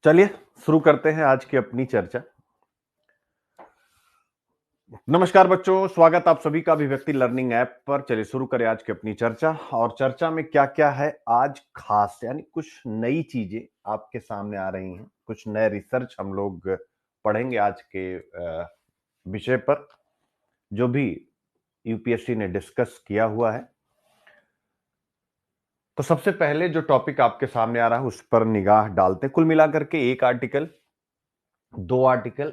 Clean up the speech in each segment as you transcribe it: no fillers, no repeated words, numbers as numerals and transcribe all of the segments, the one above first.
चलिए शुरू करते हैं आज की अपनी चर्चा। नमस्कार बच्चों, स्वागत आप सभी का अभिव्यक्ति लर्निंग ऐप पर। चलिए शुरू करें आज की अपनी चर्चा। और चर्चा में क्या क्या है आज खास, यानी कुछ नई चीजें आपके सामने आ रही हैं, कुछ नए रिसर्च हम लोग पढ़ेंगे आज के विषय पर, जो भी यूपीएससी ने डिस्कस किया हुआ है। तो सबसे पहले जो टॉपिक आपके सामने आ रहा है उस पर निगाह डालते हैं। कुल मिलाकर के एक आर्टिकल, दो आर्टिकल,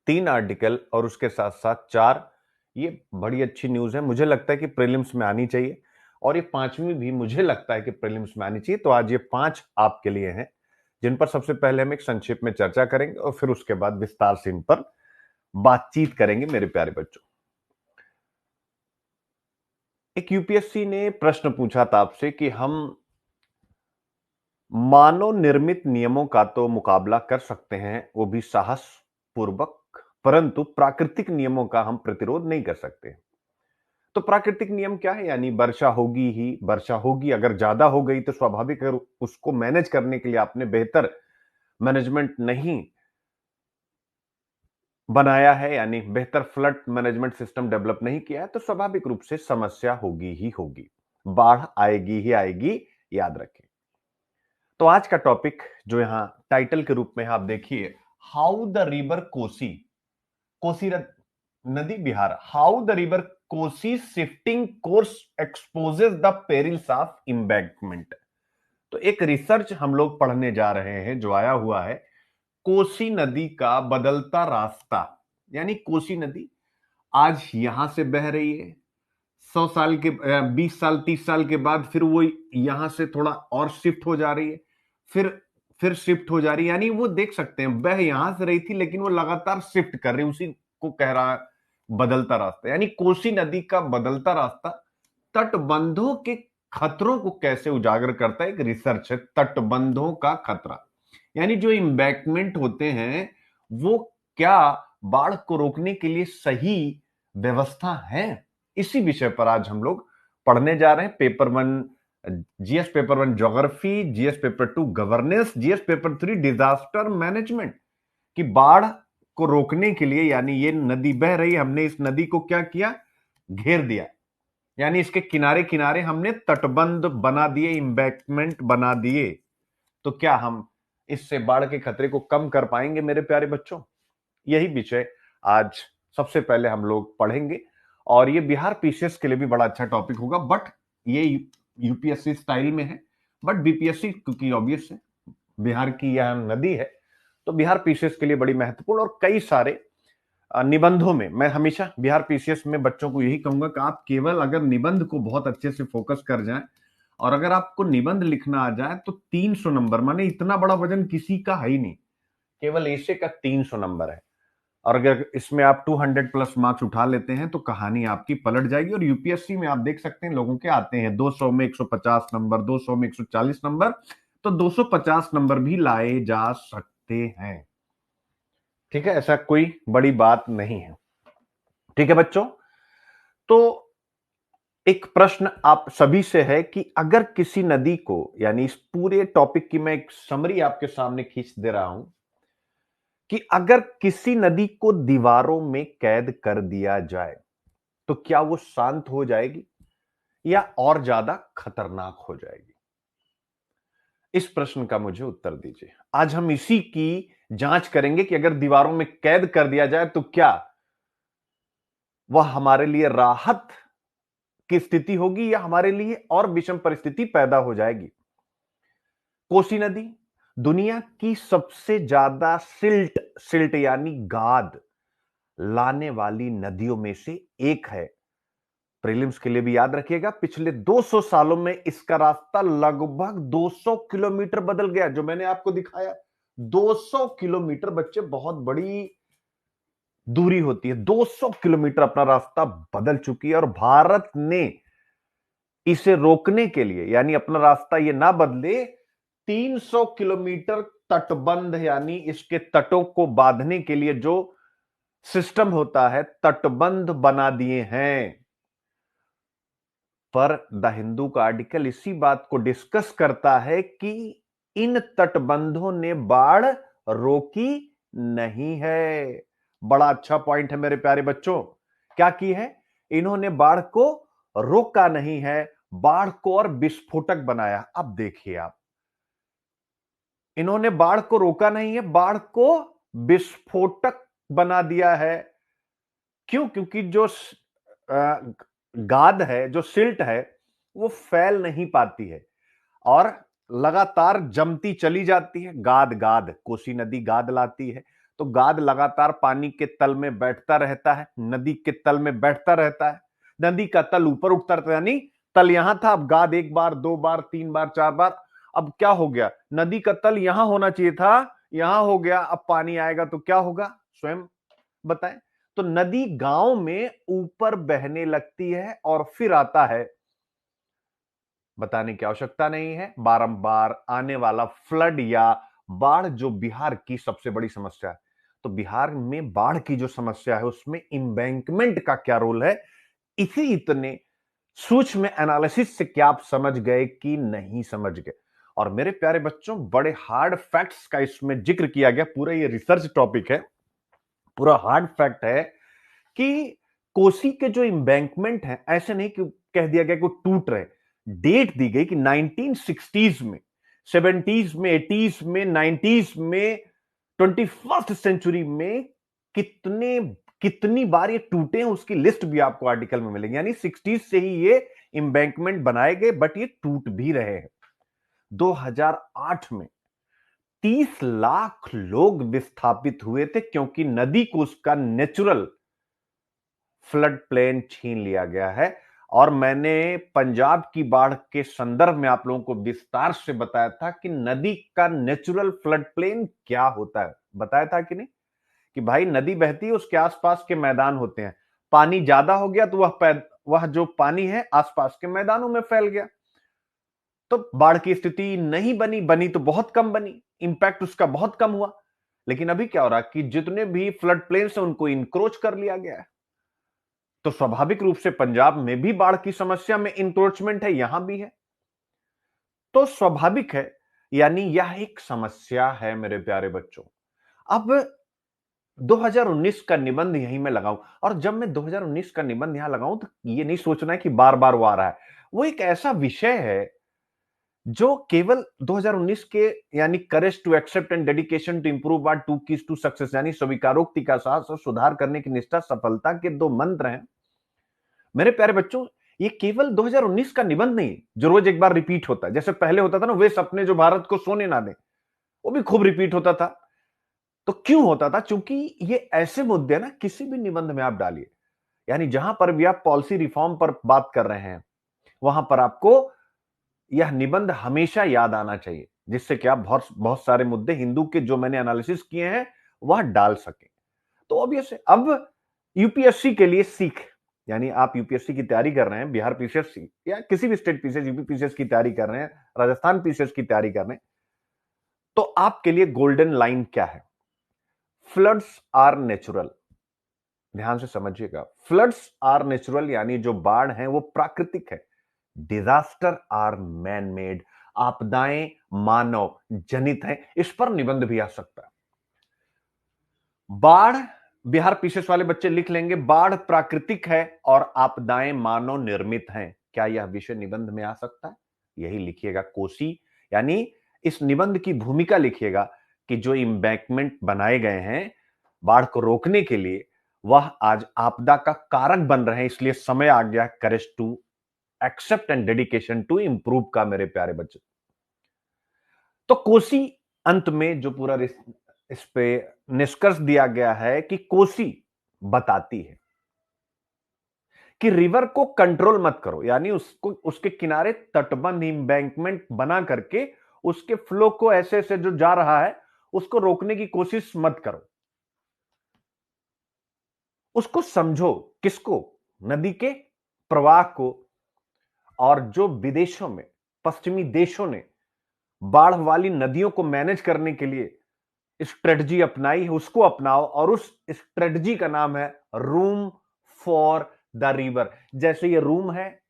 तीन आर्टिकल और उसके साथ साथ चार, ये बड़ी अच्छी न्यूज है। मुझे लगता है कि प्रीलिम्स में आनी चाहिए, और ये पांचवी भी मुझे लगता है कि प्रीलिम्स में आनी चाहिए। तो आज ये पांच आपके लिए हैं, जिन पर सबसे पहले हम एक संक्षिप्त में चर्चा करेंगे और फिर उसके बाद विस्तार से इन पर बातचीत करेंगे। मेरे प्यारे बच्चों, एक यूपीएससी ने प्रश्न पूछा था आपसे कि हम मानव निर्मित नियमों का तो मुकाबला कर सकते हैं, वो भी साहस पूर्वक, परंतु प्राकृतिक नियमों का हम प्रतिरोध नहीं कर सकते। तो प्राकृतिक नियम क्या है? यानी वर्षा होगी ही वर्षा होगी, अगर ज्यादा हो गई तो स्वाभाविक है, उसको मैनेज करने के लिए आपने बेहतर मैनेजमेंट नहीं बनाया है, यानी बेहतर फ्लड मैनेजमेंट सिस्टम डेवलप नहीं किया है, तो स्वाभाविक रूप से समस्या होगी ही होगी, बाढ़ आएगी ही आएगी, याद रखें। तो आज का टॉपिक जो यहां टाइटल के रूप में है, आप देखिए, how the river Kosi, Kosi नदी Bihar, how the river Kosi shifting course exposes the perils of embankment. तो एक रिसर्च हम लोग पढ़ने जा रहे हैं जो आया हुआ है, कोसी नदी का बदलता रास्ता। यानी कोसी नदी आज यहां से बह रही है, 100 साल के 20 साल 30 साल के बाद फिर वो यहां से थोड़ा और शिफ्ट हो जा रही है, फिर फिर शिफ्ट हो जा रही है। यानी वो देख सकते हैं, वह यहां से रही थी लेकिन वो लगातार शिफ्ट कर रही है, उसी को कह रहा है बदलता रास्ता। यानी कोसी नदी का बदलता रास्ता तटबंधों के खतरों को कैसे उजागर करता है, एक रिसर्च है, तटबंधों का खतरा। यानी जो इम्बैंकमेंट होते हैं वो क्या बाढ़ को रोकने के लिए सही व्यवस्था है? इसी विषय पर आज हम लोग पढ़ने जा रहे हैं। Paper 1 GS, paper 1 geography, GS paper 2 governance, GS paper 3 disaster management. कि बाढ़ को रोकने के लिए, यानी ये नदी बह रही है, हमने इस नदी को क्या किया? घेर दिया। यानी इसके किनारे किनारे हमने तटबंध बना दिए, इम्बैंकमेंट बना दिए। तो क्या हम इससे बाढ़ के खतरे को कम कर पाएंगे मेरे प्यारे बच्चों? यही विषय आज सबसे पहले हम लोग पढ़ेंगे, और ये बिहार पीसीएस के लिए भी बड़ा अच्छा टॉपिक होगा। बट ये यूपीएससी स्टाइल में है, बट बीपीएससी क्योंकि ऑब्वियस है, बिहार की यह नदी है, तो बिहार पीसीएस के लिए बड़ी महत्वपूर्ण। और कई सारे निबंधों में मैं हमेशा बिहार पीसीएस में बच्चों को यही कहूंगा कि आप केवल अगर निबंध को बहुत अच्छे से फोकस कर जाएं, और अगर आपको निबंध लिखना आ जाए तो 300 नंबर, माने इतना बड़ा वजन किसी का है ही नहीं, केवल ऐसे का 300 नंबर है। और अगर इसमें आप 200 प्लस मार्क्स उठा लेते हैं तो कहानी आपकी पलट जाएगी। और यूपीएससी में आप देख सकते हैं लोगों के आते हैं 200 में 150 नंबर, 200 में 140 नंबर, तो 250 नंबर भी लाए जा सकते हैं। ठीक है, ऐसा कोई बड़ी बात नहीं है। ठीक है बच्चों, तो एक प्रश्न आप सभी से है कि अगर किसी नदी को, यानी इस पूरे टॉपिक की मैं एक समरी आपके सामने खींच दे रहा हूं, कि अगर किसी नदी को दीवारों में कैद कर दिया जाए तो क्या वो शांत हो जाएगी या और ज्यादा खतरनाक हो जाएगी? इस प्रश्न का मुझे उत्तर दीजिए। आज हम इसी की जांच करेंगे कि अगर दीवारों में कैद कर दिया जाए तो क्या वह हमारे लिए राहत की स्थिति होगी या हमारे लिए और विषम परिस्थिति पैदा हो जाएगी। कोसी नदी दुनिया की सबसे ज्यादा सिल्ट सिल्ट यानी गाद लाने वाली नदियों में से एक है। प्रीलिम्स के लिए भी याद रखिएगा, पिछले 200 सालों में इसका रास्ता लगभग 200 किलोमीटर बदल गया। जो मैंने आपको दिखाया 200 किलोमीटर, बच्चे बहुत बड़ी दूरी होती है, 200 किलोमीटर अपना रास्ता बदल चुकी है। और भारत ने इसे रोकने के लिए, यानी अपना रास्ता ये ना बदले, 300 किलोमीटर तटबंध, यानी इसके तटों को बांधने के लिए जो सिस्टम होता है, तटबंध बना दिए हैं। पर द हिंदू का आर्टिकल इसी बात को डिस्कस करता है कि इन तटबंधों ने बाढ़ रोकी नहीं है। बड़ा अच्छा पॉइंट है मेरे प्यारे बच्चों। क्या की है? इन्होंने बाढ़ को रोका नहीं है, बाढ़ को और विस्फोटक बनाया। अब देखिए आप, इन्होंने बाढ़ को रोका नहीं है, बाढ़ को विस्फोटक बना दिया है। क्यों? क्योंकि जो गाद है, जो सिल्ट है, वो फैल नहीं पाती है और लगातार जमती चली जाती है। गाद गाद कोसी नदी गाद लाती है, तो गाद लगातार पानी के तल में बैठता रहता है, नदी के तल में बैठता रहता है। नदी का तल ऊपर उठता रहता है, यानी तल यहां था, अब गाद एक बार, दो बार, तीन बार, चार बार, अब क्या हो गया? नदी का तल यहां होना चाहिए था, यहां हो गया। अब पानी आएगा तो क्या होगा? स्वयं बताएं। तो नदी गांव में ऊपर बहने लगती है और फिर आता है। बताने की आवश्यकता नहीं है, बारंबार आने वाला फ्लड या बाढ़ जो बिहार की सबसे बड़ी समस्या है। तो बिहार में बाढ़ की जो समस्या है उसमें एम्बैंकमेंट का क्या रोल है, इसी इतने सूक्ष्म एनालिसिस से क्या आप समझ गए कि नहीं समझ गए? और मेरे प्यारे बच्चों, बड़े हार्ड फैक्ट्स का इसमें जिक्र किया गया। पूरा ये रिसर्च टॉपिक है, पूरा हार्ड फैक्ट है कि कोसी के जो एम्बैंकमेंट है, ऐसे नहीं कि कह दिया गया कि वो टूट रहे। डेट दी गई कि 1960s में, 70s में, 80s में, 90s में, 21st सेंचुरी में कितने कितनी बार ये टूटे हैं उसकी लिस्ट भी आपको आर्टिकल में मिलेगी। यानी 60s से ही ये एम्बैंकमेंट बनाए गए, बट ये टूट भी रहे हैं। 2008 में 30 लाख लोग विस्थापित हुए थे क्योंकि नदी को उसका नेचुरल फ्लड प्लेन छीन लिया गया है। और मैंने पंजाब की बाढ़ के संदर्भ में आप लोगों को विस्तार से बताया था कि नदी का नेचुरल फ्लड प्लेन क्या होता है। बताया था कि नहीं? कि भाई नदी बहती है, उसके आसपास के मैदान होते हैं, पानी ज्यादा हो गया तो वह जो पानी है आसपास के मैदानों में फैल गया, तो बाढ़ की स्थिति नहीं बनी, बनी तो बहुत कम बनी, इंपैक्ट उसका बहुत कम हुआ। लेकिन अभी क्या हो रहा है कि जितने भी फ्लड प्लेन है उनको इंक्रोच कर लिया गया है। तो स्वाभाविक रूप से पंजाब में भी बाढ़ की समस्या में इंक्रोचमेंट है, यहां भी है, तो स्वाभाविक है। यानी यह एक समस्या है मेरे प्यारे बच्चों। अब 2019 का निबंध यहीं मैं लगाऊं, और जब मैं 2019 का निबंध यहां लगाऊं तो ये नहीं सोचना है कि बार बार वो आ रहा है। वो एक ऐसा विषय है जो केवल 2019 के, यानी courage to accept and dedication to improve are two keys to success, यानी स्वीकारोक्ति का साहस और सुधार करने की निष्ठा सफलता के दो मंत्र हैं। मेरे प्यारे बच्चों, ये केवल 2019 का निबंध नहीं जो रोज एक बार रिपीट होता है। जैसे पहले होता था ना, वे सपने जो भारत को सोने ना दें, वो भी खूब रिपीट होता था। तो क्यों होता था? क्योंकि ये ऐसे मुद्दे ना किसी भी निबंध में आप डालिए, यानी जहां पर भी आप पॉलिसी रिफॉर्म पर बात कर रहे हैं, वहां पर आपको यह निबंध हमेशा याद आना चाहिए, जिससे कि आप बहुत बहुत सारे मुद्दे हिंदू के जो मैंने एनालिसिस किए हैं वह डाल सके। तो ऑब्वियस है, अब यूपीएससी के लिए सीख, यानी आप यूपीएससी की तैयारी कर रहे हैं, बिहार पीसीएस या किसी भी स्टेट पीसीएस, यूपी पीसीएस की तैयारी कर रहे हैं, राजस्थान पीसीएस की तैयारी कर रहे हैं, तो आपके लिए गोल्डन लाइन क्या है? Floods are natural. ध्यान से समझिएगा, फ्लड्स आर नेचुरल, यानी जो बाढ़ है वो प्राकृतिक है। डिजास्टर आर मैन मेड, आपदाएं मानव जनित हैं। इस पर निबंध भी आ सकता है। बाढ़, बिहार पीसीएस वाले बच्चे लिख लेंगे, बाढ़ प्राकृतिक है और आपदाएं मानव निर्मित हैं। क्या यह विषय निबंध में आ सकता है? यही लिखिएगा, कोसी, यानी इस निबंध की भूमिका लिखिएगा कि जो इंबैंकमेंट बनाए गए हैं बाढ़ को रोकने के लिए, वह आज आपदा का कारक बन रहे हैं। इसलिए समय आ गया courage to accept and dedication to improve का, मेरे प्यारे बच्चे। तो कोसी, अंत में जो पूरा इस पे निष्कर्ष दिया गया है कि कोसी बताती है कि रिवर को कंट्रोल मत करो, यानी उसको, उसके किनारे तटबंध इंबैंकमेंट बना करके उसके फ्लो को ऐसे ऐसे जो जा रहा है उसको रोकने की कोशिश मत करो। उसको समझो, किसको? नदी के प्रवाह को। और जो विदेशों में, पश्चिमी देशों ने बाढ़ वाली नदियों को मैनेज करने के लिए स्ट्रेटजी अपनाई है, उसको अपनाओ। और उस स्ट्रेटजी का नाम है रूम फॉर द रिवर। जैसे ये रूम है,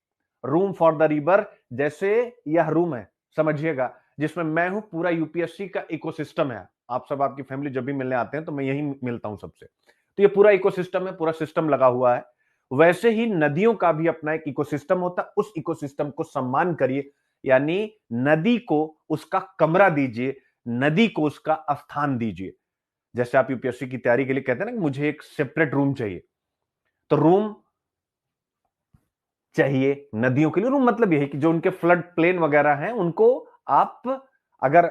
रूम फॉर द रिवर, जैसे यह रूम है, समझिएगा, जिसमें मैं हूं, पूरा यूपीएससी का इकोसिस्टम है। आप सब, आपकी फैमिली जब भी मिलने आते हैं तो मैं यही मिलता हूं सबसे। तो ये पूरा इकोसिस्टम है, पूरा सिस्टम लगा हुआ है। वैसे ही नदियों का भी अपना एक इकोसिस्टम होता है, उस इकोसिस्टम को सम्मान करिए, यानी नदी को उसका कमरा दीजिए, नदी को उसका स्थान दीजिए। जैसे आप यूपीएससी की तैयारी के लिए कहते हैं ना कि मुझे एक सेपरेट रूम चाहिए, तो रूम चाहिए नदियों के लिए। रूम मतलब यही कि जो उनके फ्लड प्लेन वगैरह हैं उनको आप अगर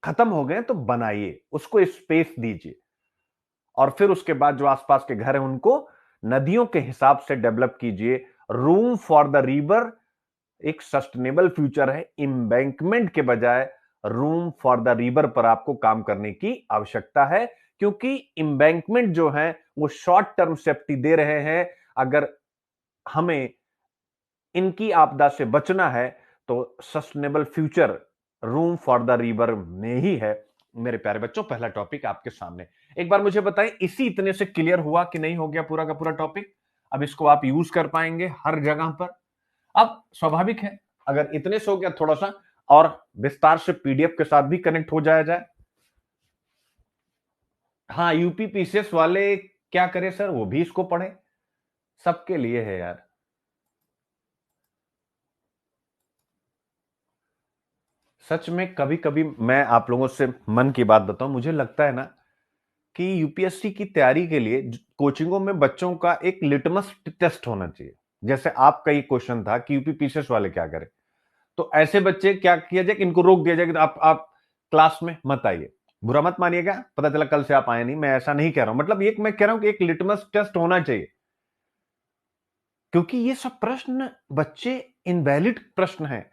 खत्म हो गए तो बनाइए, उसको स्पेस दीजिए। और फिर उसके बाद जो आसपास के घर हैं उनको नदियों के हिसाब से डेवलप कीजिए। रूम फॉर द रिवर एक सस्टेनेबल फ्यूचर है, इंबैंकमेंट के बजाय रूम फॉर द रिवर पर आपको काम करने की आवश्यकता है, क्योंकि इंबैंकमेंट जो है वो शॉर्ट टर्म सेफ्टी दे रहे हैं। अगर हमें इनकी आपदा से बचना है तो sustainable future room for the river में ही है। मेरे प्यारे बच्चों, पहला टॉपिक आपके सामने। एक बार मुझे बताएं, इसी इतने से क्लियर हुआ कि नहीं हो गया पूरा का पूरा टॉपिक? अब इसको आप यूज कर पाएंगे हर जगह पर। अब स्वाभाविक है, अगर इतने से हो गया, थोड़ा सा और विस्तार से पीडीएफ के साथ भी कनेक्ट हो जाया जाए। हाँ, यूपी पीसीएस वाले क्या करें सर? वो भी इसको पढ़े, सबके लिए है यार। सच में कभी कभी मैं आप लोगों से मन की बात बताऊं, मुझे लगता है ना कि यूपीएससी की तैयारी के लिए कोचिंगों में बच्चों का एक लिटमस टेस्ट होना चाहिए। जैसे आपका ये क्वेश्चन था कि यूपी पीसीएस वाले क्या करें, तो ऐसे बच्चे क्या किया जाए कि इनको रोक दिया जाए कि आप क्लास में मत आइए। बुरा मत मानिएगा, पता चला कल से आप आए नहीं, मैं ऐसा नहीं कह रहा हूं। मतलब एक मैं कह रहा हूं कि एक लिटमस टेस्ट होना चाहिए, क्योंकि ये सब प्रश्न बच्चे इनवैलिड प्रश्न हैं।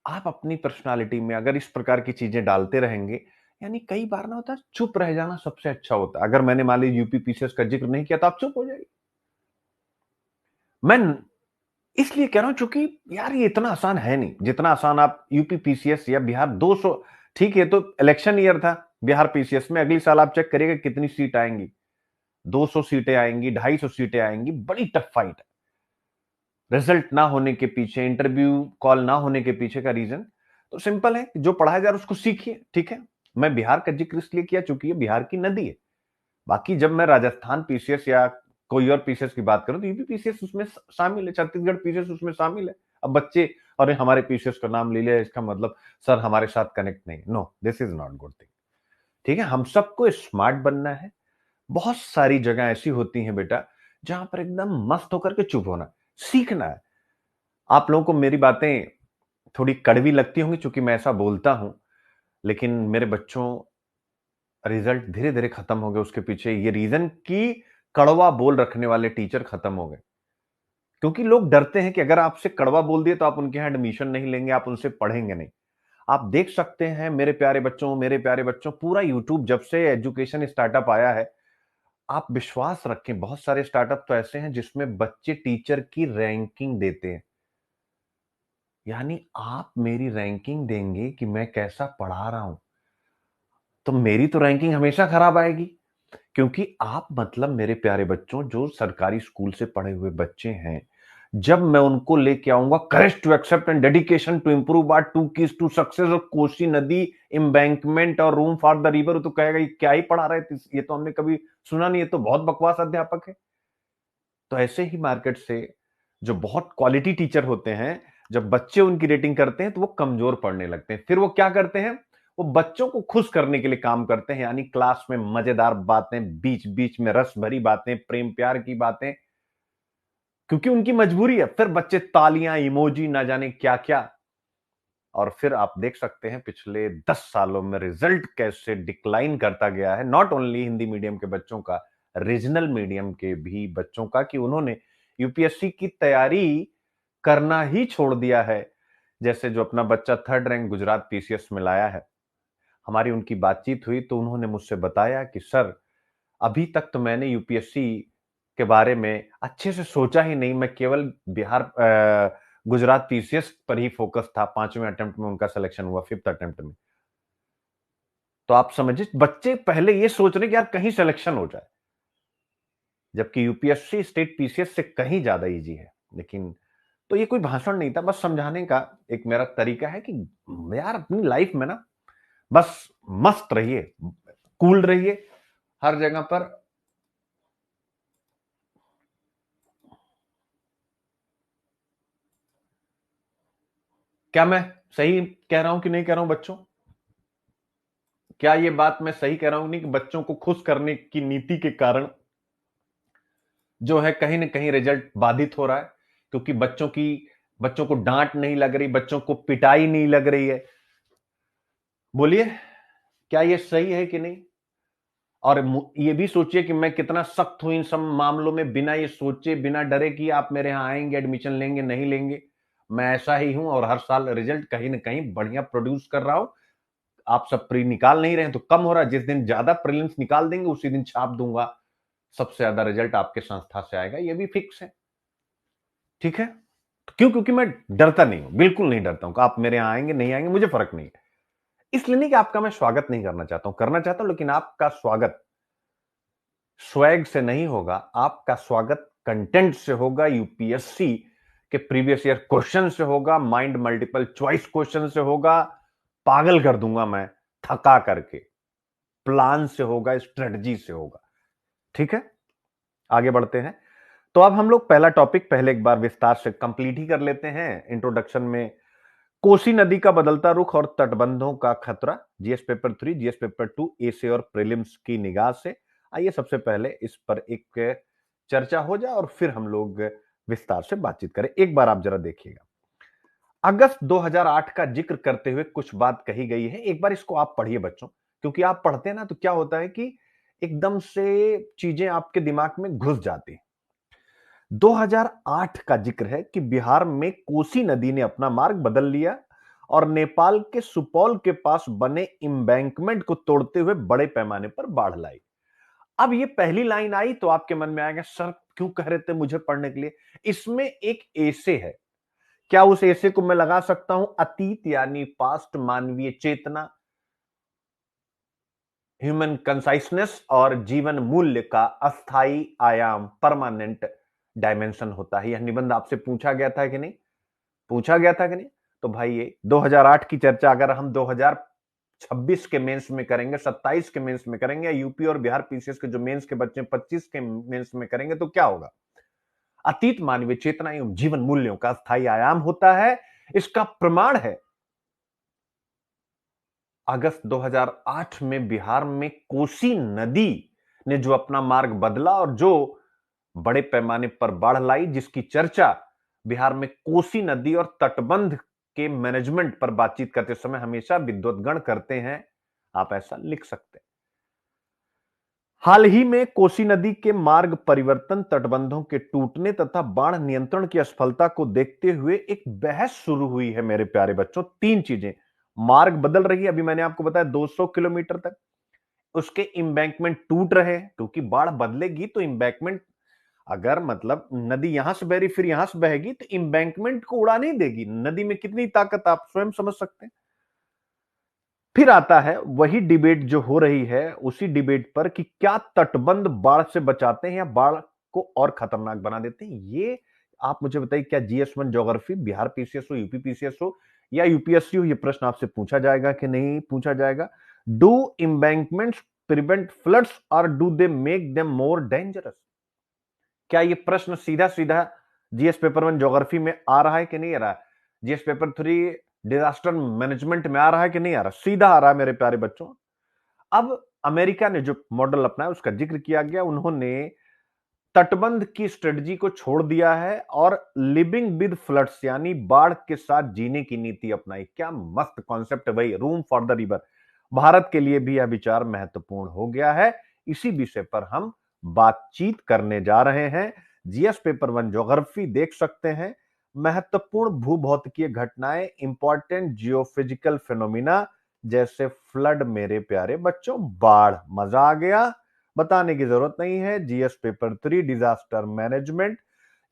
आप अपनी पर्सनालिटी में अगर इस प्रकार की चीजें डालते रहेंगे, यानी कई बार ना होता है चुप रह जाना सबसे अच्छा होता है। अगर मैंने मान लीजिए यूपी पीसीएस का जिक्र नहीं किया तो आप चुप हो जाइए। मैं इसलिए कह रहा हूं चूंकि यार ये इतना आसान है नहीं जितना आसान आप यूपी पीसीएस या बिहार 200। ठीक है, तो इलेक्शन ईयर था बिहार पीसीएस में, अगली साल आप चेक करिएगा कितनी सीट आएंगी। 200 सीटें आएंगी, 250 सीटें आएंगी, बड़ी टफ फाइट है। रिजल्ट ना होने के पीछे, इंटरव्यू कॉल ना होने के पीछे का रीजन तो सिंपल है, जो पढ़ाया जा रहा है उसको सीखिए। ठीक है, मैं बिहार का जिक्र इसलिए किया चूंकि ये बिहार की नदी है। बाकी जब मैं राजस्थान पीसीएस या कोई और पीसीएस की बात करूं तो यूपी पीसीएस उसमें शामिल है, छत्तीसगढ़ पीसीएस उसमें शामिल है। अब बच्चे अरे हमारे पीसीएस का नाम ले लिया, इसका मतलब सर हमारे साथ कनेक्ट नहीं। No, this is not good thing. ठीक है, हम सबको स्मार्ट बनना है। बहुत सारी जगह ऐसी होती हैं बेटा जहां पर एकदम मस्त होकर के चुप होना सीखना है। आप लोगों को मेरी बातें थोड़ी कड़वी लगती होंगी चूंकि मैं ऐसा बोलता हूं, लेकिन मेरे बच्चों, रिजल्ट धीरे धीरे खत्म हो गए उसके पीछे ये रीजन कि कड़वा बोल रखने वाले टीचर खत्म हो गए। क्योंकि लोग डरते हैं कि अगर आपसे कड़वा बोल दिए तो आप उनके यहां एडमिशन नहीं लेंगे, आप उनसे पढ़ेंगे नहीं। आप देख सकते हैं मेरे प्यारे बच्चों, मेरे प्यारे बच्चों, पूरा यूट्यूब जब से एजुकेशन स्टार्टअप आया है, आप विश्वास रखें बहुत सारे स्टार्टअप तो ऐसे हैं जिसमें बच्चे टीचर की रैंकिंग देते हैं। यानी आप मेरी रैंकिंग देंगे कि मैं कैसा पढ़ा रहा हूं, तो मेरी तो रैंकिंग हमेशा खराब आएगी। क्योंकि आप मतलब मेरे प्यारे बच्चों, जो सरकारी स्कूल से पढ़े हुए बच्चे हैं, जब मैं उनको लेके आऊंगा courage to accept and dedication to improve are two keys to success और कोसी नदी एम्बैंकमेंट और रूम फॉर द रिवर, तो कहेगा ये क्या ही पढ़ा रहे थे, ये तो हमने कभी सुना नहीं, ये तो बहुत बकवास अध्यापक है। तो ऐसे ही मार्केट से जो बहुत क्वालिटी टीचर होते हैं, जब बच्चे उनकी रेटिंग करते हैं तो वो कमजोर पड़ने लगते हैं। फिर वो क्या करते हैं, वो बच्चों को खुश करने के लिए काम करते हैं, यानी क्लास में मजेदार बातें, बीच बीच में रस भरी बातें, प्रेम प्यार की बातें, क्योंकि उनकी मजबूरी है। फिर बच्चे तालियां, इमोजी, ना जाने क्या क्या। और फिर आप देख सकते हैं पिछले 10 सालों में रिजल्ट कैसे डिक्लाइन करता गया है, नॉट ओनली हिंदी मीडियम के बच्चों का, रीजनल मीडियम के भी बच्चों का, कि उन्होंने यूपीएससी की तैयारी करना ही छोड़ दिया है। जैसे जो अपना बच्चा 3rd रैंक गुजरात पीसीएस में लाया है, हमारी उनकी बातचीत हुई तो उन्होंने मुझसे बताया कि सर अभी तक तो मैंने यूपीएससी के बारे में अच्छे से सोचा ही नहीं, मैं केवल गुजरात पीसीएस पर ही फोकस था। 5वें अटेम्प्ट में उनका सिलेक्शन हुआ, 5th अटेम्प्ट में। तो आप समझिए बच्चे पहले ये सोच रहे कि यार कहीं सिलेक्शन हो जाए, जबकि यूपीएससी स्टेट पीसीएस से कहीं ज्यादा इजी है। लेकिन तो ये कोई भाषण नहीं था, बस समझाने का एक मेरा तरीका है कि यार अपनी लाइफ में ना बस मस्त रहिए, कूल रहिए हर जगह पर। क्या मैं सही कह रहा हूं कि नहीं कह रहा हूं बच्चों? क्या ये बात मैं सही कह रहा हूं नहीं कि बच्चों को खुश करने की नीति के कारण जो है कहीं ना कहीं रिजल्ट बाधित हो रहा है, क्योंकि बच्चों को डांट नहीं लग रही, बच्चों को पिटाई नहीं लग रही है। बोलिए, क्या ये सही है कि नहीं? और ये भी सोचिए कि मैं कितना सख्त हूं इन सब मामलों में, बिना ये सोचे, बिना डरे कि आप मेरे यहां आएंगे, एडमिशन लेंगे नहीं लेंगे। मैं ऐसा ही हूं और हर साल रिजल्ट कहीं ना कहीं बढ़िया प्रोड्यूस कर रहा हूं। आप सब प्री निकाल नहीं रहे हैं तो कम हो रहा है। जिस दिन ज्यादा प्रीलिम्स निकाल देंगे उसी दिन छाप दूंगा, सबसे ज्यादा रिजल्ट आपके संस्था से आएगा, ये भी फिक्स है। ठीक है? तो क्यों? क्योंकि मैं डरता नहीं हूं, बिल्कुल नहीं डरता हूं कि आप मेरे यहां आएंगे नहीं आएंगे, मुझे फर्क नहीं है। इसलिए नहीं कि आपका मैं स्वागत नहीं करना चाहता हूं, करना चाहता हूं, लेकिन आपका स्वागत स्वैग से नहीं होगा। आपका स्वागत कंटेंट से होगा, यूपीएससी के प्रीवियस ईयर क्वेश्चन से होगा, माइंड मल्टीपल चॉइस क्वेश्चन से होगा। पागल कर दूंगा मैं थका करके। प्लान से होगा, स्ट्रेटजी से होगा। ठीक है, आगे बढ़ते हैं। तो अब हम लोग पहला टॉपिक पहले एक बार विस्तार से कंप्लीट ही कर लेते हैं। इंट्रोडक्शन में कोसी नदी का बदलता रुख और तटबंधों का खतरा, जीएस पेपर 3, जीएस पेपर 2, एसे और प्रीलिम्स की निगाह से। आइए सबसे पहले इस पर एक चर्चा हो जाए और फिर हम लोग विस्तार से बातचीत करें। एक बार आप जरा देखिएगा, अगस्त 2008 का जिक्र करते हुए कुछ बात कही गई है। एक बार इसको आप पढ़िए बच्चों, क्योंकि आप पढ़ते हैं ना तो क्या होता है कि एकदम से चीजें आपके दिमाग में घुस जाती हैं। 2008 का जिक्र है कि बिहार में कोसी नदी ने अपना मार्ग बदल लिया और नेपाल के सुपौल के पास बने एम्बैंकमेंट को तोड़ते हुए बड़े पैमाने पर बाढ़ लाई। अब ये पहली लाइन आई तो आपके मन में आएगा, सर क्यों कह रहे थे मुझे पढ़ने के लिए? इसमें एक ऐसे है। क्या उस ऐसे को मैं लगा सकता हूं? अतीत यानी पास्ट, मानवीय चेतना, ह्यूमन कंसाइसनेस और जीवन मूल्य का अस्थाई आयाम, परमानेंट डायमेंशन होता है। यह निबंध आपसे पूछा गया था कि नहीं? पूछा गया था कि नहीं? तो भाई ये 2008 की चर्चा अगर हम 2026 के मेंस में करेंगे, 27 के मेंस में करेंगे, यूपी और बिहार पीसीएस के जो मेंस के बच्चे 25 के मेंस में करेंगे तो क्या होगा? अतीत मानवीय चेतना एवं जीवन मूल्यों का स्थायी आयाम होता है। इसका प्रमाण है अगस्त 2008 में बिहार में कोसी नदी ने जो अपना मार्ग बदला और जो बड़े पैमाने पर बाढ़ लाई, जिसकी चर्चा बिहार में कोसी नदी और तटबंध के मैनेजमेंट पर बातचीत करते समय हमेशा विद्वतगण करते हैं। आप ऐसा लिख सकते हैं। हाल ही में कोसी नदी के मार्ग परिवर्तन, तटबंधों के टूटने तथा बाढ़ नियंत्रण की असफलता को देखते हुए एक बहस शुरू हुई है मेरे प्यारे बच्चों। तीन चीजें, मार्ग बदल रही है, अभी मैंने आपको बताया 200 किलोमीटर तक, उसके इंबैंकमेंट टूट रहे हैं क्योंकि बाढ़ बदलेगी तो इंबैंकमेंट, अगर मतलब नदी यहां से बह रही फिर यहां से बहेगी तो इंबैंकमेंट को उड़ा नहीं देगी। नदी में कितनी ताकत आप स्वयं समझ सकते हैं। फिर आता है वही डिबेट जो हो रही है, उसी डिबेट पर कि क्या तटबंध बाढ़ से बचाते हैं या बाढ़ को और खतरनाक बना देते हैं। ये आप मुझे बताइए, क्या जीएस1 ज्योग्राफी, बिहार पीसीएस हो, यूपी पीसीएस हो या यूपीएससी हो, ये प्रश्न आपसे पूछा जाएगा कि नहीं पूछा जाएगा? डू एम्बैंकमेंट्स प्रिवेंट फ्लड्स और do they make them more dangerous? क्या ये प्रश्न सीधा सीधा जीएस पेपर 1 ज्योग्राफी में आ रहा है कि नहीं आ रहा है? जीएस पेपर 3 डिजास्टर मैनेजमेंट में आ रहा है कि नहीं आ रहा? सीधा आ रहा है मेरे प्यारे बच्चों। अब अमेरिका ने जो मॉडल अपनाया उसका जिक्र किया गया। उन्होंने तटबंध की स्ट्रेटजी को छोड़ दिया है और लिविंग विद फ्लड्स यानी बाढ़ के साथ जीने की नीति अपनाई। क्या मस्त कॉन्सेप्ट है भाई, room for the river. Bharat के लिए भी यह विचार महत्वपूर्ण हो गया है। इसी विषय पर हम बातचीत करने जा रहे हैं। जीएस पेपर 1 ज्योग्राफी देख सकते हैं, महत्वपूर्ण भूभौतिकीय घटनाएं, इंपॉर्टेंट जियोफिजिकल फिनोमिना जैसे फ्लड। मेरे प्यारे बच्चों, बाढ़, मजा आ गया, बताने की जरूरत नहीं है। जीएस पेपर 3 डिजास्टर मैनेजमेंट,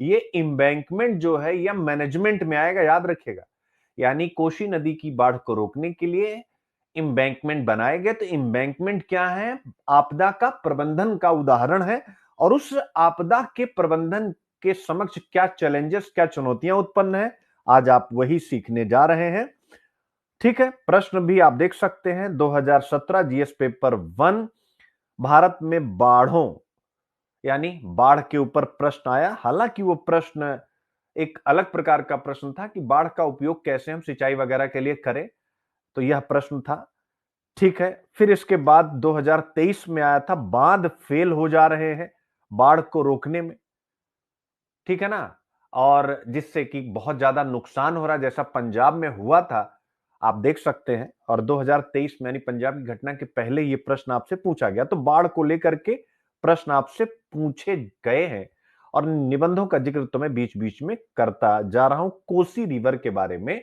ये इंबैंकमेंट जो है यह मैनेजमेंट में आएगा, याद रखिएगा। यानी कोसी नदी की बाढ़ को रोकने के लिए इंबैंकमेंट बनाए गए। तो इंबैंकमेंट क्या है? आपदा का प्रबंधन का उदाहरण है। और उस आपदा के प्रबंधन के समक्ष क्या चैलेंजेस, क्या चुनौतियां उत्पन्न है, आज आप वही सीखने जा रहे हैं। ठीक है, प्रश्न भी आप देख सकते हैं 2017 जीएस पेपर 1, भारत में बाढ़ों यानी बाढ़ के ऊपर प्रश्न आया। हालांकि वो प्रश्न एक अलग प्रकार का प्रश्न था कि बाढ़ का उपयोग कैसे हम सिंचाई वगैरह के लिए करें, तो यह प्रश्न था। ठीक है, फिर इसके बाद 2023 में आया था, बांध फेल हो जा रहे हैं बाढ़ को रोकने में, ठीक है ना, और जिससे कि बहुत ज्यादा नुकसान हो रहा है, जैसा पंजाब में हुआ था आप देख सकते हैं। और 2023 में यानी पंजाब की घटना के पहले ये प्रश्न आपसे पूछा गया, तो बाढ़ को लेकर के प्रश्न आपसे पूछे गए हैं और निबंधों का जिक्र तो मैं बीच बीच में करता जा रहा हूं। कोसी रिवर के बारे में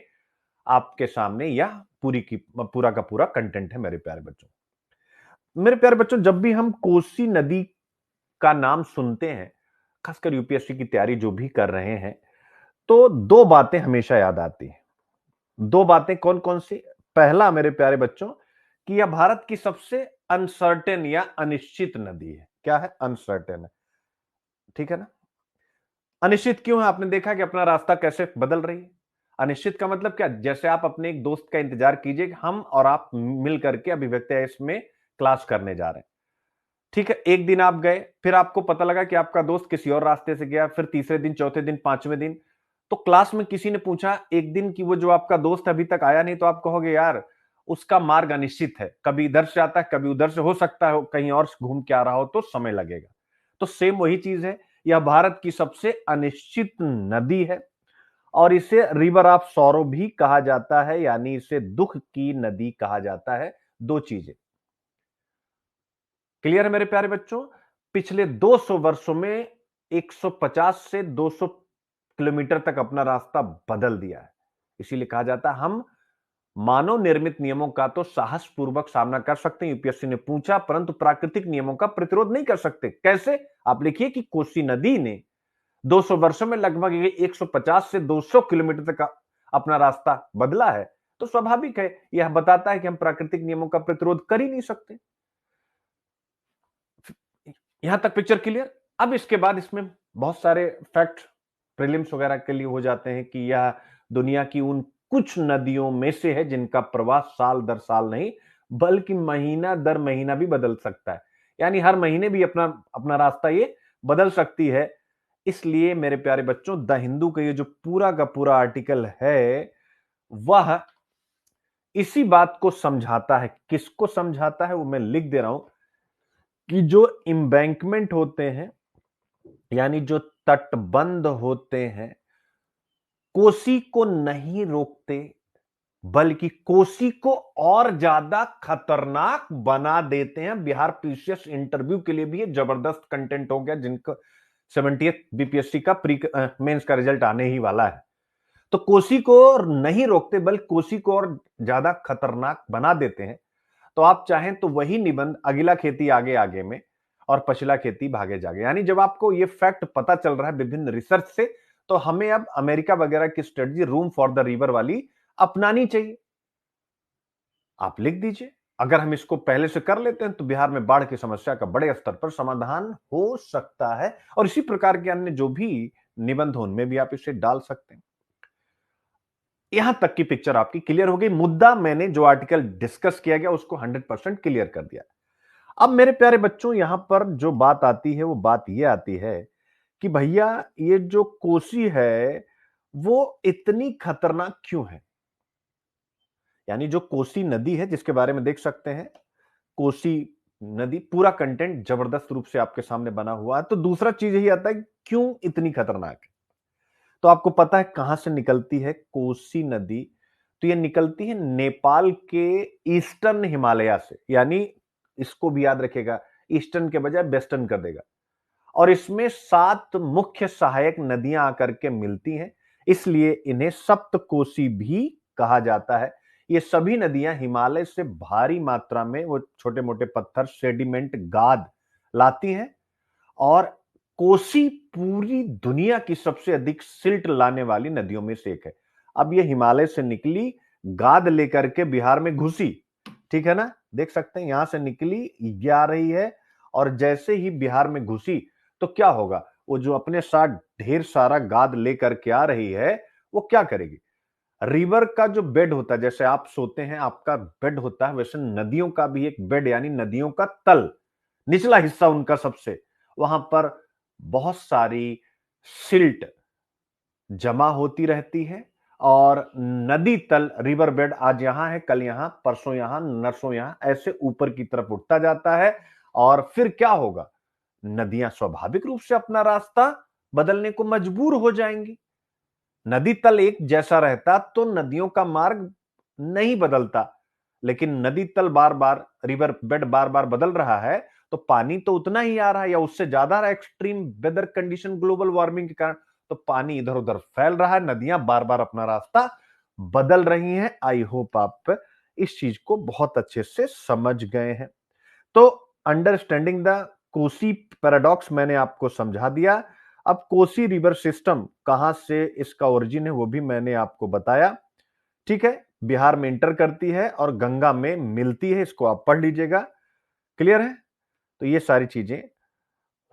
आपके सामने यह पूरा का पूरा कंटेंट है मेरे प्यारे बच्चों। मेरे प्यारे बच्चों, जब भी हम कोसी नदी का नाम सुनते हैं, खासकर यूपीएससी की तैयारी जो भी कर रहे हैं, तो दो बातें हमेशा याद आती हैं। दो बातें कौन कौन सी? पहला मेरे प्यारे बच्चों, कि यह भारत की सबसे अनसर्टेन या अनिश्चित नदी है। क्या है? अनसर्टेन है, ठीक है ना। अनिश्चित क्यों है? आपने देखा कि अपना रास्ता कैसे बदल रही है। अनिश्चित का मतलब क्या? जैसे आप अपने एक दोस्त का इंतजार कीजिए कि हम और आप मिल करके अभिव्यक्ति इसमें क्लास करने जा रहे हैं, ठीक है। एक दिन आप गए, फिर आपको पता लगा कि आपका दोस्त किसी और रास्ते से गया, फिर तीसरे दिन, चौथे दिन, पांचवें दिन, तो क्लास में किसी ने पूछा एक दिन कि वो जो आपका दोस्त अभी तक आया नहीं, तो आप कहोगे यार उसका मार्ग अनिश्चित है, कभी इधर से आता है, कभी उधर से, हो सकता है कहीं और घूम के आ रहा हो, तो समय लगेगा। तो सेम वही चीज है, यह भारत की सबसे अनिश्चित नदी है और इसे रिवर ऑफ सॉरो भी कहा जाता है, यानी इसे दुख की नदी कहा जाता है। दो चीजें क्लियर है मेरे प्यारे बच्चों। पिछले 200 वर्षों में 150 से 200 किलोमीटर तक अपना रास्ता बदल दिया है। इसीलिए कहा जाता है हम मानव निर्मित नियमों का तो साहस पूर्वक सामना कर सकते हैं, यूपीएससी ने पूछा, परंतु प्राकृतिक नियमों का प्रतिरोध नहीं कर सकते। कैसे? आप लिखिए कि कोसी नदी ने 200 वर्षों में लगभग 150 से 200 किलोमीटर तक अपना रास्ता बदला है, तो स्वाभाविक है, यह बताता है कि हम प्राकृतिक नियमों का प्रतिरोध कर ही नहीं सकते। यहां तक पिक्चर क्लियर। अब इसके बाद इसमें बहुत सारे फैक्ट प्रीलिम्स वगैरह के लिए हो जाते हैं कि यह दुनिया की उन कुछ नदियों में से है जिनका प्रवाह साल दर साल नहीं बल्कि महीना दर महीना भी बदल सकता है, यानी हर महीने भी अपना अपना रास्ता ये बदल सकती है। इसलिए मेरे प्यारे बच्चों, द हिंदू का ये जो पूरा का पूरा आर्टिकल है वह इसी बात को समझाता है। किसको समझाता है वो मैं लिख दे रहा हूं कि जो इंबैंकमेंट होते हैं यानी जो तटबंध होते हैं, कोसी को नहीं रोकते बल्कि कोसी को और ज्यादा खतरनाक बना देते हैं। बिहार पीसीएस इंटरव्यू के लिए भी ये जबरदस्त कंटेंट हो गया, जिनको 70th बीपीएससी का प्री मेंस का रिजल्ट आने ही वाला है। तो कोसी को नहीं रोकते बल्कि कोसी को और ज्यादा खतरनाक बना देते हैं। तो आप चाहें तो वही निबंध अगिला खेती आगे आगे में और पछिला खेती भागे जागे, यानी जब आपको ये फैक्ट पता चल रहा है विभिन्न रिसर्च से, तो हमें अब अमेरिका वगैरह की strategy room for the river वाली अपनानी चाहिए। आप लिख दीजिए, अगर हम इसको पहले से कर लेते हैं तो बिहार में बाढ़ की समस्या का बड़े स्तर पर समाधान हो सकता है। और इसी प्रकार के अन्य जो भी निबंध हो उनमें भी आप इसे डाल सकते हैं। यहां तक की पिक्चर आपकी क्लियर हो गई। मुद्दा मैंने जो आर्टिकल डिस्कस किया गया उसको 100% क्लियर कर दिया। अब मेरे प्यारे बच्चों, यहां पर जो बात आती है वो बात यह आती है कि भैया ये जो कोसी है वो इतनी खतरनाक क्यों है। यानी जो कोसी नदी है जिसके बारे में देख सकते हैं, कोसी नदी, पूरा कंटेंट जबरदस्त रूप से आपके सामने बना हुआ है। तो दूसरा चीज यही आता है कि क्यों इतनी खतरनाक है। तो आपको पता है कहां से निकलती है कोसी नदी? तो ये निकलती है नेपाल के ईस्टर्न हिमालय से, यानी इसको भी याद रखेगा, ईस्टर्न के बजाय वेस्टर्न कर देगा। और इसमें 7 मुख्य सहायक नदियां आकर के मिलती हैं, इसलिए इन्हें सप्तकोसी भी कहा जाता है। ये सभी नदियां हिमालय से भारी मात्रा में वो छोटे मोटे पत्थर, सेडिमेंट, गाद लाती हैं। और कोसी पूरी दुनिया की सबसे अधिक सिल्ट लाने वाली नदियों में से एक है। अब ये हिमालय से निकली, गाद लेकर के बिहार में घुसी, ठीक है ना, देख सकते हैं यहां से निकली, ये आ रही है। और जैसे ही बिहार में घुसी तो क्या होगा, वो जो अपने साथ ढेर सारा गाद लेकर के आ रही है वो क्या करेगी, रिवर का जो बेड होता है, जैसे आप सोते हैं आपका बेड होता है, वैसे नदियों का भी एक बेड यानी नदियों का तल, निचला हिस्सा उनका सबसे, वहां पर बहुत सारी सिल्ट जमा होती रहती है और नदी तल रिवर बेड आज यहां है, कल यहां, परसों यहां, नरसों यहां, ऐसे ऊपर की तरफ उठता जाता है। और फिर क्या होगा, नदियां स्वाभाविक रूप से अपना रास्ता बदलने को मजबूर हो जाएंगी। नदी तल एक जैसा रहता तो नदियों का मार्ग नहीं बदलता, लेकिन नदी तल बार बार, रिवर बेड बार बार बदल रहा है, तो पानी तो उतना ही आ रहा है या उससे ज्यादा रहा, extreme weather condition, global warming के कारण, तो पानी इधर उधर फैल रहा है, नदियां बार बार अपना रास्ता बदल रही हैं। आई होप आप इस चीज को बहुत अच्छे से समझ गए हैं। तो अंडरस्टैंडिंग द कोसी पैराडॉक्स मैंने आपको समझा दिया। अब कोसी रिवर सिस्टम कहां से इसका ओरिजिन है वो भी मैंने आपको बताया। ठीक है, बिहार में इंटर करती है और गंगा में मिलती है, इसको आप पढ़ लीजिएगा। क्लियर है? तो ये सारी चीजें,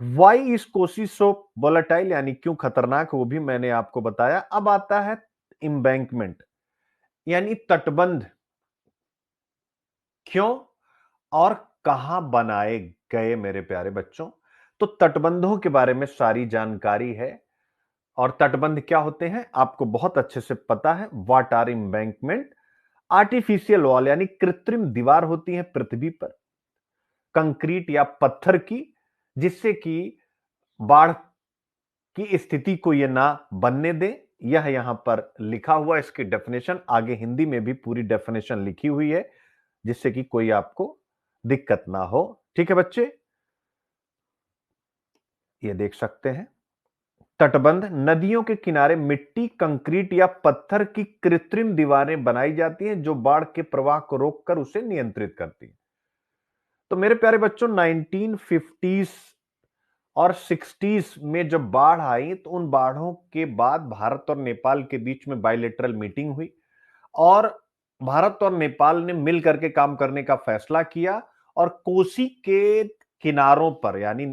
why is Kosi so volatile यानी क्यों खतरनाक, वो भी मैंने आपको बताया। अब आता है इंबैंकमेंट यानी तटबंध, क्यों और कहां बनाए गए मेरे प्यारे बच्चों। तो तटबंधों के बारे में सारी जानकारी है और तटबंध क्या होते हैं आपको बहुत अच्छे से पता है। What are embankment, artificial wall यानी कृत्रिम दीवार होती है पृथ्वी पर, कंक्रीट या पत्थर की, जिससे कि बाढ़ की स्थिति को यह ना बनने दे। यह यहां पर लिखा हुआ, इसकी डेफिनेशन आगे हिंदी में भी पूरी डेफिनेशन लिखी हुई है, जिससे कि कोई आपको दिक्कत ना हो। ठीक है बच्चे, ये देख सकते हैं। तटबंध, नदियों के किनारे मिट्टी, कंक्रीट या पत्थर की कृत्रिम दीवारें बनाई जाती हैं जो बाढ़ के प्रवाह को रोककर उसे नियंत्रित करती हैं। तो मेरे प्यारे बच्चों 1950s और 60s में जब बाढ़ आई तो उन बाढ़ों के बाद भारत और नेपाल के बीच में बायलैटरल मीटिंग हुई और भारत और नेपाल ने मिल करके काम करने का फैसला किया और कोसी के किनारों पर यानी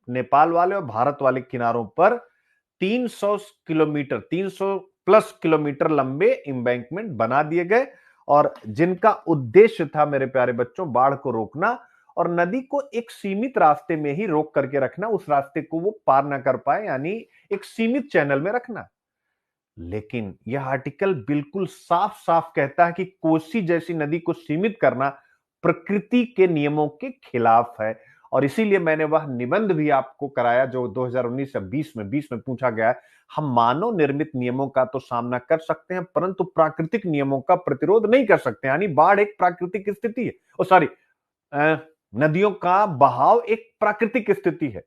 नेपाल वाले और भारत वाले किनारों पर 300 किलोमीटर, 300 प्लस किलोमीटर लंबे एम्बैंकमेंट बना दिए गए और जिनका उद्देश्य था मेरे प्यारे बच्चों बाढ़ को रोकना और नदी को एक सीमित रास्ते में ही रोक करके रखना, उस रास्ते को वो पार ना कर पाए यानी एक सीमित चैनल में रखना। लेकिन यह आर्टिकल बिल्कुल साफ साफ कहता है कि कोसी जैसी नदी को सीमित करना प्रकृति के नियमों के खिलाफ है और इसीलिए मैंने वह निबंध भी आपको कराया जो 2019 या 20 में पूछा गया है। हम मानव निर्मित नियमों का तो सामना कर सकते हैं परंतु प्राकृतिक नियमों का प्रतिरोध नहीं कर सकते, यानी बाढ़ एक प्राकृतिक स्थिति है, ओ सॉरी, नदियों का बहाव एक प्राकृतिक स्थिति है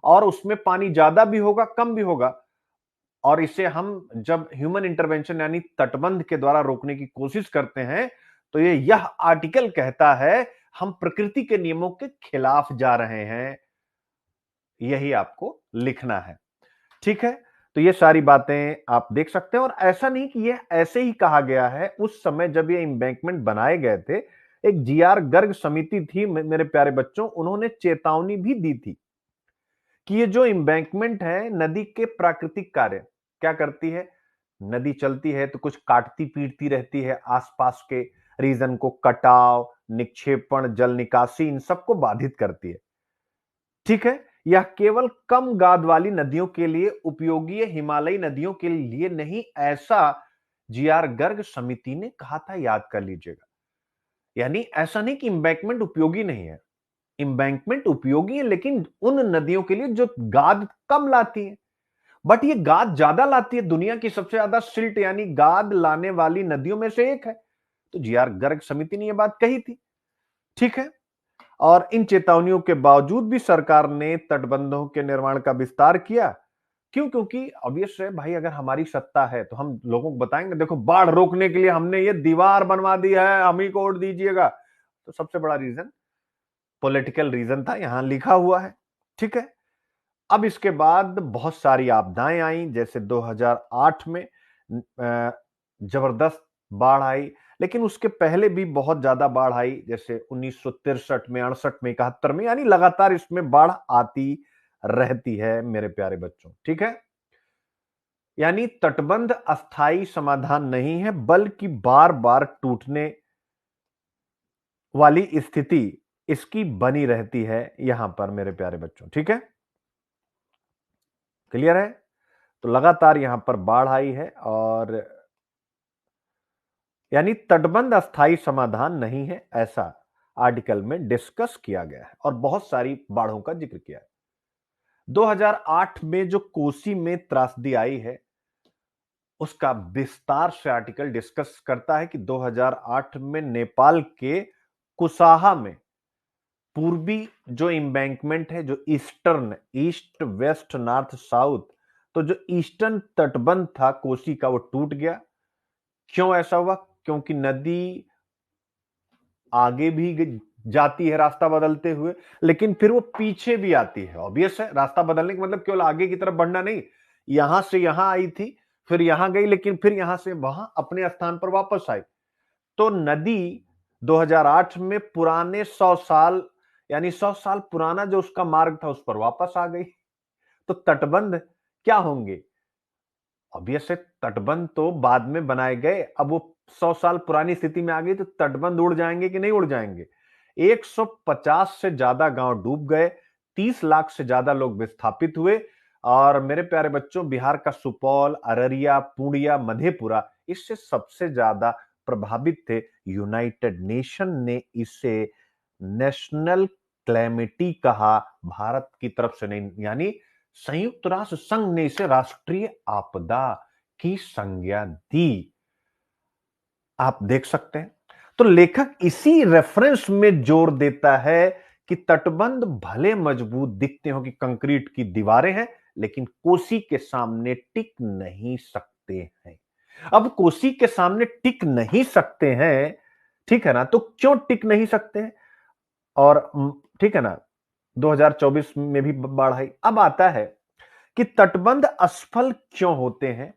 और उसमें पानी ज्यादा भी होगा कम भी होगा और इसे हम जब ह्यूमन इंटरवेंशन यानी तटबंध के द्वारा रोकने की कोशिश करते हैं तो यह आर्टिकल कहता है हम प्रकृति के नियमों के खिलाफ जा रहे हैं, यही आपको लिखना है। ठीक है, तो ये सारी बातें आप देख सकते हैं और ऐसा नहीं कि ये ऐसे ही कहा गया है, उस समय जब ये एम्बैंकमेंट बनाए गए थे एक जीआर गर्ग समिति थी मेरे प्यारे बच्चों, उन्होंने चेतावनी भी दी थी कि ये जो एम्बैंकमेंट है नदी के प्राकृतिक कार्य क्या करती है, नदी चलती है तो कुछ काटती पीटती रहती है, आसपास के रीजन को कटाव, निक्षेपण, जल निकासी इन सबको बाधित करती है। ठीक है, यह केवल कम गाद वाली नदियों के लिए उपयोगी है, हिमालयी नदियों के लिए नहीं, ऐसा जीआर गर्ग समिति ने कहा था, याद कर लीजिएगा। यानी ऐसा नहीं कि एम्बैंकमेंट उपयोगी नहीं है, एम्बैंकमेंट उपयोगी है लेकिन उन नदियों के लिए जो गाद कम लाती है, बट ये गाद ज्यादा लाती है, दुनिया की सबसे ज्यादा सिल्ट यानी गाद लाने वाली नदियों में से एक है। तो जीआर गर्ग समिति ने यह बात कही थी। ठीक है, और इन चेतावनियों के बावजूद भी सरकार ने तटबंधों के निर्माण का विस्तार किया। क्यों? क्योंकि ऑब्वियस है भाई, अगर हमारी सत्ता है तो हम लोगों को बताएंगे देखो बाढ़ रोकने के लिए हमने ये दीवार बनवा दी है, हम ही को वोट दीजिएगा। तो सबसे बड़ा रीजन पॉलिटिकल रीजन था, यहां लिखा हुआ है। ठीक है, अब इसके बाद बहुत सारी आपदाएं आई, जैसे 2008 में जबरदस्त बाढ़ आई, लेकिन उसके पहले भी बहुत ज्यादा बाढ़ आई, जैसे 1963 में, 68 में, 71 में, यानी लगातार इसमें बाढ़ आती रहती है मेरे प्यारे बच्चों। ठीक है, यानी तटबंध अस्थायी समाधान नहीं है, बल्कि बार बार टूटने वाली स्थिति इसकी बनी रहती है यहां पर मेरे प्यारे बच्चों। ठीक है, क्लियर है? तो लगातार यहां पर बाढ़ आई है और यानी तटबंध अस्थायी समाधान नहीं है, ऐसा आर्टिकल में डिस्कस किया गया है और बहुत सारी बाढ़ों का जिक्र किया है। 2008 में जो कोसी में त्रासदी आई है उसका विस्तार से आर्टिकल डिस्कस करता है कि 2008 में नेपाल के कुसाहा में पूर्वी जो एम्बैंकमेंट है, जो eastern, east west north south, तो जो ईस्टर्न तटबंध था कोसी का वो टूट गया। क्यों ऐसा हुआ? क्योंकि नदी आगे भी जाती है रास्ता बदलते हुए, लेकिन फिर वो पीछे भी आती है। ऑब्वियस है, रास्ता बदलने का मतलब केवल आगे की तरफ बढ़ना नहीं। यहां से यहां आई थी, फिर यहां गई, लेकिन फिर यहां से वहां अपने स्थान पर वापस आई। तो नदी 2008 में पुराने 100 साल, यानी 100 साल पुराना जो उसका मार्ग था उस पर वापस आ गई। तो तटबंध क्या होंगे? ऑब्वियस है, तटबंध तो बाद में बनाए गए, अब वो 100 साल पुरानी स्थिति में आ गई तो तटबंध उड़ जाएंगे कि नहीं उड़ जाएंगे? 150 से ज्यादा गांव डूब गए, 30 लाख से ज्यादा लोग विस्थापित हुए। और मेरे प्यारे बच्चों, बिहार का सुपौल, अररिया, पूर्णिया, मधेपुरा इससे सबसे ज्यादा प्रभावित थे। यूनाइटेड नेशन ने इसे नेशनल क्लैमिटी कहा, भारत की तरफ से नहीं, यानी संयुक्त राष्ट्र संघ ने इसे राष्ट्रीय आपदा की संज्ञा दी। आप देख सकते हैं। तो लेखक इसी रेफरेंस में जोर देता है कि तटबंध भले मजबूत दिखते हो कि कंक्रीट की दीवारें हैं, लेकिन कोसी के सामने टिक नहीं सकते हैं। अब कोसी के सामने टिक नहीं सकते हैं, ठीक है ना? तो क्यों टिक नहीं सकते हैं? और ठीक है ना, 2024 में भी बाढ़ आई। अब आता है कि तटबंध असफल क्यों होते हैं।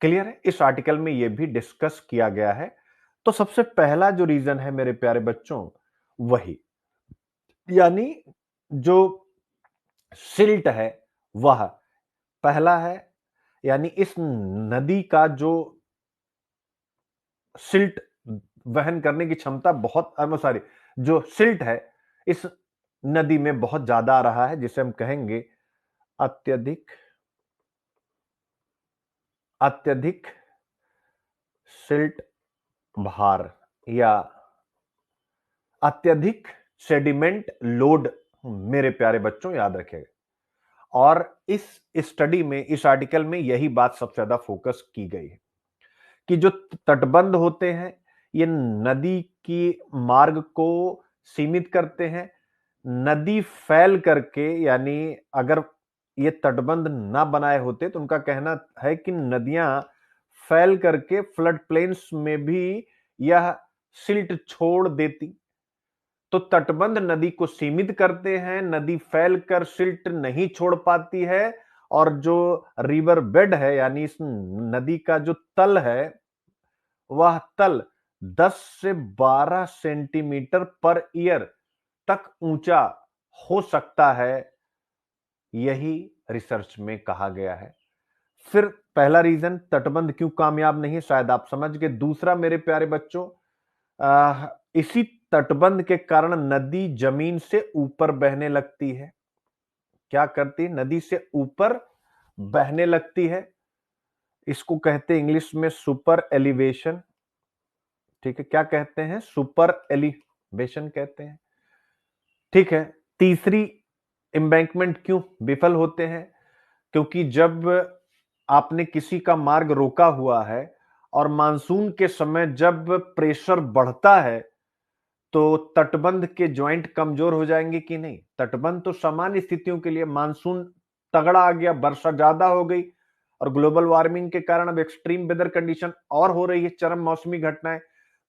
क्लियर है? इस आर्टिकल में यह भी डिस्कस किया गया है। तो सबसे पहला जो रीजन है मेरे प्यारे बच्चों, वही यानी जो सिल्ट है वह पहला है। यानी इस नदी का जो सिल्ट वहन करने की क्षमता बहुत, सॉरी, जो सिल्ट है इस नदी में बहुत ज्यादा आ रहा है, जिसे हम कहेंगे अत्यधिक अत्यधिक सिल्ट भार या अत्यधिक सेडिमेंट लोड। मेरे प्यारे बच्चों याद रखिएगा। और इस स्टडी में, इस आर्टिकल में यही बात सबसे ज्यादा फोकस की गई है कि जो तटबंध होते हैं ये नदी की मार्ग को सीमित करते हैं। नदी फैल करके, यानी अगर ये तटबंध ना बनाए होते तो उनका कहना है कि नदियां फैल करके फ्लड प्लेन्स में भी यह सिल्ट छोड़ देती। तो तटबंध नदी को सीमित करते हैं, नदी फैलकर सिल्ट नहीं छोड़ पाती है। और जो रिवर बेड है, यानी इस नदी का जो तल है, वह तल 10 से 12 सेंटीमीटर पर ईयर तक ऊंचा हो सकता है, यही रिसर्च में कहा गया है। फिर पहला रीजन तटबंध क्यों कामयाब नहीं है शायद आप समझ गए। दूसरा मेरे प्यारे बच्चों, इसी तटबंध के कारण नदी जमीन से ऊपर बहने लगती है। क्या करती है? नदी से ऊपर बहने लगती है। इसको कहते हैं इंग्लिश में सुपर एलिवेशन। ठीक है, क्या कहते हैं? सुपर एलिवेशन कहते हैं। ठीक है। तीसरी, एम्बैंकमेंट क्यों विफल होते हैं? क्योंकि जब आपने किसी का मार्ग रोका हुआ है और मानसून के समय जब प्रेशर बढ़ता है तो तटबंध के ज्वाइंट कमजोर हो जाएंगे कि नहीं? तटबंध तो सामान्य स्थितियों के लिए, मानसून तगड़ा आ गया, वर्षा ज्यादा हो गई और ग्लोबल वार्मिंग के कारण अब एक्सट्रीम वेदर कंडीशन और हो रही है, चरम मौसमी घटनाएं।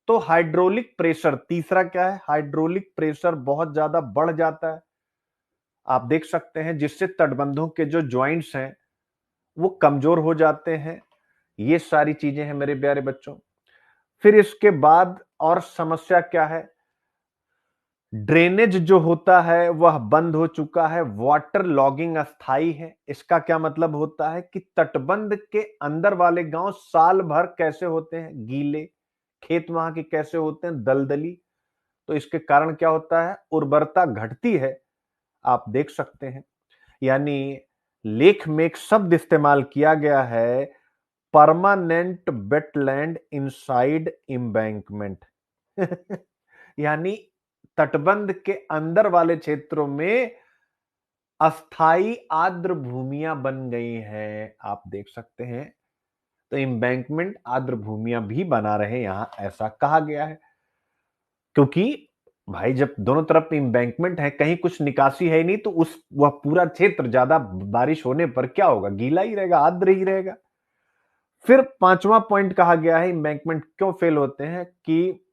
तो हाइड्रोलिक प्रेशर, तीसरा क्या है? हाइड्रोलिक प्रेशर बहुत ज्यादा बढ़ जाता है, आप देख सकते हैं, जिससे तटबंधों के जो ज्वाइंट्स हैं वो कमजोर हो जाते हैं। ये सारी चीजें हैं मेरे प्यारे बच्चों। फिर इसके बाद और समस्या क्या है? ड्रेनेज जो होता है वह बंद हो चुका है, वाटर लॉगिंग अस्थाई है। इसका क्या मतलब होता है कि तटबंध के अंदर वाले गांव साल भर कैसे होते हैं, गीले। खेत वहां के कैसे होते हैं, दलदली। तो इसके कारण क्या होता है, उर्वरता घटती है। आप देख सकते हैं, यानी लेख में एक शब्द इस्तेमाल किया गया है, परमानेंट वेटलैंड इनसाइड एम्बैंकमेंट। यानी तटबंध के अंदर वाले क्षेत्रों में अस्थाई आर्द्र भूमियां बन गई हैं। आप देख सकते हैं, तो एम्बैंकमेंट आर्द्र भूमियां भी बना रहे यहां, ऐसा कहा गया है। क्योंकि भाई जब दोनों तरफ एम्बैंकमेंट है, कहीं कुछ निकासी है ही नहीं, तो उस वह पूरा क्षेत्र ज्यादा बारिश होने पर क्या होगा, गीला ही रहेगा, आर्द्र ही रहेगा। फिर पांचवा पॉइंट कहा गया है, एम्बैंकमेंट क्यों फेल होते हैं, कि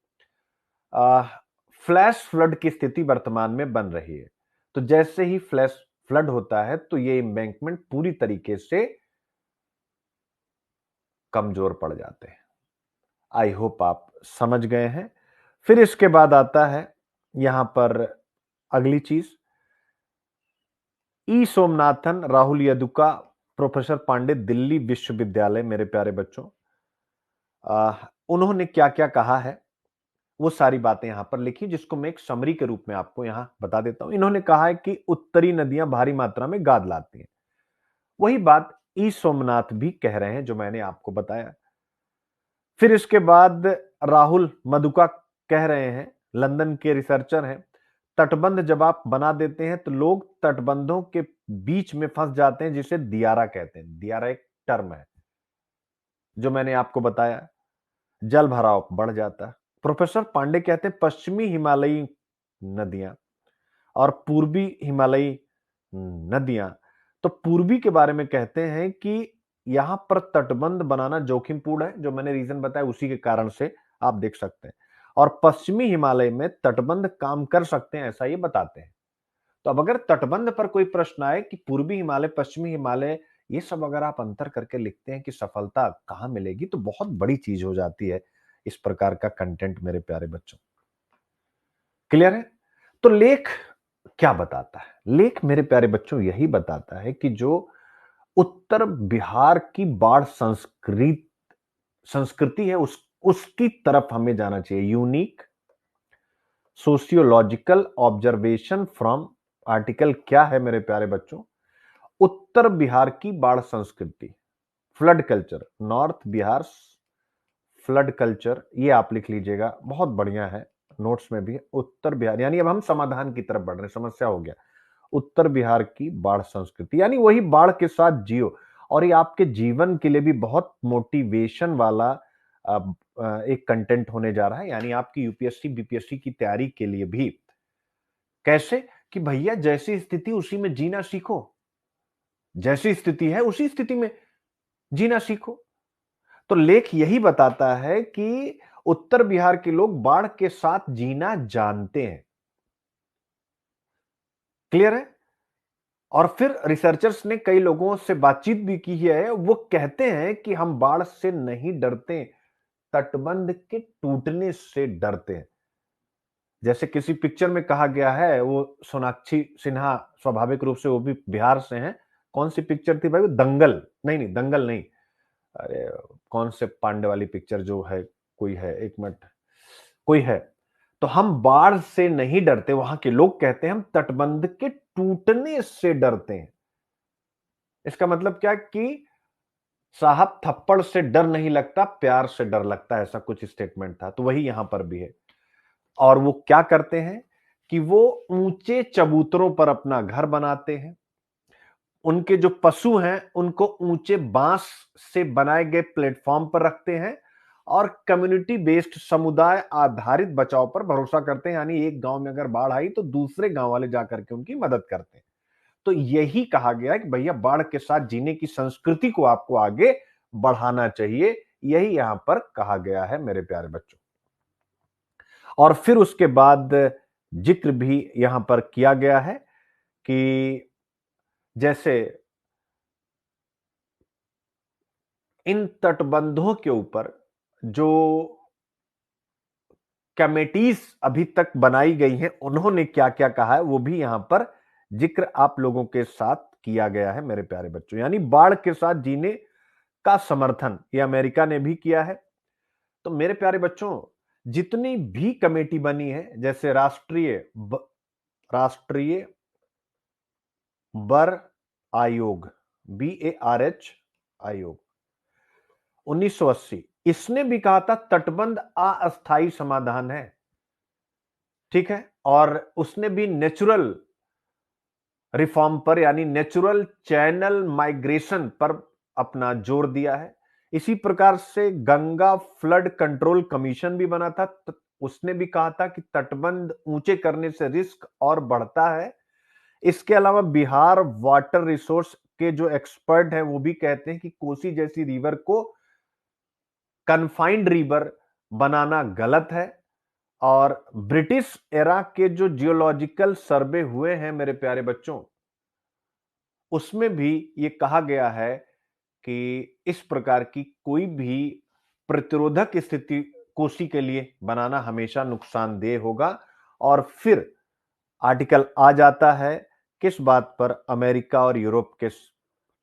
फ्लैश फ्लड की स्थिति वर्तमान में बन रही है। तो जैसे ही फ्लैश फ्लड होता है तो ये एम्बैंकमेंट पूरी तरीके से कमजोर पड़ जाते हैं। आई होप आप समझ गए हैं। फिर इसके बाद आता है यहां पर अगली चीज, ई सोमनाथन, राहुल यदुका, प्रोफेसर पांडे, दिल्ली विश्वविद्यालय। मेरे प्यारे बच्चों, उन्होंने क्या क्या कहा है वो सारी बातें यहां पर लिखी, जिसको मैं एक समरी के रूप में आपको यहां बता देता हूं। इन्होंने कहा है कि उत्तरी नदियां भारी मात्रा में गाद लाती हैं। वही बात ई सोमनाथ भी कह रहे हैं, जो मैंने आपको बताया। फिर इसके बाद राहुल मधुका कह रहे हैं, लंदन के रिसर्चर हैं, तटबंध जब आप बना देते हैं तो लोग तटबंधों के बीच में फंस जाते हैं, जिसे दियारा कहते हैं। दियारा एक टर्म है, जो मैंने आपको बताया, जल भराव बढ़ जाता है। प्रोफेसर पांडे कहते हैं पश्चिमी हिमालयी नदियां और पूर्वी हिमालयी नदियां। तो पूर्वी के बारे में कहते हैं कि यहां पर तटबंध बनाना जोखिमपूर्ण है, जो मैंने रीजन बताया उसी के कारण से आप देख सकते हैं। और पश्चिमी हिमालय में तटबंध काम कर सकते हैं, ऐसा ये बताते हैं। तो अब अगर तटबंध पर कोई प्रश्न आए कि पूर्वी हिमालय, पश्चिमी हिमालय, ये सब अगर आप अंतर करके लिखते हैं कि सफलता कहां मिलेगी, तो बहुत बड़ी चीज हो जाती है इस प्रकार का कंटेंट, मेरे प्यारे बच्चों। क्लियर है? तो लेख क्या बताता है? लेख मेरे प्यारे बच्चों यही बताता है कि जो उत्तर बिहार की बाढ़ संस्कृति है, उसकी तरफ हमें जाना चाहिए। Unique sociological observation from, article क्या है मेरे प्यारे बच्चों, उत्तर बिहार की बाढ़ संस्कृति, flood culture, north Bihar flood culture, ये आप लिख लीजिएगा, बहुत बढ़िया है। नोट्स में भी उत्तर बिहार, यानी अब हम समाधान की तरफ बढ़ रहे हैं, समस्या हो गया। उत्तर बिहार की बाढ़ संस्कृति, यानी वही बाढ़ के साथ जियो। और ये आपके जीवन के लिए भी बहुत मोटिवेशन वाला एक कंटेंट होने जा रहा है, यानी आपकी यूपीएससी बीपीएससी की तैयारी के लिए भी। कैसे? कि भैया जैसी स्थिति उसी में जीना सीखो, जैसी स्थिति है उसी स्थिति में जीना सीखो। तो लेख यही बताता है कि उत्तर बिहार के लोग बाढ़ के साथ जीना जानते हैं। क्लियर है? और फिर रिसर्चर्स ने कई लोगों से बातचीत भी की है, वो कहते हैं कि हम बाढ़ से नहीं डरते, तटबंध के टूटने से डरते हैं। जैसे किसी पिक्चर में कहा गया है, वो सोनाक्षी सिन्हा स्वाभाविक रूप से वो भी बिहार से हैं। कौन सी पिक्चर थी भाई, वो दंगल? नहीं नहीं, दंगल नहीं। अरे कौन से पांडे वाली पिक्चर जो है, कोई है, एक मिनट, कोई है। तो हम बाढ़ से नहीं डरते, वहां के लोग कहते हैं हम तटबंध के टूटने से डरते हैं। इसका मतलब क्या कि साहब थप्पड़ से डर नहीं लगता, प्यार से डर लगता है, ऐसा कुछ स्टेटमेंट था। तो वही यहां पर भी है। और वो क्या करते हैं कि वो ऊंचे चबूतरों पर अपना घर बनाते हैं। उनके जो पशु हैं उनको ऊंचे बांस से बनाए गए प्लेटफॉर्म पर रखते हैं, और कम्युनिटी बेस्ड, समुदाय आधारित बचाव पर भरोसा करते हैं। यानी एक गांव में अगर बाढ़ आई तो दूसरे गांव वाले जाकर के उनकी मदद करते हैं। तो यही कहा गया है कि भैया बाढ़ के साथ जीने की संस्कृति को आपको आगे बढ़ाना चाहिए। यही यहां पर कहा गया है मेरे प्यारे बच्चों। और फिर उसके बाद जिक्र भी यहां पर किया गया है कि जैसे इन तटबंधों के ऊपर जो कमेटीज अभी तक बनाई गई हैं, उन्होंने क्या क्या कहा है वो भी यहां पर जिक्र आप लोगों के साथ किया गया है मेरे प्यारे बच्चों। यानी बाढ़ के साथ जीने का समर्थन ये अमेरिका ने भी किया है। तो मेरे प्यारे बच्चों, जितनी भी कमेटी बनी है, जैसे राष्ट्रीय बर आयोग, BARH आयोग 1980, इसने भी कहा था तटबंध अस्थायी समाधान है, ठीक है। और उसने भी नेचुरल रिफॉर्म पर यानी नेचुरल चैनल माइग्रेशन पर अपना जोर दिया है। इसी प्रकार से गंगा फ्लड कंट्रोल कमीशन भी बना था, उसने भी कहा था कि तटबंध ऊंचे करने से रिस्क और बढ़ता है। इसके अलावा बिहार वाटर रिसोर्स के जो एक्सपर्ट हैं वो भी कहते हैं कि कोसी जैसी रिवर को कन्फाइंड रिवर बनाना गलत है। और ब्रिटिश एरा के जो जियोलॉजिकल सर्वे हुए हैं मेरे प्यारे बच्चों, उसमें भी ये कहा गया है कि इस प्रकार की कोई भी प्रतिरोधक स्थिति कोसी के लिए बनाना हमेशा नुकसानदेह होगा। और फिर आर्टिकल आ जाता है किस बात पर, अमेरिका और यूरोप के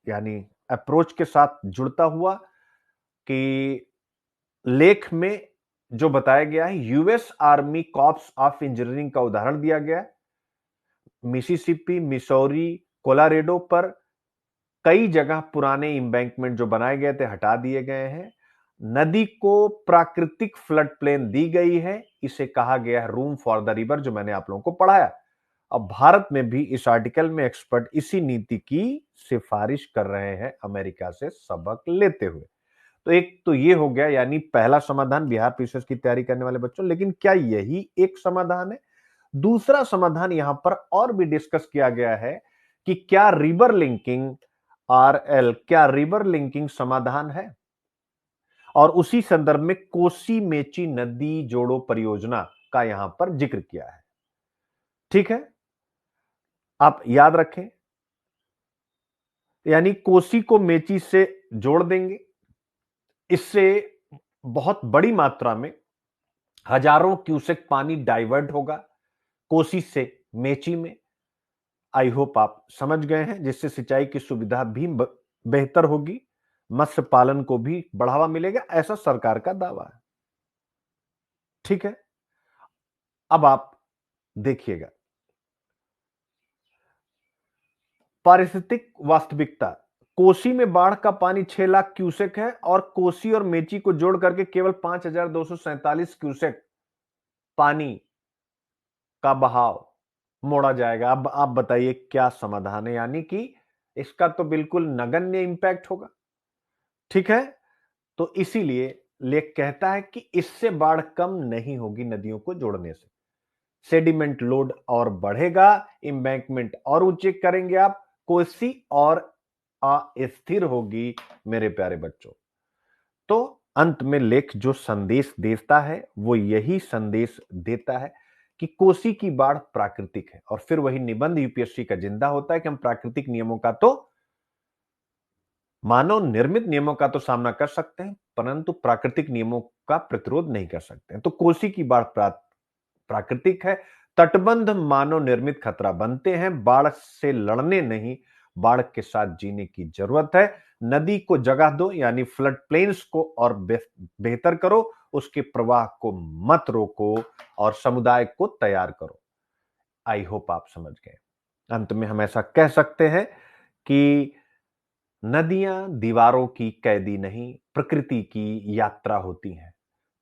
यानी अप्रोच के साथ जुड़ता हुआ, कि लेख में जो बताया गया है US army corps of engineering का उदाहरण दिया गया है। मिसिसिपी, मिसौरी, कोलोराडो पर कई जगह पुराने एम्बैंकमेंट जो बनाए गए थे हटा दिए गए हैं। नदी को प्राकृतिक फ्लड प्लेन दी गई है, इसे कहा गया है रूम फॉर द रिवर, जो मैंने आप लोगों को पढ़ाया। अब भारत में भी इस आर्टिकल में एक्सपर्ट इसी नीति की सिफारिश कर रहे हैं अमेरिका से सबक लेते हुए। तो एक तो ये हो गया, यानी पहला समाधान बिहार पीसीएस की तैयारी करने वाले बच्चों। लेकिन क्या यही एक समाधान है? दूसरा समाधान यहां पर और भी डिस्कस किया गया है कि क्या रिवर लिंकिंग, RL, क्या रिवर लिंकिंग समाधान है? और उसी संदर्भ में कोसी मेची नदी जोड़ो परियोजना का यहां पर जिक्र किया है, ठीक है। आप याद रखें, यानी कोसी को मेची से जोड़ देंगे, इससे बहुत बड़ी मात्रा में हजारों क्यूसेक पानी डाइवर्ट होगा कोसी से मेची में। आई होप आप समझ गए हैं, जिससे सिंचाई की सुविधा भी बेहतर होगी, मत्स्य पालन को भी बढ़ावा मिलेगा, ऐसा सरकार का दावा है, ठीक है। अब आप देखिएगा पारिस्थितिक वास्तविकता। कोसी में बाढ़ का पानी 6 लाख क्यूसेक है और कोसी और मेची को जोड़ करके केवल 5,247 क्यूसेक पानी का बहाव मोड़ा जाएगा। अब आप बताइए क्या समाधान है? यानी कि इसका तो बिल्कुल नगण्य इंपैक्ट होगा, ठीक है। तो इसीलिए लेख कहता है कि इससे बाढ़ कम नहीं होगी नदियों को जोड़ने से, सेडिमेंट लोड और बढ़ेगा, एम्बैंकमेंट और ऊंचे करेंगे आप, कोसी और अस्थिर होगी मेरे प्यारे बच्चों। तो अंत में लेख जो संदेश देता है वो यही संदेश देता है कि कोसी की बाढ़ प्राकृतिक है। और फिर वही निबंध यूपीएससी का जिंदा होता है कि हम प्राकृतिक नियमों का तो, मानव निर्मित नियमों का तो सामना कर सकते हैं, परंतु प्राकृतिक नियमों का प्रतिरोध नहीं कर सकते हैं। तो कोसी की बाढ़ प्राकृतिक है, तटबंध मानव निर्मित खतरा बनते हैं। बाढ़ से लड़ने नहीं, बाढ़ के साथ जीने की जरूरत है। नदी को जगह दो, यानी फ्लड प्लेन्स को और बेहतर करो, उसके प्रवाह को मत रोको और समुदाय को तैयार करो। आई होप आप समझ गए। अंत में हम ऐसा कह सकते हैं कि नदियां दीवारों की कैदी नहीं, प्रकृति की यात्रा होती हैं।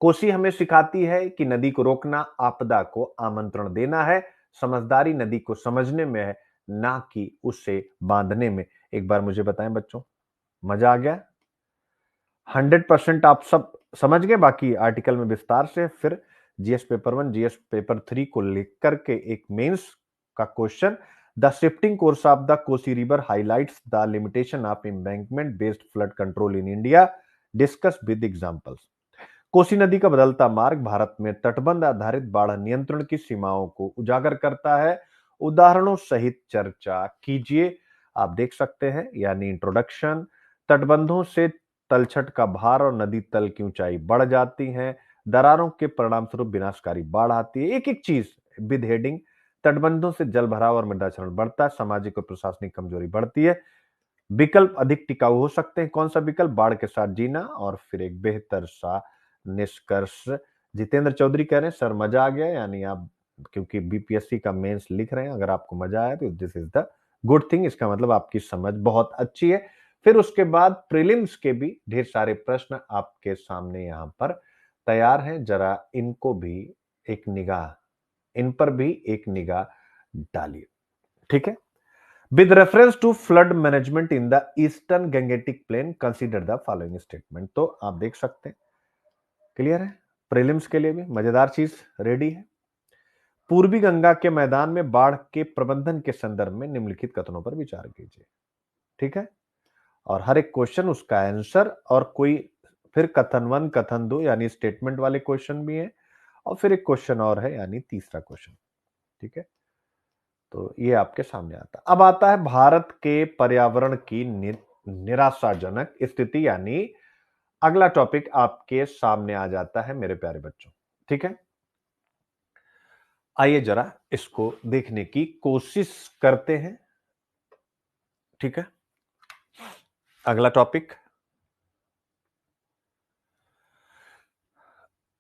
कोसी हमें सिखाती है कि नदी को रोकना आपदा को आमंत्रण देना है। समझदारी नदी को समझने में है, ना कि उससे बांधने में। एक बार मुझे बताएं बच्चों, मजा आ गया? 100% आप सब समझ गए? बाकी आर्टिकल में विस्तार से फिर जीएस पेपर 1, जीएस पेपर 3 को लिख करके एक मेंस का question, the shifting course of the Kosi river highlights the limitation of embankment based flood control in India, discuss with examples. Kosi नदी का बदलता मार्ग भारत में तटबंध आधारित बाढ़ नियंत्रण की सीमाओं को उजागर करता है, उदाहरणों सहित चर्चा कीजिए। आप देख सकते हैं, यानी इंट्रोडक्शन, तटबंधों से तलछट का भार और नदी तल की ऊंचाई बढ़ जाती है, दरारों के परिणाम स्वरूप विनाशकारी बाढ़ आती है। एक एक चीज विद हेडिंग, तटबंधों से जल भराव और मृदाक्षरण बढ़ता है, सामाजिक और प्रशासनिक कमजोरी बढ़ती है, विकल्प अधिक टिकाऊ हो सकते हैं। कौन सा विकल्प? बाढ़ के साथ जीना, और फिर एक बेहतर सा निष्कर्ष। जितेंद्र चौधरी कह रहे हैं सर मजा आ गया, यानी आप क्योंकि बीपीएससी का मेंस लिख रहे हैं, अगर आपको मजा आया तो this is the good thing, इसका मतलब आपकी समझ बहुत अच्छी है। फिर उसके बाद प्रीलिम्स के भी ढेर सारे प्रश्न आपके सामने यहां पर तैयार हैं, जरा इनको भी एक निगाह, इन पर भी एक निगाह डालिए। ठीक है। With reference to flood management in the Eastern Gangetic Plain, consider the following statement। तो आप देख सकते हैं, क्लियर है। प्रीलिम्स के लिए भी मजेदार चीज रेडी है। पूर्वी गंगा के मैदान में बाढ़ के प्रबंधन के संदर्भ में निम्नलिखित कथनों पर विचार कीजिए। ठीक है। और हर एक क्वेश्चन उसका आंसर, और कोई फिर कथन 1 कथन 2 यानी स्टेटमेंट वाले क्वेश्चन भी हैं, और फिर एक क्वेश्चन और है यानी तीसरा क्वेश्चन। ठीक है। तो ये आपके सामने आता है। अब आता है भारत के पर्यावरण की निराशाजनक स्थिति, यानी अगला टॉपिक आपके सामने आ जाता है मेरे प्यारे बच्चों। ठीक है। आइए जरा इसको देखने की कोशिश करते हैं। ठीक है। अगला topic,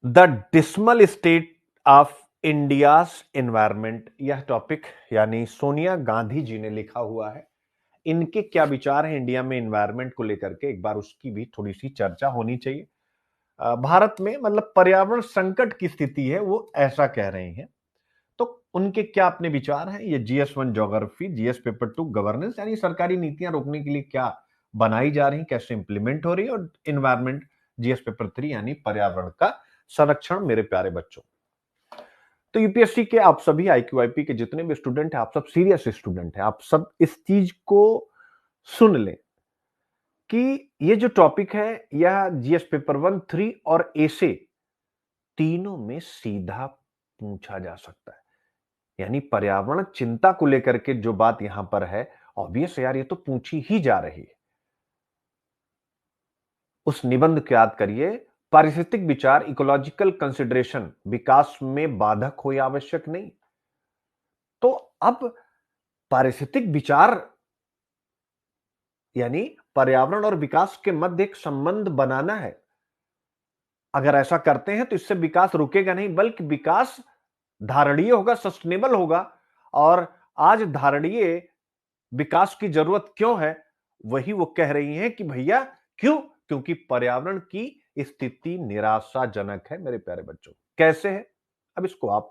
the dismal state of India's environment. यह टॉपिक यानी सोनिया गांधी जी ने लिखा हुआ है। इनके क्या विचार हैं इंडिया में एनवायरमेंट को लेकर के, एक बार उसकी भी थोड़ी सी चर्चा होनी चाहिए। भारत में मतलब पर्यावरण संकट की स्थिति है, वो ऐसा कह रहे हैं। तो उनके क्या अपने विचार हैं। ये GS1 geography, GS paper 2 governance, यानी सरकारी नीतियां रोकने के लिए क्या बनाई जा रही, कैसे इंप्लीमेंट हो रही है, और इन्वायरमेंट GS पेपर 3 यानी पर्यावरण का संरक्षण। मेरे प्यारे बच्चों, तो यूपीएससी के आप सभी IQIP के जितने भी स्टूडेंट हैं, आप सब सीरियस स्टूडेंट हैं, आप सब इस चीज को सुन लें कि ये जो टॉपिक है यह GS पेपर 1, 3 और A से तीनों में सीधा पूछा जा सकता है। यानी पर्यावरण चिंता को लेकर के जो बात यहां पर है, ऑब्वियस यार, ये तो पूछी ही जा रही है। उस निबंध को याद करिए, पारिस्थितिक विचार, इकोलॉजिकल कंसिडरेशन, विकास में बाधक हो या आवश्यक नहीं। तो अब पारिस्थितिक विचार यानी पर्यावरण और विकास के मध्य एक संबंध बनाना है। अगर ऐसा करते हैं तो इससे विकास रुकेगा नहीं, बल्कि विकास धारणीय होगा, सस्टेनेबल होगा। और आज धारणीय विकास की जरूरत क्यों है, वही वो कह रही हैं कि भैया क्यों, क्योंकि पर्यावरण की स्थिति निराशाजनक है। मेरे प्यारे बच्चों, कैसे है, अब इसको आप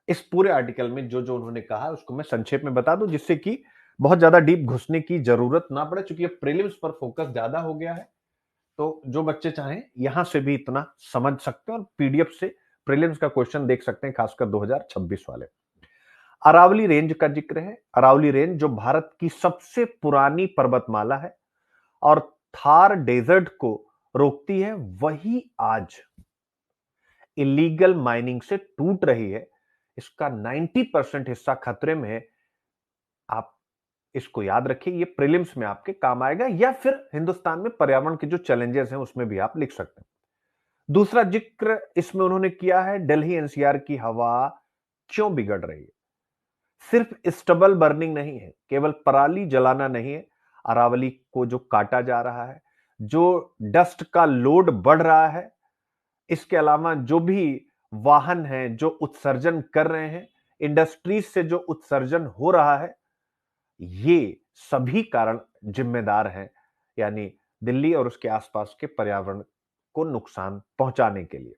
इस पूरे आर्टिकल में जो जो उन्होंने कहा है उसको मैं संक्षेप में बता दूं, जिससे कि बहुत ज्यादा डीप घुसने की जरूरत ना पड़े, क्योंकि प्रीलिम्स पर फोकस ज्यादा हो गया है। तो जो बच्चे चाहें यहां से भी इतना समझ सकते हैं, और पीडीएफ से प्रीलिम्स का क्वेश्चन देख सकते हैं, खासकर 2026 वाले। अरावली रेंज का जिक्र है। अरावली रेंज जो भारत की सबसे पुरानी पर्वतमाला है और थार डेजर्ट को रोकती है, वही आज इलीगल माइनिंग से टूट रही है। इसका 90% हिस्सा खतरे में है। आप इसको याद रखिए, ये प्रीलिम्स में आपके काम आएगा, या फिर हिंदुस्तान में पर्यावरण के जो चैलेंजेस हैं उसमें भी आप लिख सकते हैं। दूसरा जिक्र इसमें उन्होंने किया है, दिल्ली एनसीआर की हवा क्यों बिगड़ रही है। सिर्फ स्टबल बर्निंग नहीं है, केवल पराली जलाना नहीं है, अरावली को जो काटा जा रहा है, जो डस्ट का लोड बढ़ रहा है, इसके अलावा जो भी वाहन हैं जो उत्सर्जन कर रहे हैं, इंडस्ट्रीज से जो उत्सर्जन हो रहा है, ये सभी कारण जिम्मेदार हैं, यानी दिल्ली और उसके आसपास के पर्यावरण को नुकसान पहुंचाने के लिए।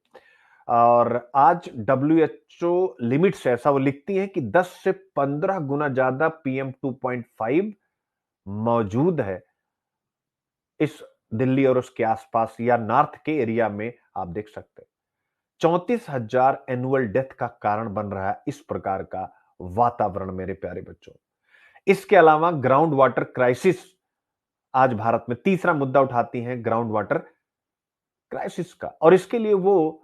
और आज WHO लिमिट्स ऐसा वो लिखती हैं कि 10 से 15 गुना ज्यादा PM2.5 मौजूद है इस दिल्ली और उसके आसपास या नॉर्थ के एरिया में। आप देख सकते हैं 34,000 एनुअल डेथ का कारण बन रहा है इस प्रकार का वातावरण। मेरे प्यारे बच्चों, इसके अलावा ग्राउंड वाटर क्राइसिस आज भारत में तीसरा मुद्दा उठाती हैं, ग्राउंड वाटर क्राइसिस का। और इसके लिए वो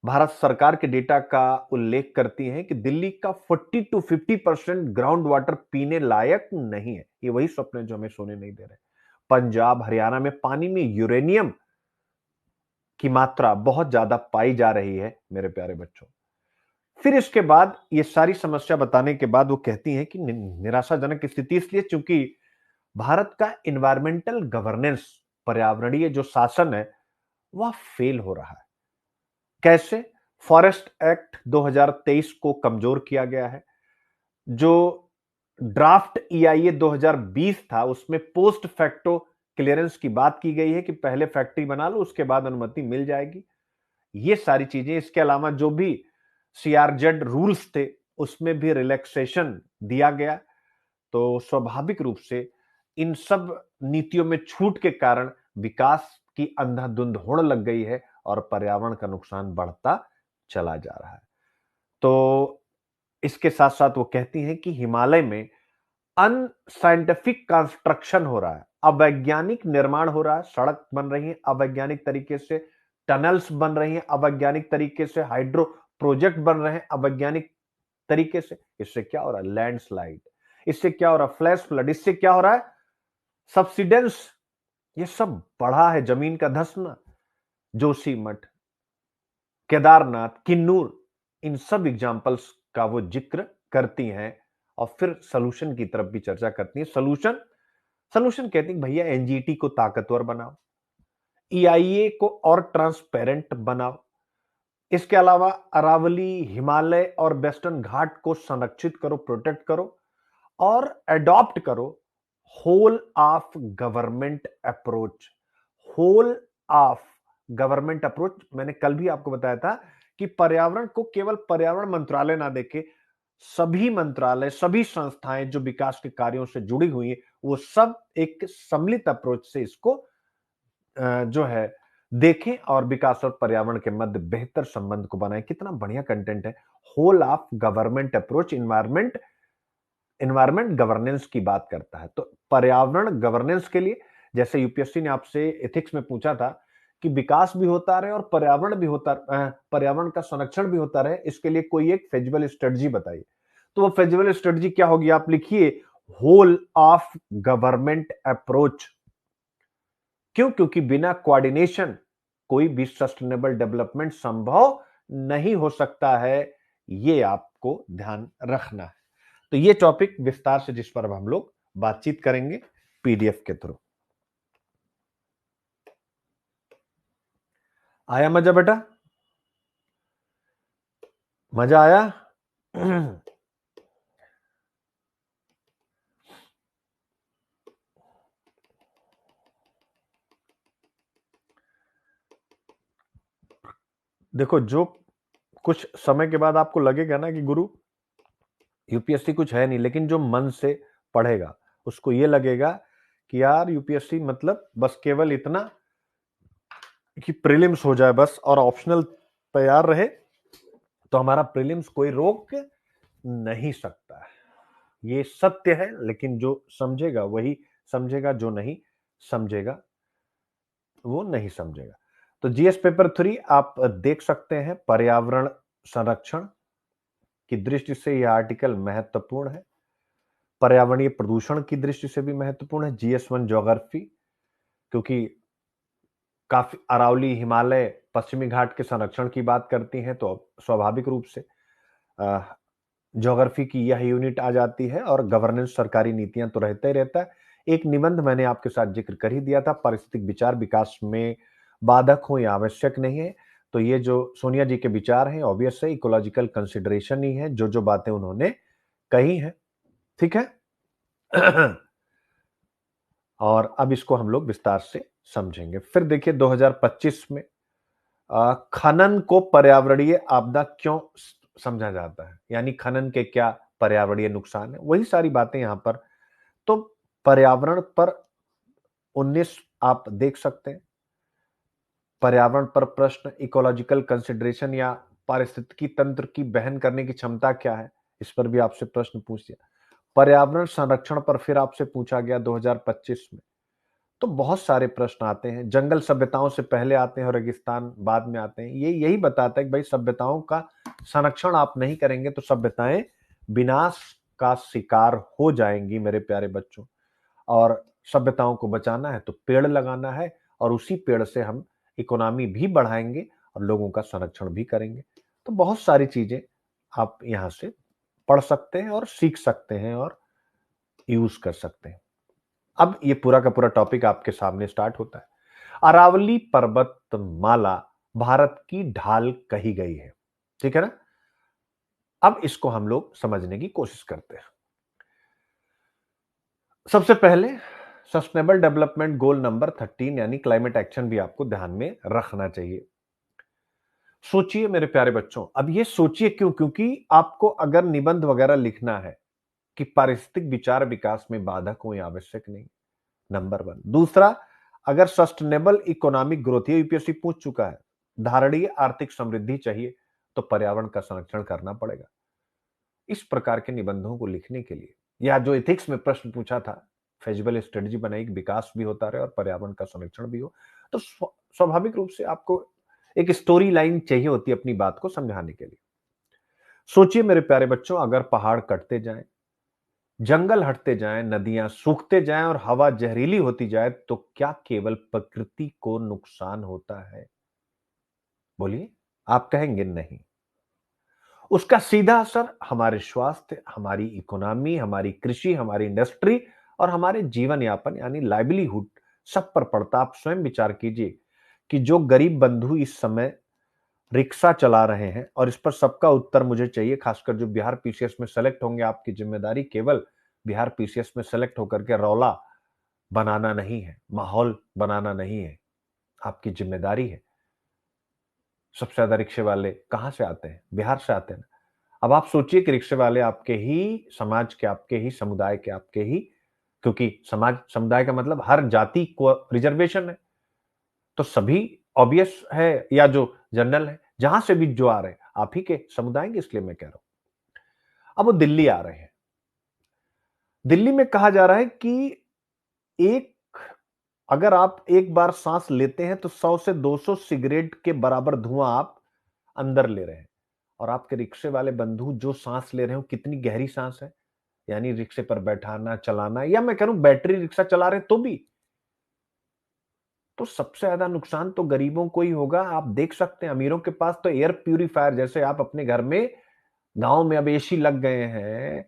भारत सरकार के डेटा का उल्लेख करती हैं कि दिल्ली का 40 to 50% ग्राउंड वाटर पीने लायक नहीं है। ये वही सपने जो हमें सोने नहीं दे रहे। पंजाब, हरियाणा में पानी में यूरेनियम की मात्रा बहुत ज्यादा पाई जा रही है मेरे प्यारे बच्चों। फिर इसके बाद ये सारी समस्या बताने के बाद वो कहती हैं कि निराशाजनक स्थिति इसलिए क्योंकि भारत का इन्वायरमेंटल गवर्नेंस, पर्यावरणीय जो शासन है, वह फेल हो रहा है। कैसे? फॉरेस्ट एक्ट 2023 को कमजोर किया गया है। जो ड्राफ्ट ईआईए 2020 था उसमें पोस्ट फैक्टो क्लियरेंस की बात की गई है कि पहले फैक्ट्री बना लो उसके बाद अनुमति मिल जाएगी। ये सारी चीजें, इसके अलावा जो भी सीआरजेड रूल्स थे उसमें भी रिलैक्सेशन दिया गया। तो स्वाभाविक रूप से इन सब नीतियों में छूट के कारण विकास की अंधाधुंध होड़ लग गई है और पर्यावरण का नुकसान बढ़ता चला जा रहा है। तो इसके साथ साथ वो कहती हैं कि हिमालय में अनसाइंटिफिक कंस्ट्रक्शन हो रहा है, अवैज्ञानिक निर्माण हो रहा है, सड़क बन रही है अवैज्ञानिक तरीके से, टनल्स बन रही हैं अवैज्ञानिक तरीके से, हाइड्रो प्रोजेक्ट बन रहे हैं अवैज्ञानिक तरीके से। इससे क्या हो रहा है? लैंडस्लाइड। इससे क्या हो रहा है? Flash flood. इससे क्या हो रहा है? सब्सिडेंस। ये सब बढ़ा है, जमीन का धंसना। जोशीमठ, केदारनाथ, किन्नूर, इन सब एग्जाम्पल्स का वो जिक्र करती हैं और फिर सॉल्यूशन की तरफ भी चर्चा करती हैं। सॉल्यूशन सॉल्यूशन कहती हैं भैया एनजीटी को ताकतवर बनाओ, ईआईए को और ट्रांसपेरेंट बनाओ। इसके अलावा अरावली, हिमालय और वेस्टर्न घाट को संरक्षित करो, प्रोटेक्ट करो और अडॉप्ट करो whole of government approach. Whole of government approach, मैंने कल भी आपको बताया था कि पर्यावरण को केवल पर्यावरण मंत्रालय ना देखे, सभी मंत्रालय, सभी संस्थाएं जो विकास के कार्यों से जुड़ी हुई है वो सब एक सम्मिलित अप्रोच से इसको जो है देखें और विकास और पर्यावरण के मध्य बेहतर संबंध को बनाएं। कितना बढ़िया कंटेंट है। Whole of government approach environment governance की बात करता है। तो पर्यावरण गवर्नेंस के लिए, जैसे यूपीएससी ने आपसे एथिक्स में पूछा था कि विकास भी होता रहे और पर्यावरण भी होता, पर्यावरण का संरक्षण भी होता रहे, इसके लिए कोई एक फेजिबल स्ट्रेटजी बताइए। तो वो फेजिबल स्ट्रेटजी क्या होगी? आप लिखिए होल ऑफ गवर्नमेंट अप्रोच। क्यों? क्योंकि बिना कोऑर्डिनेशन कोई भी सस्टेनेबल डेवलपमेंट संभव नहीं हो सकता है। ये आपको ध्यान रखना है। तो ये टॉपिक विस्तार से जिस पर अब हम लोग बातचीत करेंगे पीडीएफ के थ्रू। आया मजा बेटा? मजा आया? देखो, जो कुछ समय के बाद आपको लगेगा ना कि गुरु यूपीएससी कुछ है नहीं, लेकिन जो मन से पढ़ेगा उसको ये लगेगा कि यार यूपीएससी मतलब बस केवल इतना कि प्रीलिम्स हो जाए बस और ऑप्शनल तैयार रहे तो हमारा प्रीलिम्स कोई रोक नहीं सकता है। ये सत्य है, लेकिन जो समझेगा वही समझेगा, जो नहीं समझेगा वो नहीं समझेगा। तो जीएस पेपर 3 आप देख सकते हैं। पर्यावरण संरक्षण की दृष्टि से यह आर्टिकल महत्वपूर्ण है। पर्यावरणीय प्रदूषण की दृष्टि से भी महत्वपूर्ण है। जीएस1 ज्योग्राफी, क्योंकि काफी अरावली, हिमालय, पश्चिमी घाट के संरक्षण की बात करती हैं तो स्वाभाविक रूप से ज्योग्राफी की यह यूनिट आ जाती है। और गवर्नेंस, सरकारी नीतियां तो रहता ही रहता है। एक निबंध मैंने आपके साथ जिक्र कर ही दिया था, पारिस्थितिक विचार विकास में बाधक हो या आवश्यक नहीं है। तो ये जो सोनिया जी के विचार हैं ऑब्वियस है इकोलॉजिकल कंसिडरेशन ही है, जो जो बातें उन्होंने कही हैं। ठीक है। और अब इसको हम लोग विस्तार से समझेंगे। फिर देखिए 2025 में खनन को पर्यावरणीय आपदा क्यों समझा जाता है, यानी खनन के क्या पर्यावरणीय नुकसान है, वही सारी बातें यहां पर। तो पर्यावरण पर 19 आप देख सकते हैं। पर्यावरण पर प्रश्न, इकोलॉजिकल कंसिडरेशन या पारिस्थितिकी तंत्र की बहन करने की क्षमता क्या है, इस पर भी आपसे प्रश्न पूछ दिया। पर्यावरण संरक्षण पर फिर आपसे पूछा गया 2025 में। तो बहुत सारे प्रश्न आते हैं। जंगल सभ्यताओं से पहले आते हैं और रेगिस्तान बाद में आते हैं। ये यही बताता है कि भाई सभ्यताओं का संरक्षण आप नहीं करेंगे तो सभ्यताएं विनाश का शिकार हो जाएंगी मेरे प्यारे बच्चों। और सभ्यताओं को बचाना है तो पेड़ लगाना है और उसी पेड़ से हम इकोनॉमी भी बढ़ाएंगे और लोगों का संरक्षण भी करेंगे। तो बहुत सारी चीजें आप यहां से पढ़ सकते हैं और सीख सकते हैं और यूज कर सकते हैं। अब ये पूरा का पूरा टॉपिक आपके सामने स्टार्ट होता है। अरावली पर्वतमाला भारत की ढाल कही गई है, ठीक है ना। अब इसको हम लोग समझने की कोशिश करते हैं। सबसे पहले सस्टेनेबल डेवलपमेंट गोल नंबर 13 यानी क्लाइमेट एक्शन भी आपको ध्यान में रखना चाहिए। सोचिए मेरे प्यारे बच्चों, अब ये सोचिए क्यों, क्योंकि आपको अगर निबंध वगैरह लिखना है कि पारिस्थितिक विचार विकास में बाधक हो, आवश्यक नहीं, नंबर 1। दूसरा, अगर सस्टेनेबल इकोनॉमिक ग्रोथ, ये यूपीएससी पूछ चुका है, धारणीय आर्थिक समृद्धि चाहिए तो पर्यावरण का संरक्षण करना पड़ेगा। इस प्रकार के निबंधों को लिखने के लिए, या जो एथिक्स में प्रश्न पूछा था, फेजिबल स्ट्रेटजी बनाई, विकास भी होता रहे और पर्यावरण का संरक्षण भी हो, तो स्वाभाविक रूप से आपको एक स्टोरी लाइन चाहिए होती है अपनी बात को समझाने के लिए। सोचिए मेरे प्यारे बच्चों, अगर पहाड़ कटते जाएं, जंगल हटते जाएं, नदियां सूखते जाएं और हवा जहरीली होती जाए तो क्या केवल प्रकृति को नुकसान होता है? बोलिए। आप कहेंगे नहीं। उसका सीधा असर हमारे स्वास्थ्य, हमारी इकोनॉमी, हमारी कृषि, हमारी इंडस्ट्री और हमारे जीवन यापन यानी लाइवलीहुड सब पर पड़ता। आप स्वयं विचार कीजिए कि जो गरीब बंधु इस समय रिक्शा चला रहे हैं, और इस पर सबका उत्तर मुझे चाहिए, खासकर जो बिहार पीसीएस में सेलेक्ट होंगे, आपकी जिम्मेदारी केवल बिहार पीसीएस में सेलेक्ट होकर के रौला बनाना नहीं है, माहौल बनाना नहीं है, आपकी जिम्मेदारी है। सबसे ज्यादा रिक्शे वाले कहां से आते हैं? बिहार से आते हैं। अब आप सोचिए कि रिक्शे वाले आपके ही समाज के, आपके ही समुदाय के, आपके ही, क्योंकि समाज समुदाय का मतलब हर जाति को रिजर्वेशन है, तो सभी ऑब्वियस है, या जो जनरल है, जहां से भी जो आ रहे हैं आप ही के समुदाय के, इसलिए मैं कह रहा हूं। अब वो दिल्ली आ रहे हैं। दिल्ली में कहा जा रहा है कि एक अगर आप एक बार सांस लेते हैं तो 100 से 200 सिगरेट के बराबर धुआं आप अंदर ले रहे हैं। और आपके रिक्शे वाले बंधु जो सांस ले रहे हो, कितनी गहरी सांस है, यानी रिक्शे पर बैठाना, चलाना, या मैं कह रहा हूं बैटरी रिक्शा चला रहे तो भी। तो सबसे ज्यादा नुकसान तो गरीबों को ही होगा। आप देख सकते हैं अमीरों के पास तो एयर प्यूरिफायर, जैसे आप अपने घर में, गांव में अब एसी लग गए हैं,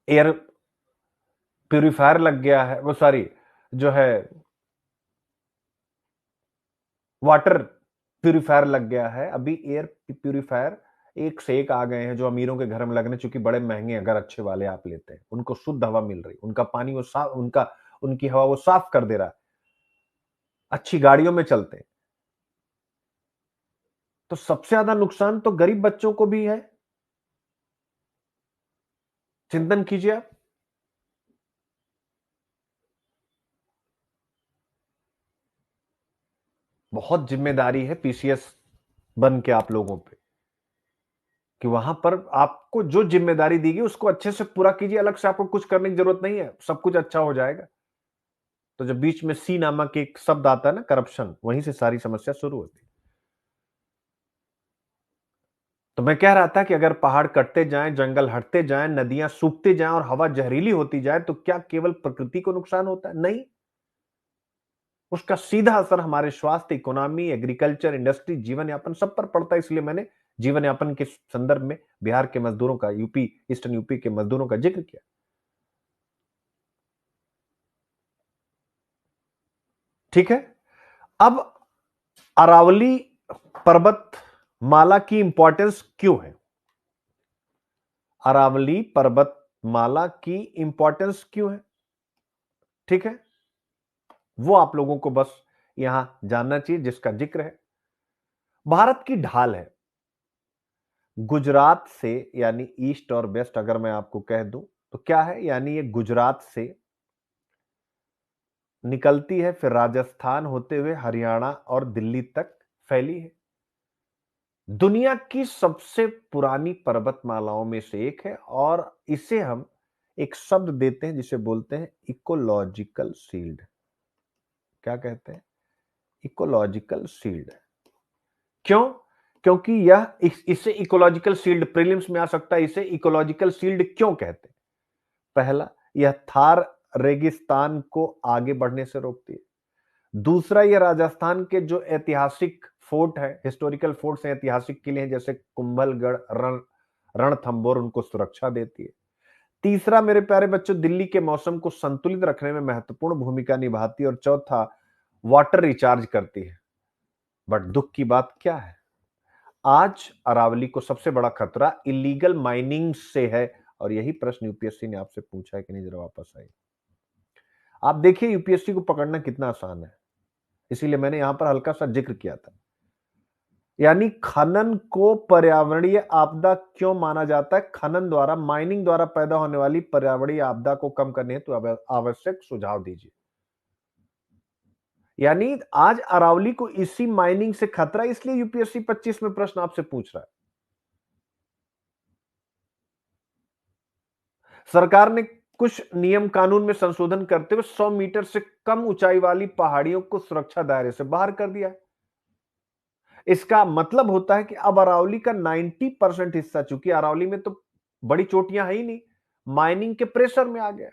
एयर प्यूरिफायर लग गया है, वो सॉरी, जो है वाटर प्यूरिफायर लग गया है। अभी एयर प्यूरिफायर एक से एक आ गए हैं जो अमीरों के घर में लगने, चूंकि बड़े महंगे, अगर अच्छे वाले आप लेते हैं, उनको शुद्ध हवा मिल रही, उनका पानी वो साफ, उनकी हवा वो साफ कर दे रहा है, अच्छी गाड़ियों में चलते हैं। तो सबसे ज्यादा नुकसान तो गरीब बच्चों को भी है। चिंतन कीजिए आप। बहुत जिम्मेदारी है पीसीएस बन के आप लोगों पे, कि वहां पर आपको जो जिम्मेदारी दी गई उसको अच्छे से पूरा कीजिए। अलग से आपको कुछ करने की जरूरत नहीं है, सब कुछ अच्छा हो जाएगा। तो जब बीच में सी नामक एक शब्द आता है ना, करप्शन, वहीं से सारी समस्या शुरू होती है। तो मैं कह रहा था कि अगर पहाड़ कटते जाएं, जंगल हटते जाएं, नदियां सूखते जाएं और हवा जहरीली होती जाए तो क्या केवल प्रकृति को नुकसान होता है? नहीं। उसका सीधा असर हमारे स्वास्थ्य, इकोनॉमी, एग्रीकल्चर, इंडस्ट्री, जीवन यापन सब पर पड़ता है। इसलिए मैंने जीवन यापन के संदर्भ में बिहार के मजदूरों का, यूपी, ईस्टर्न यूपी के मजदूरों का जिक्र किया। ठीक है। अब अरावली पर्वत माला की इंपॉर्टेंस क्यों है? अरावली पर्वत माला की इंपॉर्टेंस क्यों है? ठीक है, वो आप लोगों को बस यहां जानना चाहिए, जिसका जिक्र है। भारत की ढाल है। गुजरात से, यानी ईस्ट और वेस्ट अगर मैं आपको कह दूं तो क्या है, यानी ये गुजरात से निकलती है, फिर राजस्थान होते हुए हरियाणा और दिल्ली तक फैली है। दुनिया की सबसे पुरानी पर्वतमालाओं में से एक है, और इसे हम एक शब्द देते हैं जिसे बोलते हैं इकोलॉजिकल शील्ड। क्या कहते हैं? Ecological shield. क्यों? क्योंकि यह इसे इकोलॉजिकल शील्ड प्रीलिम्स में आ सकता है। इसे इकोलॉजिकल शील्ड क्यों कहते हैं? पहला, यह थार रेगिस्तान को आगे बढ़ने से रोकती है। दूसरा, ये राजस्थान के जो ऐतिहासिक फोर्ट है, हिस्टोरिकल फोर्ट्स हैं, ऐतिहासिक किले हैं, जैसे कुंभलगढ़, रणथंभौर, उनको सुरक्षा देती है। तीसरा मेरे प्यारे बच्चों, दिल्ली के मौसम को संतुलित रखने में महत्वपूर्ण भूमिका निभाती है। और चौथा, वाटर रिचार्ज करती है। बट दुख की बात क्या है, आज अरावली को सबसे बड़ा खतरा इलीगल माइनिंग से है। और यही प्रश्न यूपीएससी ने आपसे पूछा है कि नहीं, जरा वापस आइए। आप देखिए यूपीएससी को पकड़ना कितना आसान है, इसीलिए मैंने यहां पर हल्का सा जिक्र किया था। यानी खनन को पर्यावरणीय आपदा क्यों माना जाता है? खनन द्वारा, माइनिंग द्वारा पैदा होने वाली पर्यावरणीय आपदा को कम करने हेतु आवश्यक सुझाव दीजिए। यानी आज अरावली को इसी माइनिंग से खतरा, इसलिए यूपीएससी 25 में प्रश्न आपसे पूछ रहा है। सरकार ने कुछ नियम कानून में संशोधन करते हुए 100 मीटर से कम ऊंचाई वाली पहाड़ियों को सुरक्षा दायरे से बाहर कर दिया है। इसका मतलब होता है कि अब अरावली का 90% हिस्सा, चूंकि अरावली में तो बड़ी चोटियां है ही नहीं, माइनिंग के प्रेशर में आ गया।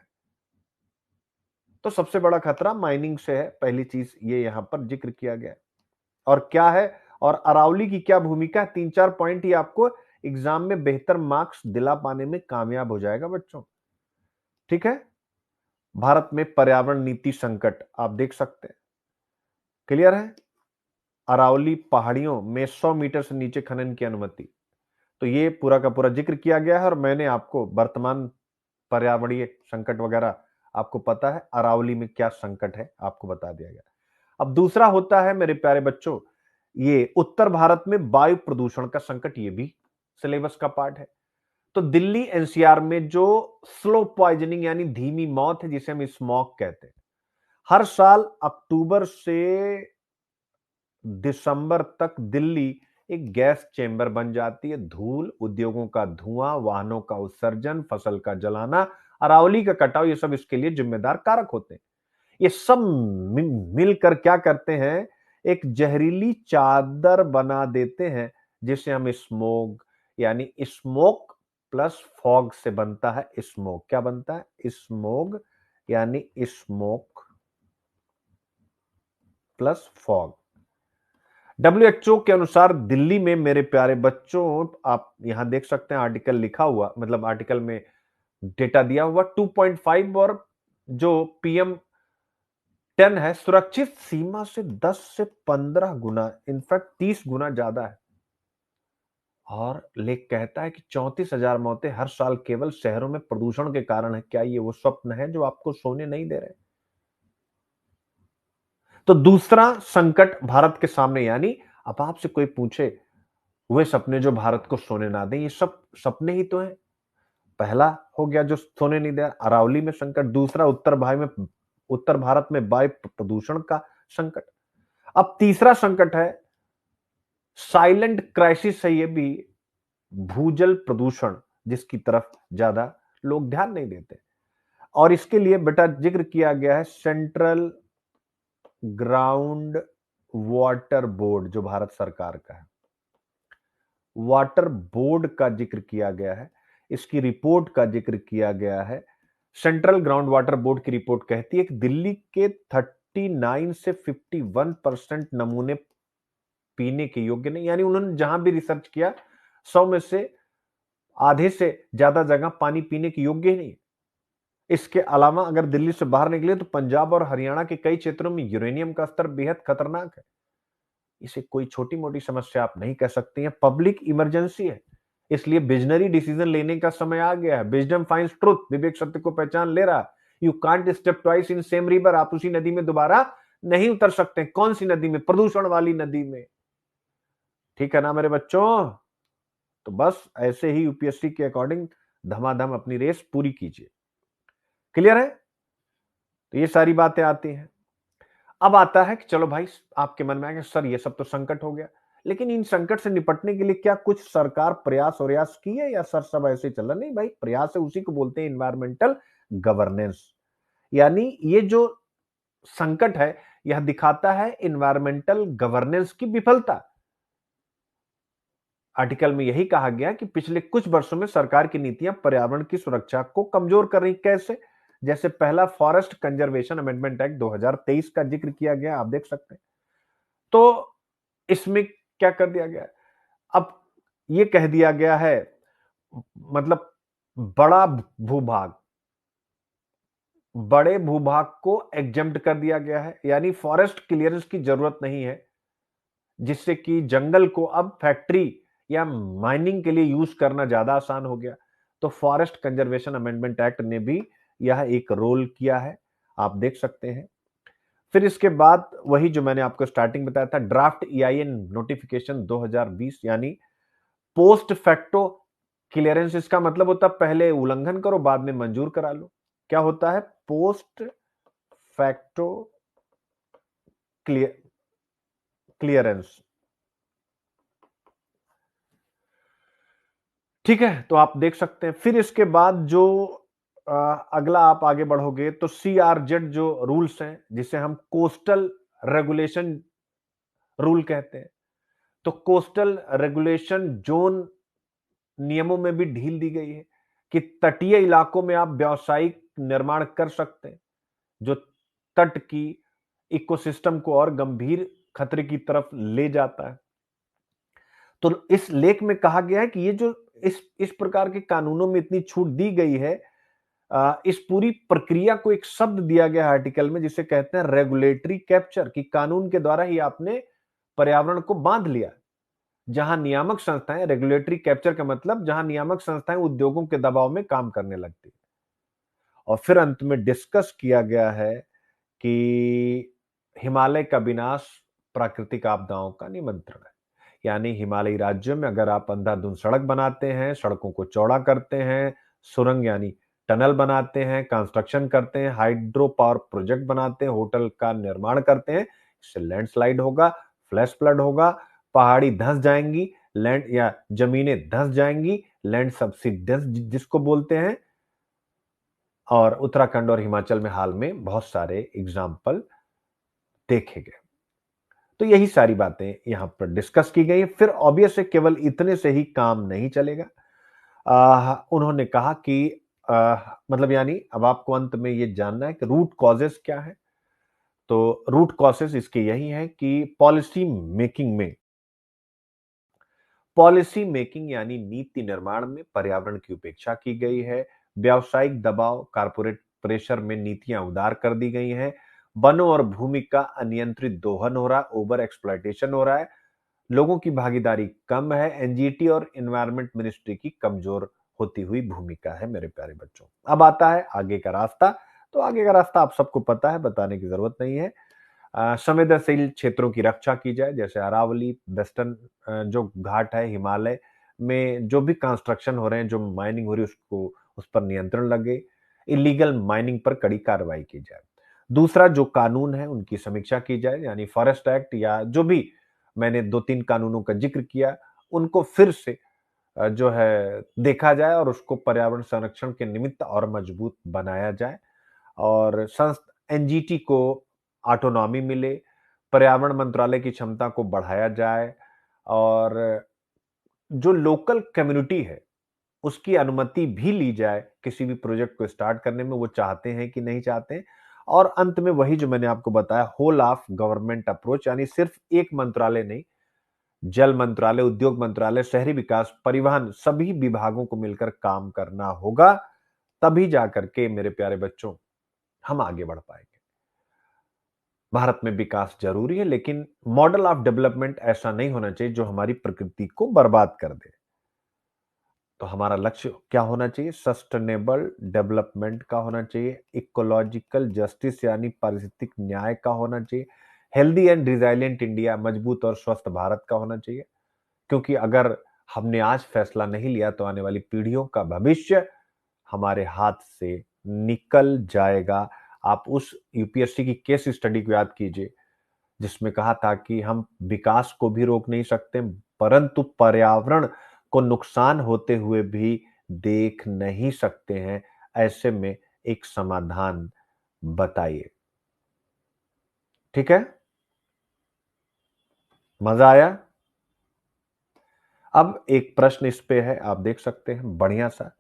तो सबसे बड़ा खतरा माइनिंग से है, पहली चीज ये यहां पर जिक्र किया गया। और क्या है, और अरावली की क्या भूमिका है, 3-4 पॉइंट ही आपको एग्जाम में बेहतर मार्क्स दिला पाने में कामयाब हो जाएगा बच्चों। ठीक है। भारत में पर्यावरण नीति संकट आप देख सकते हैं। क्लियर है। अरावली पहाड़ियों में 100 मीटर से नीचे खनन की अनुमति, तो ये पूरा का पूरा जिक्र किया गया है। और मैंने आपको वर्तमान पर्यावरणीय संकट वगैरह आपको पता है, अरावली में क्या संकट है आपको बता दिया गया। अब दूसरा होता है मेरे प्यारे बच्चों, ये उत्तर भारत में वायु प्रदूषण का संकट, ये भी सिलेबस का पार्ट है। तो दिल्ली एनसीआर में जो स्लो पॉइजनिंग यानी धीमी मौत है, जिसे हम स्मॉग कहते हैं, हर साल अक्टूबर से दिसंबर तक दिल्ली एक गैस चेंबर बन जाती है। धूल, उद्योगों का धुआं, वाहनों का उत्सर्जन, फसल का जलाना, अरावली का कटाव, ये सब इसके लिए जिम्मेदार कारक होते हैं। ये सब मिलकर क्या करते हैं, एक जहरीली चादर बना देते हैं, जिसे हम स्मोग, यानी स्मोक प्लस फॉग से बनता है स्मोक। क्या बनता है? स्मोग, यानी स्मोक प्लस फॉग। डब्ल्यूएचओ के अनुसार दिल्ली में मेरे प्यारे बच्चों, आप यहां देख सकते हैं आर्टिकल लिखा हुआ, मतलब आर्टिकल में डेटा दिया हुआ, 2.5 और जो पीएम 10 है, सुरक्षित सीमा से 10 से 15 गुना, इनफैक्ट 30 गुना ज्यादा है। और लेख कहता है कि 34,000 मौतें हर साल केवल शहरों में प्रदूषण के कारण है। क्या ये वो स्वप्न है जो आपको सोने नहीं दे रहे? तो दूसरा संकट भारत के सामने, यानी अब आपसे कोई पूछे वे सपने जो भारत को सोने ना दें, ये सब सपने ही तो हैं। पहला हो गया जो सोने नहीं दिया, अरावली में संकट। दूसरा, उत्तर भारत में वायु प्रदूषण का संकट। अब तीसरा संकट है, साइलेंट क्राइसिस है ये भी, भूजल प्रदूषण, जिसकी तरफ ज्यादा लोग ध्यान नहीं देते। और इसके लिए बेटा जिक्र किया गया है सेंट्रल ग्राउंड वाटर बोर्ड, जो भारत सरकार का है, वाटर बोर्ड का जिक्र किया गया है, इसकी रिपोर्ट का जिक्र किया गया है। सेंट्रल ग्राउंड वाटर बोर्ड की रिपोर्ट कहती है कि दिल्ली के 39 से 51% नमूने पीने के योग्य नहीं। यानी उन्होंने जहां भी रिसर्च किया, 100 में से आधे से ज्यादा जगह पानी पीने के योग्य ही नहीं। इसके अलावा अगर दिल्ली से बाहर निकले तो पंजाब और हरियाणा के कई क्षेत्रों में यूरेनियम का स्तर बेहद खतरनाक है। इसे कोई छोटी मोटी समस्या आप नहीं कह सकती हैं, पब्लिक इमरजेंसी है। इसलिए विजनरी डिसीजन लेने का समय आ गया है। विजडम फाइंड्स ट्रुथ, विवेक सत्य को पहचान ले रहा है। You can't step twice in same river, आप उसी नदी में दोबारा नहीं उतर सकते। कौन सी नदी में? प्रदूषण वाली नदी में। ठीक है ना मेरे बच्चों? तो बस ऐसे ही यूपीएससी के अकॉर्डिंग धमाधम अपनी रेस पूरी कीजिए। क्लियर है? तो ये सारी बातें आती हैं। अब आता है कि चलो भाई, आपके मन में आएगा सर ये सब तो संकट हो गया, लेकिन इन संकट से निपटने के लिए क्या कुछ सरकार प्रयास प्रयास की है, या सर सब ऐसे ही चल रहा? नहीं भाई, प्रयास है उसी को बोलते हैं इन्वायरमेंटल गवर्नेंस। यानी ये जो संकट है, यह दिखाता है इन्वायरमेंटल गवर्नेंस की विफलता। आर्टिकल में यही कहा गया कि पिछले कुछ वर्षों में सरकार की नीतियां पर्यावरण की सुरक्षा को कमजोर कर रही। कैसे? जैसे पहला फॉरेस्ट कंजर्वेशन अमेंडमेंट एक्ट 2023 का जिक्र किया गया, आप देख सकते हैं। तो इसमें क्या कर दिया गया है? अब ये कह दिया गया है, मतलब बड़ा भूभाग, बड़े भूभाग को एग्जेम्प्ट कर दिया गया है, यानी फॉरेस्ट क्लियरेंस की जरूरत नहीं है, जिससे कि जंगल को अब फैक्ट्री या माइनिंग के लिए यूज करना ज्यादा आसान हो गया। तो फॉरेस्ट कंजर्वेशन अमेंडमेंट एक्ट ने भी यह एक रोल किया है, आप देख सकते हैं। फिर इसके बाद वही जो मैंने आपको स्टार्टिंग बताया था, ड्राफ्ट ईआईएन नोटिफिकेशन 2020, यानी पोस्ट फैक्टो क्लियरेंस। इसका मतलब होता है पहले उल्लंघन करो, बाद में मंजूर करा लो। क्या होता है पोस्ट फैक्टो क्लियरेंस? ठीक है, तो आप देख सकते हैं। फिर इसके बाद जो अगला आप आगे बढ़ोगे तो सीआरजेड जो रूल्स हैं, जिसे हम कोस्टल रेगुलेशन रूल कहते हैं, तो कोस्टल रेगुलेशन जोन नियमों में भी ढील दी गई है कि तटीय इलाकों में आप व्यावसायिक निर्माण कर सकते हैं, जो तट की इकोसिस्टम को और गंभीर खतरे की तरफ ले जाता है। तो इस लेख में कहा गया है कि ये जो इस प्रकार के कानूनों में इतनी छूट दी गई है, इस पूरी प्रक्रिया को एक शब्द दिया गया है आर्टिकल में, जिसे कहते हैं रेगुलेटरी कैप्चर, कि कानून के द्वारा ही आपने पर्यावरण को बांध लिया। जहां नियामक संस्थाएं, रेगुलेटरी कैप्चर का मतलब जहां नियामक संस्थाएं उद्योगों के दबाव में काम करने लगती। और फिर अंत में डिस्कस किया गया है कि हिमालय का विनाश प्राकृतिक आपदाओं का निमंत्रण है। यानी हिमालयी राज्यों में अगर आप अंधाधुंध सड़क बनाते हैं, सड़कों को चौड़ा करते हैं, सुरंग यानी टनल बनाते हैं, कंस्ट्रक्शन करते हैं, हाइड्रो पावर प्रोजेक्ट बनाते हैं, होटल का निर्माण करते हैं, इससे लैंडस्लाइड होगा, फ्लैश फ्लड होगा, पहाड़ी धंस जाएंगी, लैंड या जमीनें धंस जाएंगी, लैंड सब्सिडेंस जिसको बोलते हैं। और उत्तराखंड और हिमाचल में हाल में बहुत सारे एग्जाम्पल देखे गए। तो यही सारी बातें यहां पर डिस्कस की गई। फिर ऑब्वियस है केवल इतने से ही काम नहीं चलेगा। उन्होंने कहा कि मतलब यानी अब आपको अंत में ये जानना है कि रूट कॉजेस क्या है। तो रूट कॉजेस इसके यही हैं कि पॉलिसी मेकिंग यानी नीति निर्माण में पर्यावरण की उपेक्षा की गई है। व्यावसायिक दबाव, कारपोरेट प्रेशर में नीतियां उदार कर दी गई हैं। वनों और भूमि का अनियंत्रित दोहन हो रहा है, ओवर एक्सप्लॉयटेशन हो रहा है। लोगों की भागीदारी कम है। एनजीटी और एनवायरमेंट मिनिस्ट्री की कमजोर होती हुई भूमिका है मेरे प्यारे बच्चों। अब आता है आगे का रास्ता। तो आगे का रास्ता आप सबको पता है, बताने की जरूरत नहीं है। संवेदनशील क्षेत्रों की रक्षा की जाए, जैसे अरावली, वेस्टर्न जो घाट है, हिमालय में जो भी कंस्ट्रक्शन हो रहे हैं, जो माइनिंग हो रही है, उसको उस पर नियंत्रण लगे। इलीगल माइनिंग पर कड़ी कार्रवाई की जाए। दूसरा, जो कानून है उनकी समीक्षा की जाए, यानी फॉरेस्ट एक्ट या जो भी मैंने 2-3 कानूनों का जिक्र किया, उनको फिर से जो है देखा जाए और उसको पर्यावरण संरक्षण के निमित्त और मजबूत बनाया जाए। और एनजीटी को ऑटोनॉमी मिले, पर्यावरण मंत्रालय की क्षमता को बढ़ाया जाए, और जो लोकल कम्युनिटी है उसकी अनुमति भी ली जाए किसी भी प्रोजेक्ट को स्टार्ट करने में, वो चाहते हैं कि नहीं चाहते हैं। और अंत में वही जो मैंने आपको बताया, होल ऑफ गवर्नमेंट अप्रोच, यानी सिर्फ एक मंत्रालय नहीं, जल मंत्रालय, उद्योग मंत्रालय, शहरी विकास, परिवहन, सभी विभागों को मिलकर काम करना होगा। तभी जाकर के मेरे प्यारे बच्चों हम आगे बढ़ पाएंगे। भारत में विकास जरूरी है, लेकिन मॉडल ऑफ डेवलपमेंट ऐसा नहीं होना चाहिए जो हमारी प्रकृति को बर्बाद कर दे। तो हमारा लक्ष्य क्या होना चाहिए? सस्टेनेबल डेवलपमेंट का होना चाहिए, इकोलॉजिकल जस्टिस यानी पारिस्थितिक न्याय का होना चाहिए, हेल्दी एंड रिजाइलेंट इंडिया, मजबूत और स्वस्थ भारत का होना चाहिए। क्योंकि अगर हमने आज फैसला नहीं लिया तो आने वाली पीढ़ियों का भविष्य हमारे हाथ से निकल जाएगा। आप उस यूपीएससी की केस स्टडी को याद कीजिए, जिसमें कहा था कि हम विकास को भी रोक नहीं सकते, परंतु पर्यावरण को नुकसान होते हुए भी देख नहीं सकते हैं। ऐसे में एक समाधान बताइए। ठीक है, मजा आया? अब एक प्रश्न इस पे है, आप देख सकते हैं, बढ़िया सा।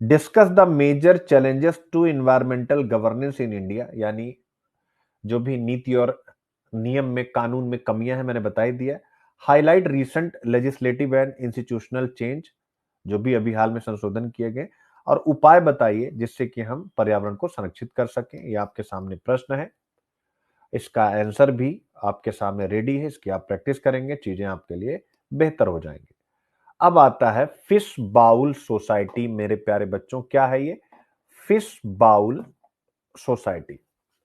Discuss the major challenges to environmental governance in India, यानी जो भी नीति और नियम में, कानून में कमियां हैं मैंने बता ही दिया। Highlight recent legislative and institutional change, जो भी अभी हाल में संशोधन किए गए, और उपाय बताइए जिससे कि हम पर्यावरण को संरक्षित कर सकें। ये आपके सामने प्रश्न है, इसका आंसर भी आपके सामने रेडी है, इसकी आप प्रैक्टिस करेंगे, चीजें आपके लिए बेहतर हो जाएंगी। अब आता है फिश बाउल सोसाइटी। मेरे प्यारे बच्चों, क्या है ये फिश बाउल सोसाइटी?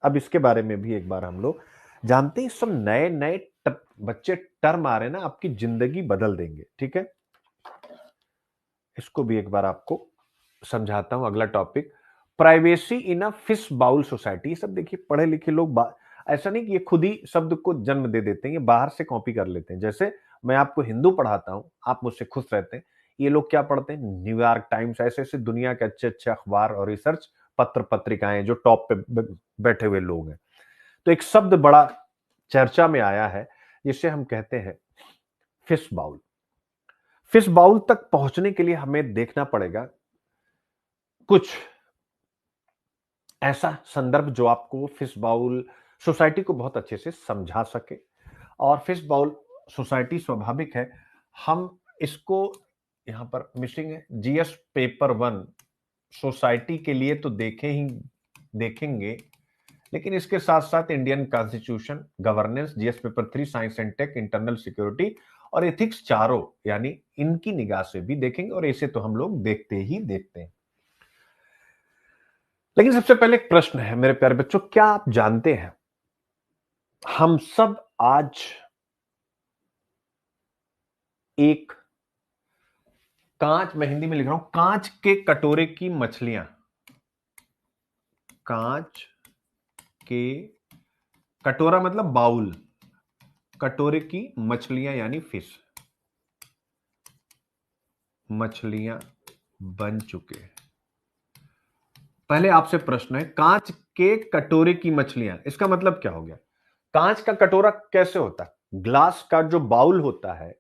अब इसके बारे में भी एक बार हम लोग जानते हैं। सब नए नए बच्चे टर्म आ रहे हैं ना, आपकी जिंदगी बदल देंगे, ठीक है। इसको भी एक बार आपको समझाता हूं। अगला topic, privacy in a fish bowl society. सब देखिए पढ़े लिखे लोग ऐसा नहीं कि ये खुद ही शब्द को जन्म दे देते हैं, ये बाहर से कॉपी कर लेते हैं। जैसे मैं आपको हिंदू पढ़ाता हूं, आप मुझसे खुश रहते हैं। ये लोग क्या पढ़ते हैं, न्यूयॉर्क टाइम्स, ऐसे ऐसे दुनिया के अच्छे अच्छे अखबार और रिसर्च पत्र पत्रिकाएं, जो टॉप पे बैठे हुए लोग हैं। तो एक शब्द बड़ा चर्चा में आया है, जिसे हम कहते हैं फिश बाउल। फिश बाउल तक पहुंचने के लिए हमें देखना पड़ेगा कुछ ऐसा संदर्भ जो आपको फिश बाउल सोसाइटी को बहुत अच्छे से समझा सके। और फिश बाउल सोसाइटी स्वाभाविक है, हम इसको यहां पर मिसिंग है, जीएस पेपर 1 सोसाइटी के लिए तो देखेंगे, लेकिन इसके साथ साथ Indian constitution, governance, GS paper 3 science and tech, internal security और एथिक्स, चारों यानी इनकी निगाह से भी देखेंगे। और इसे तो हम लोग देखते ही देखते हैं। लेकिन सबसे पहले एक प्रश्न है मेरे प्यारे बच्चों, क्या आप जानते हैं हम सब आज एक कांच, मैं हिंदी में लिख रहा हूं, कांच के कटोरे की मछलियां, कांच के कटोरा मतलब बाउल, कटोरे की मछलियां यानी फिश, मछलियां बन चुके हैं। पहले आपसे प्रश्न है, कांच के कटोरे की मछलियां, इसका मतलब क्या हो गया? कांच का कटोरा कैसे होता है? ग्लास का जो बाउल होता है,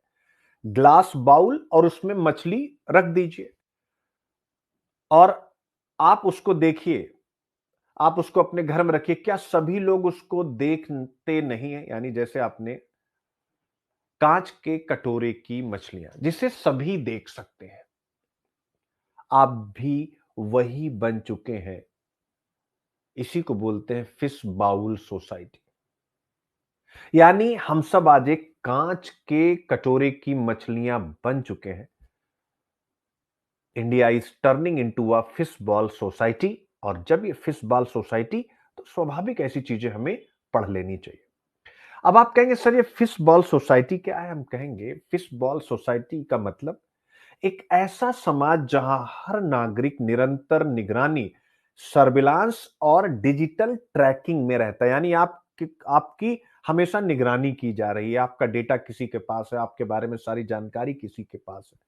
ग्लास बाउल, और उसमें मछली रख दीजिए और आप उसको देखिए, आप उसको अपने घर में रखिए। क्या सभी लोग उसको देखते नहीं है? यानी जैसे आपने कांच के कटोरे की मछलियां, जिसे सभी देख सकते हैं, आप भी वही बन चुके हैं। इसी को बोलते हैं फिश बाउल सोसाइटी। यानी हम सब आज एक कांच के कटोरे की मछलियां बन चुके हैं। India is turning into a fish ball society. और जब ये फिश बॉल सोसाइटी, तो स्वाभाविक ऐसी चीजें हमें पढ़ लेनी चाहिए। अब आप कहेंगे सर ये फिश बॉल सोसाइटी क्या है? हम कहेंगे फिश बॉल सोसाइटी का मतलब एक ऐसा समाज जहां हर नागरिक निरंतर निगरानी, सर्विलांस और डिजिटल ट्रैकिंग में रहता है। यानी आपकी हमेशा निगरानी की जा रही है, आपका डेटा किसी के पास है, आपके बारे में सारी जानकारी किसी के पास है।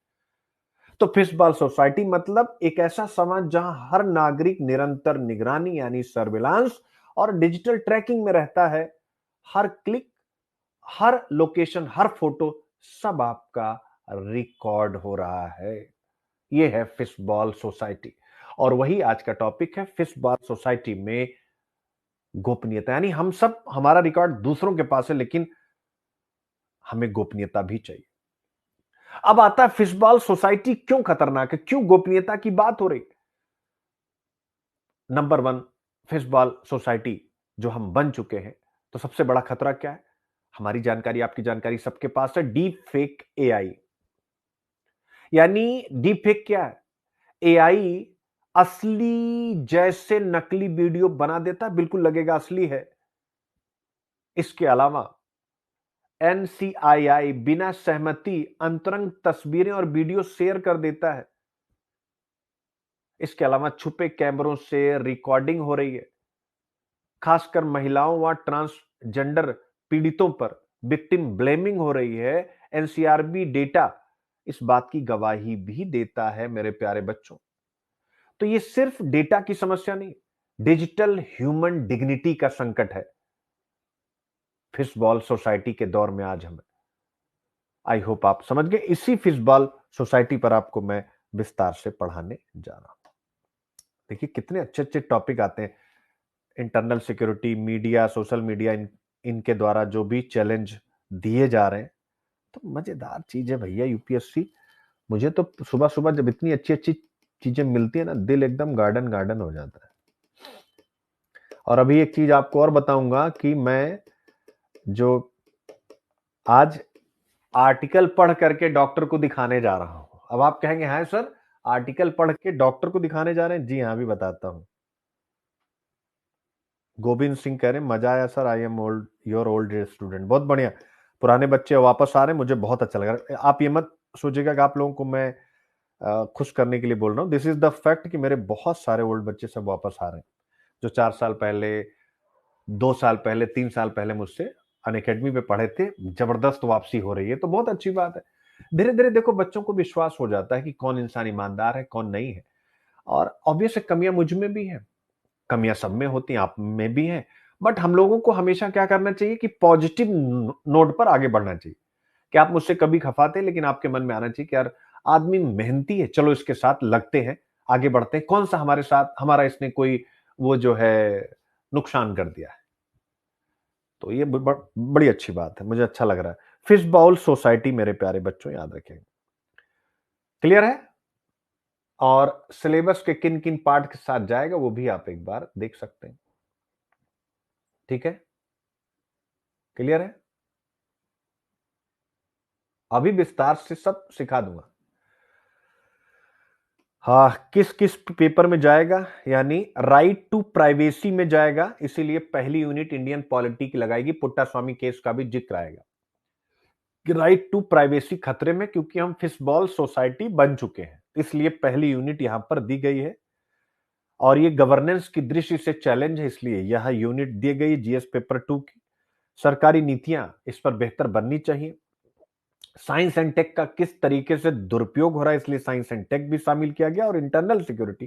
तो फिशबॉल सोसाइटी मतलब एक ऐसा समाज जहां हर नागरिक निरंतर निगरानी यानी सर्विलांस और डिजिटल ट्रैकिंग में रहता है। हर क्लिक, हर लोकेशन, हर फोटो, सब आपका रिकॉर्ड हो रहा है। यह है फिशबॉल सोसाइटी। और वही आज का टॉपिक है, फिशबॉल सोसाइटी में गोपनीयता। यानी हम सब, हमारा रिकॉर्ड दूसरों के पास है, लेकिन हमें गोपनीयता भी चाहिए। अब आता है फिशबॉल सोसाइटी क्यों खतरनाक है, क्यों गोपनीयता की बात हो रही? नंबर 1, फिशबॉल सोसाइटी जो हम बन चुके हैं, तो सबसे बड़ा खतरा क्या है? हमारी जानकारी, आपकी जानकारी सबके पास है, डीप फेक एआई। यानी डीप फेक क्या है? एआई असली जैसे नकली वीडियो बना देता है, बिल्कुल लगेगा असली है। इसके अलावा एनसीआईआई बिना सहमति अंतरंग तस्वीरें और वीडियो शेयर कर देता है। इसके अलावा छुपे कैमरों से रिकॉर्डिंग हो रही है, खासकर महिलाओं व ट्रांसजेंडर पीड़ितों पर विक्टिम ब्लेमिंग हो रही है। एनसीआरबी डेटा इस बात की गवाही भी देता है मेरे प्यारे बच्चों। तो ये सिर्फ डेटा की समस्या नहीं, डिजिटल ह्यूमन डिग्निटी का संकट है फिशबॉल सोसाइटी के दौर में आज हमें। आई होप आप समझ गए। इसी फिशबॉल सोसाइटी पर आपको मैं विस्तार से पढ़ाने जा रहा हूं। देखिए कितने अच्छे अच्छे टॉपिक आते हैं, internal security, media, social media, इनके द्वारा जो भी चैलेंज दिए जा रहे हैं, तो मजेदार चीज है भैया यूपीएससी। मुझे तो सुबह सुबह जब इतनी अच्छी अच्छी चीजें मिलती है ना, दिल एकदम गार्डन गार्डन हो जाता है। और अभी एक चीज आपको और बताऊंगा कि मैं जो आज आर्टिकल पढ़ करके डॉक्टर को दिखाने जा रहा हूं। अब आप कहेंगे हाँ सर, आर्टिकल पढ़ के डॉक्टर को दिखाने जा रहे हैं? जी हाँ, अभी बताता हूं। गोविंद सिंह कह रहे हैं मजा आया sir, I am old your old student. बहुत बढ़िया, पुराने बच्चे वापस आ रहे हैं, मुझे बहुत अच्छा लग रहा है। आप ये मत सोचिएगा कि आप लोगों को मैं खुश करने के लिए बोल रहा हूँ। दिस इज द फैक्ट कि मेरे बहुत सारे ओल्ड बच्चे सब वापस आ रहे हैं, जो 4 साल पहले, 2 साल पहले, 3 साल पहले मुझसे अनअकैडमी पे पढ़े थे। जबरदस्त वापसी हो रही है, तो बहुत अच्छी बात है। धीरे धीरे देखो बच्चों को विश्वास हो जाता है कि कौन इंसान ईमानदार है, कौन नहीं है। और ऑब्वियस कमियां मुझ में भी है, कमियां सब में होती हैं, आप में भी हैं। बट हम लोगों को हमेशा क्या करना चाहिए कि पॉजिटिव नोट पर आगे बढ़ना चाहिए। कि आप मुझसे कभी खफा थे, लेकिन आपके मन में आना चाहिए कि यार आदमी मेहनती है, चलो इसके साथ लगते हैं, आगे बढ़ते हैं। कौन सा हमारे साथ, हमारा इसने कोई वो जो है नुकसान कर दिया है। तो ये बड़ी अच्छी बात है, मुझे अच्छा लग रहा है। फिश बाउल सोसाइटी मेरे प्यारे बच्चों, याद रखें। क्लियर है? और सिलेबस के किन किन पार्ट के साथ जाएगा वो भी आप एक बार देख सकते हैं। ठीक है, क्लियर है? अभी विस्तार से सब सिखा दूंगा। हाँ, किस किस पेपर में जाएगा, यानी राइट टू प्राइवेसी में जाएगा, इसीलिए पहली यूनिट इंडियन पॉलिटी की लगाएगी। पुट्टा स्वामी केस का भी जिक्र आएगा कि राइट टू प्राइवेसी खतरे में, क्योंकि हम फिशबॉल सोसाइटी बन चुके हैं, इसलिए पहली यूनिट यहां पर दी गई है। और ये गवर्नेंस की दृष्टि से चैलेंज है, इसलिए यह यूनिट दी गई जीएस पेपर 2 की। सरकारी नीतियां इस पर बेहतर बननी चाहिए। साइंस एंड टेक का किस तरीके से दुरुपयोग हो रहा है, इसलिए साइंस एंड टेक भी शामिल किया गया। और इंटरनल सिक्योरिटी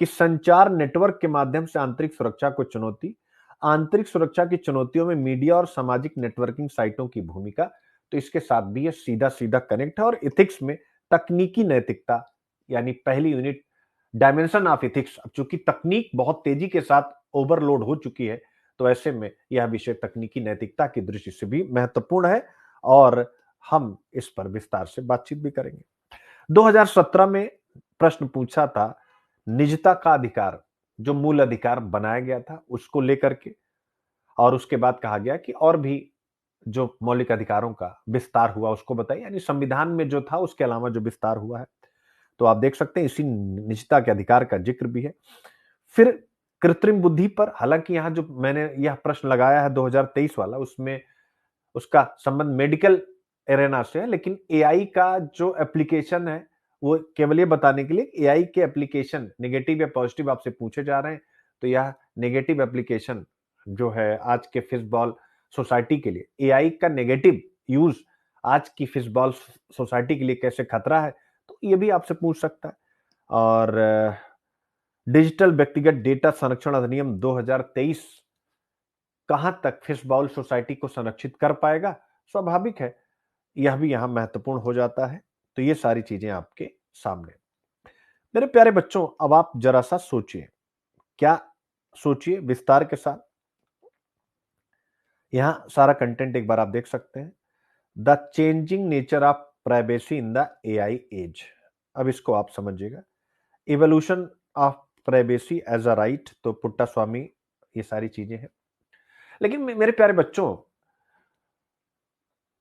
कि संचार नेटवर्क के माध्यम से आंतरिक सुरक्षा को चुनौती, आंतरिक सुरक्षा की चुनौतियों में मीडिया और सामाजिक नेटवर्किंग साइटों की भूमिका, तो इसके साथ भी ये सीधा सीधा कनेक्ट है। और इथिक्स में तकनीकी नैतिकता, यानी पहली यूनिट डायमेंशन ऑफ इथिक्स। अब चूंकि तकनीक बहुत तेजी के साथ ओवरलोड हो चुकी है, तो ऐसे में यह विषय तकनीकी नैतिकता की दृष्टि से भी महत्वपूर्ण है, और हम इस पर विस्तार से बातचीत भी करेंगे। 2017 में प्रश्न पूछा था निजता का अधिकार, जो मूल अधिकार बनाया गया था उसको लेकर के। और उसके बाद कहा गया कि और भी जो मौलिक अधिकारों का विस्तार हुआ उसको बताइए, यानी संविधान में जो था उसके अलावा जो विस्तार हुआ है। तो आप देख सकते हैं इसी निजता के अधिकार का जिक्र भी है। फिर कृत्रिम बुद्धि पर, हालांकि यहां जो मैंने यह प्रश्न लगाया है 2023 वाला, उसमें उसका संबंध मेडिकल एरेना से है, लेकिन एआई का जो एप्लीकेशन है वो केवल ये बताने के लिए एआई के एप्लीकेशन नेगेटिव या पॉजिटिव आपसे पूछे जा रहे हैं। तो यह नेगेटिव एप्लीकेशन जो है आज के फिशबॉल सोसाइटी के लिए, एआई का नेगेटिव यूज आज की फिशबॉल सोसाइटी के लिए कैसे खतरा है, तो ये भी आपसे पूछ सकता है। और डिजिटल व्यक्तिगत डेटा संरक्षण अधिनियम 2023 कहां तक फिशबॉल सोसाइटी को संरक्षित कर पाएगा, स्वाभाविक है यह भी यहां महत्वपूर्ण हो जाता है। तो ये सारी चीजें आपके सामने। मेरे प्यारे बच्चों, अब आप जरा सा सोचिए, क्या सोचिए विस्तार के साथ। यहां सारा कंटेंट एक बार आप देख सकते हैं। The changing nature of privacy in the AI age. अब इसको आप समझिएगा। Evolution of privacy as a right, तो पुट्टा स्वामी, ये सारी चीजें हैं। लेकिन मेरे प्यारे बच्चों,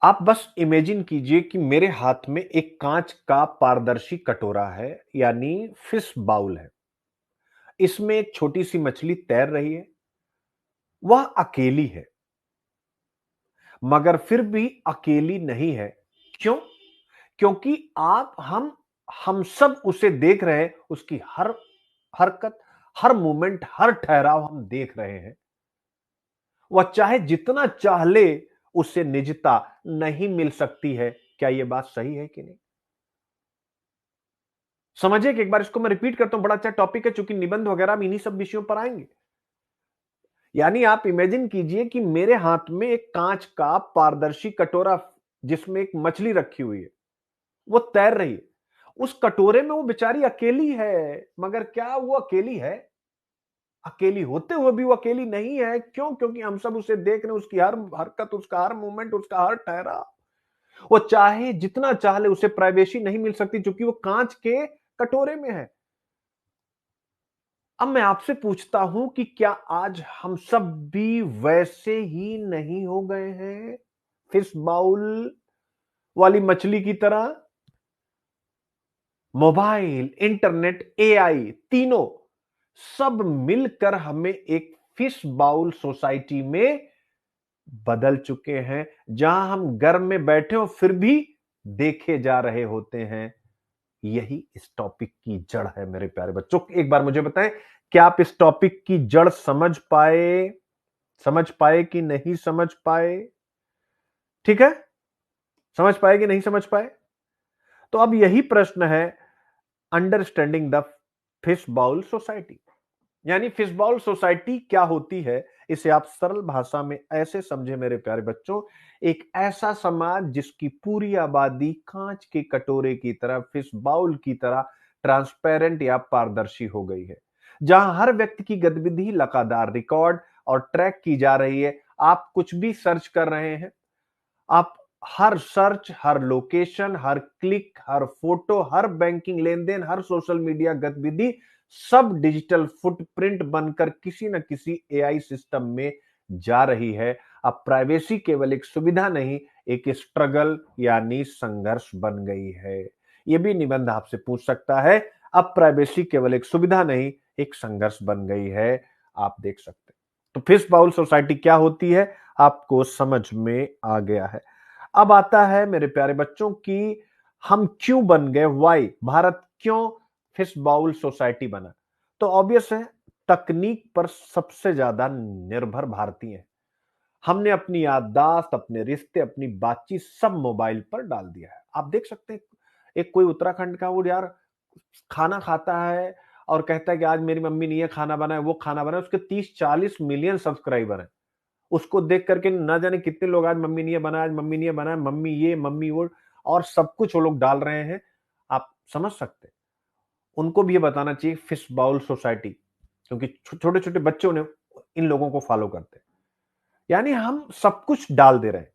आप बस इमेजिन कीजिए कि मेरे हाथ में एक कांच का पारदर्शी कटोरा है, यानी फिश बाउल है। इसमें एक छोटी सी मछली तैर रही है, वह अकेली है, मगर फिर भी अकेली नहीं है। क्यों? क्योंकि हम सब उसे देख रहे हैं, उसकी हर हरकत, हर मूवमेंट, हर ठहराव हम देख रहे हैं। वह चाहे जितना चाह ले, उसे निजता नहीं मिल सकती है। क्या यह बात सही है कि नहीं? समझिए कि एक बार इसको मैं रिपीट करता हूं, बड़ा अच्छा टॉपिक है, चूंकि निबंध वगैरह हम इन्हीं सब विषयों पर आएंगे। यानी आप इमेजिन कीजिए कि मेरे हाथ में एक कांच का पारदर्शी कटोरा, जिसमें एक मछली रखी हुई है, वो तैर रही है। उस कटोरे में वो बेचारी अकेली है, मगर क्या वो अकेली है? अकेली होते हुए भी वो अकेली नहीं है। क्यों? क्योंकि हम सब उसे देख रहे हैं, उसकी हर हरकत, उसका हर मूवमेंट, उसका हर ठहराव। वो चाहे जितना चाह ले, उसे प्राइवेसी नहीं मिल सकती, क्योंकि वो कांच के कटोरे में है। अब मैं आपसे पूछता हूं कि क्या आज हम सब भी वैसे ही नहीं हो गए हैं, फिश बाउल वाली मछली की तरह? मोबाइल, इंटरनेट, एआई, तीनों सब मिलकर हमें एक फिश बाउल सोसाइटी में बदल चुके हैं, जहां हम घर में बैठे हो फिर भी देखे जा रहे होते हैं। यही इस टॉपिक की जड़ है मेरे प्यारे बच्चों। एक बार मुझे बताएं, क्या आप इस टॉपिक की जड़ समझ पाए कि नहीं समझ पाए? ठीक है, समझ पाए कि नहीं समझ पाए? तो अब यही प्रश्न है, understanding the fish bowl society. यानी फिश बाउल सोसाइटी क्या होती है, इसे आप सरल भाषा में ऐसे समझे मेरे प्यारे बच्चों। एक ऐसा समाज जिसकी पूरी आबादी कांच के कटोरे की तरह, फिश बाउल की तरह ट्रांसपेरेंट या पारदर्शी हो गई है, जहां हर व्यक्ति की गतिविधि लगातार रिकॉर्ड और ट्रैक की जा रही है। आप कुछ भी सर्च कर रहे हैं, आप हर सर्च, हर लोकेशन, हर क्लिक, हर फोटो, हर बैंकिंग लेनदेन, हर सोशल मीडिया गतिविधि, सब डिजिटल फुटप्रिंट बनकर किसी न किसी एआई सिस्टम में जा रही है। अब प्राइवेसी केवल एक सुविधा नहीं, एक स्ट्रगल यानी संघर्ष बन गई है। यह भी निबंध आपसे पूछ सकता है। अब प्राइवेसी केवल एक सुविधा नहीं, एक संघर्ष बन गई है। आप देख सकते हैं। तो फिश बाउल सोसाइटी क्या होती है, आपको समझ में आ गया है। अब आता है मेरे प्यारे बच्चों कि हम क्यों बन गए, वाई भारत क्यों फिश बाउल सोसाइटी बना? तो ऑब्वियस है, तकनीक पर सबसे ज्यादा निर्भर भारतीय हैं। हमने अपनी याददाश्त, अपने रिश्ते, अपनी बातचीत सब मोबाइल पर डाल दिया है। आप देख सकते हैं, एक कोई उत्तराखंड का वो यार खाना खाता है और कहता है कि आज मेरी मम्मी ने ये खाना बनाया, वो खाना बनाया, उसके 30-40 मिलियन सब्सक्राइबर हैं। उसको देख करके ना जाने कितने लोग आज मम्मी ने ये बनाया, आज मम्मी ने ये बनाया, मम्मी ये, मम्मी वो, और सब कुछ वो लोग डाल रहे हैं। आप समझ सकते हैं। उनको भी ये बताना चाहिए फिश बाउल सोसाइटी, क्योंकि छोटे छोटे बच्चों ने इन लोगों को फॉलो करते हैं। यानी हम सब कुछ डाल दे रहे हैं।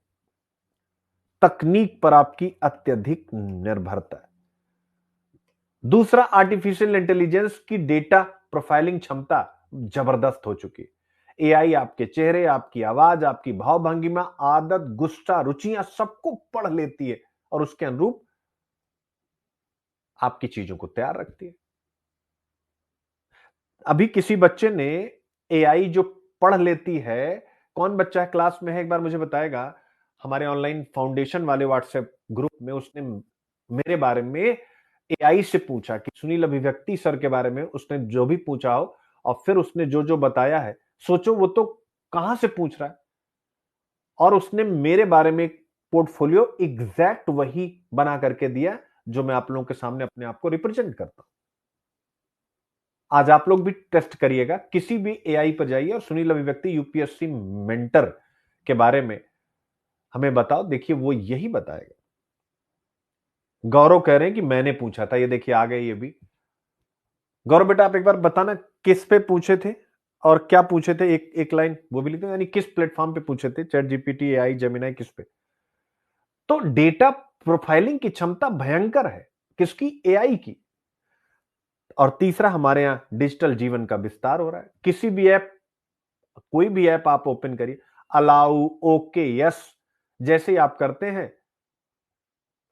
तकनीक पर आपकी अत्यधिक निर्भरता है। दूसरा, आर्टिफिशियल इंटेलिजेंस की डेटा प्रोफाइलिंग क्षमता जबरदस्त हो चुकी है। एआई आपके चेहरे, आपकी आवाज, आपकी भाव भंगिमा, आदत, गुस्सा, रुचियां सबको पढ़ लेती है और उसके अनुरूप आपकी चीजों को तैयार रखती है। अभी किसी बच्चे ने एआई जो पढ़ लेती है, कौन बच्चा है क्लास में है एक बार मुझे बताएगा? हमारे ऑनलाइन फाउंडेशन वाले व्हाट्सएप ग्रुप में उसने मेरे बारे में एआई से पूछा कि सुनील अभिव्यक्ति सर के बारे में उसने जो भी पूछा हो, और फिर उसने जो जो बताया है, सोचो वो तो कहां से पूछ रहा है, और उसने मेरे बारे में एक पोर्टफोलियो एग्जैक्ट वही बना करके दिया जो मैं आप लोगों के सामने अपने आप को रिप्रेजेंट करता हूं। आज आप लोग भी टेस्ट करिएगा, किसी भी एआई पर जाइए और सुनील अभिव्यक्ति यूपीएससी मेंटर के बारे में हमें बताओ, देखिए वो यही बताएगा। गौरव कह रहे हैं कि मैंने पूछा था, ये देखिए आ गए ये भी। गौरव बेटा आप एक बार बताना किस पे पूछे थे और क्या पूछे थे, एक एक लाइन वो भी लिख दो, यानी किस प्लेटफॉर्म पे पूछे थे, चैट जीपीटी, एआई, जेमिनाई, किस पे? तो डेटा प्रोफाइलिंग की क्षमता भयंकर है, किसकी? एआई की। और तीसरा, हमारे यहां डिजिटल जीवन का विस्तार हो रहा है। किसी भी ऐप, कोई भी ऐप आप ओपन करिए, अलाउ, ओके, यस जैसे ही आप करते हैं,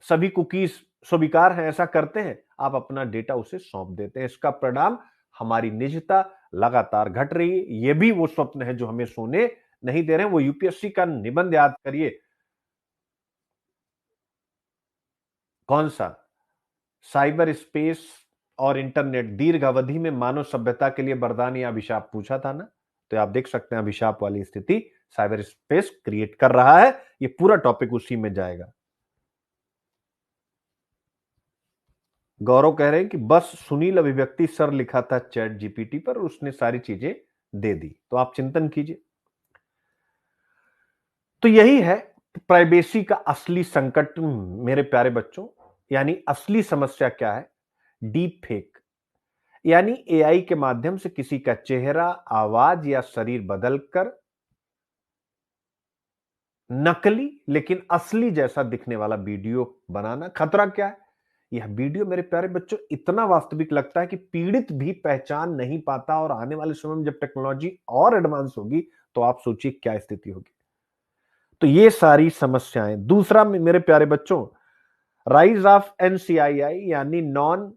सभी कुकीज स्वीकार हैं, ऐसा करते हैं, आप अपना डेटा उसे सौंप देते हैं। इसका परिणाम हमारी निजता लगातार घट रही है। यह भी वो स्वप्न है जो हमें सोने नहीं दे रहे हैं। वो यूपीएससी का निबंध याद करिए, कौन सा? साइबर स्पेस और इंटरनेट दीर्घ अवधि में मानव सभ्यता के लिए वरदान या अभिशाप पूछा था ना? तो आप देख सकते हैं अभिशाप वाली स्थिति साइबर स्पेस क्रिएट कर रहा है। ये पूरा टॉपिक उसी में जाएगा। गौरव कह रहे हैं कि बस सुनील अभिव्यक्ति सर लिखा था चैट जीपीटी पर, उसने सारी चीजें दे दी, तो आप चिंतन कीजिए। तो यही है प्राइवेसी का असली संकट मेरे प्यारे बच्चों। यानी असली समस्या क्या है? डीप फेक, यानी एआई के माध्यम से किसी का चेहरा, आवाज या शरीर बदलकर नकली लेकिन असली जैसा दिखने वाला वीडियो बनाना। खतरा क्या है? यह वीडियो मेरे प्यारे बच्चों इतना वास्तविक लगता है कि पीड़ित भी पहचान नहीं पाता, और आने वाले समय में जब टेक्नोलॉजी और एडवांस होगी तो आप सोचिए क्या स्थिति होगी। तो ये सारी समस्याएं। दूसरा मेरे प्यारे बच्चों, राइज ऑफ एनसीआईआई यानी non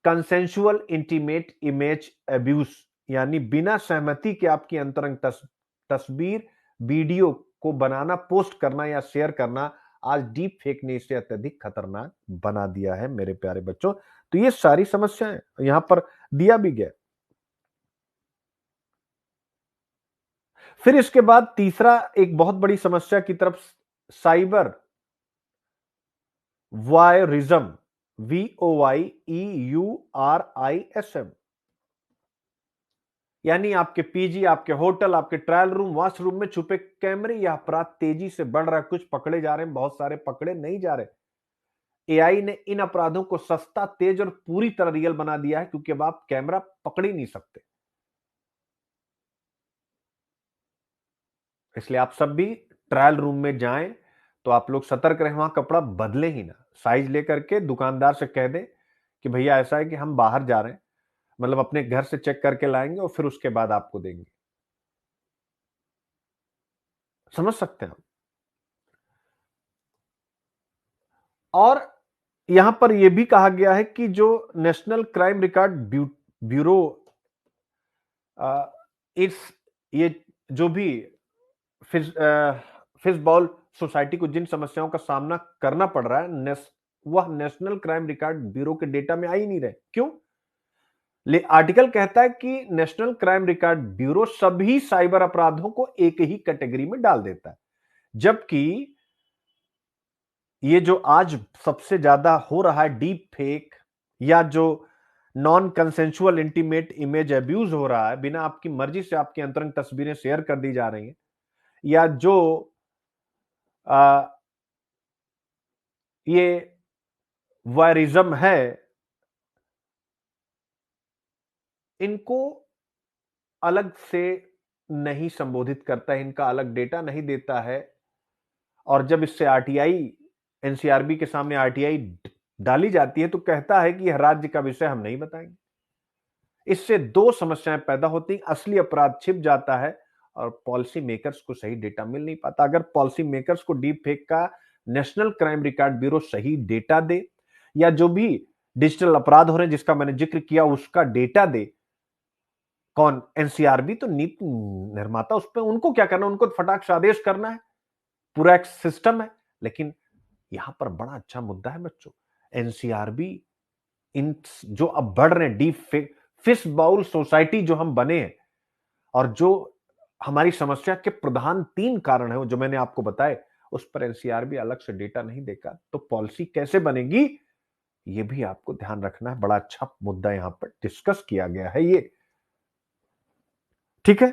consensual intimate image abuse, यानी बिना सहमति के आपकी अंतरंग तस्वीर, वीडियो को बनाना, पोस्ट करना या शेयर करना। आज डीप फेक ने इसे अत्यधिक खतरनाक बना दिया है मेरे प्यारे बच्चों। तो ये सारी समस्याएं यहां पर दिया भी गया। फिर इसके बाद तीसरा एक बहुत बड़ी समस्या की तरफ, साइबर वायरिज्म, VOYEURISM, यानी आपके पीजी, आपके होटल, आपके ट्रायल रूम, वॉशरूम में छुपे कैमरे। यह अपराध तेजी से बढ़ रहा है, कुछ पकड़े जा रहे हैं, बहुत सारे पकड़े नहीं जा रहे। एआई ने इन अपराधों को सस्ता, तेज और पूरी तरह रियल बना दिया है, क्योंकि अब आप कैमरा पकड़ ही नहीं सकते। इसलिए आप सब भी ट्रायल रूम में जाएं तो आप लोग सतर्क रहें, वहां कपड़ा बदले ही ना, साइज लेकर के दुकानदार से कह दें कि भैया ऐसा है कि हम बाहर जा रहे हैं, मतलब अपने घर से चेक करके लाएंगे और फिर उसके बाद आपको देंगे। समझ सकते हैं आप? और यहां पर यह भी कहा गया है कि जो नेशनल क्राइम रिकॉर्ड ब्यूरो, इस ये जो भी फिशबॉल सोसाइटी को जिन समस्याओं का सामना करना पड़ रहा है, वह नेशनल क्राइम रिकॉर्ड ब्यूरो के डेटा में आ ही नहीं रहे। क्यों? आर्टिकल कहता है कि नेशनल क्राइम रिकॉर्ड ब्यूरो सभी साइबर अपराधों को एक ही कैटेगरी में डाल देता है, जबकि ये जो आज सबसे ज्यादा हो रहा है डीप फेक, या जो non consensual intimate image abuse हो रहा है, बिना आपकी मर्जी से आपकी अंतरंग तस्वीरें शेयर कर दी जा रही हैं, या जो आ, ये वायरिज्म है, इनको अलग से नहीं संबोधित करता है, इनका अलग डेटा नहीं देता है। और जब इससे आरटीआई, एनसीआरबी के सामने आरटीआई डाली जाती है तो कहता है कि यह राज्य का विषय, हम नहीं बताएंगे। इससे दो समस्याएं पैदा होती हैं, असली अपराध छिप जाता है और पॉलिसी मेकर्स को सही डेटा मिल नहीं पाता। अगर पॉलिसी मेकर्स को डीप फेक का नेशनल क्राइम रिकॉर्ड ब्यूरो सही डेटा दे, या जो भी डिजिटल अपराध हो रहे हैं जिसका मैंने जिक्र किया उसका डेटा दे, कौन? एनसीआरबी तो नीति निर्माता, उस पर उनको क्या करना, उनको फटाक से आदेश करना है, पूरा एक सिस्टम है। लेकिन यहां पर बड़ा अच्छा मुद्दा है बच्चों, एनसीआरबी इन जो अब बढ़ रहे हैं डीप फिश बाउल सोसाइटी जो हम बने हैं, और जो हमारी समस्या के प्रधान 3 कारण है जो मैंने आपको बताए, उस पर एनसीआरबी अलग से डेटा नहीं देगा तो पॉलिसी कैसे बनेगी, ये भी आपको ध्यान रखना है। बड़ा अच्छा मुद्दा यहां पर डिस्कस किया गया है ये, ठीक है।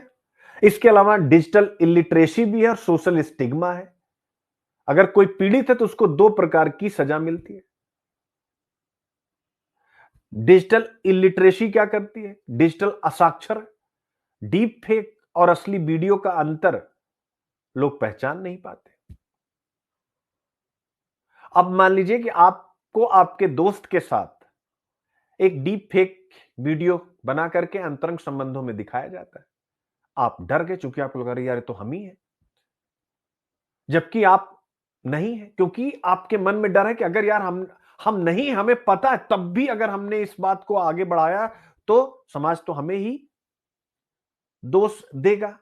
इसके अलावा डिजिटल इलिटरेसी भी है और सोशल स्टिग्मा है। अगर कोई पीड़ित है तो उसको 2 प्रकार की सजा मिलती है। डिजिटल इलिटरेसी क्या करती है? डिजिटल असाक्षर, डीप फेक और असली वीडियो का अंतर लोग पहचान नहीं पाते। अब मान लीजिए कि आपको आपके दोस्त के साथ एक डीप फेक वीडियो बना करके अंतरंग संबंधों में दिखाया जाता है। आप डर गए, चूंकि आपको लगा रही यार तो हम ही हैं, जबकि आप नहीं है, क्योंकि आपके मन में डर है कि अगर यार हम नहीं, हमें पता है, तब भी अगर हमने इस बात को आगे बढ़ाया तो समाज तो हमें ही दोष देगा।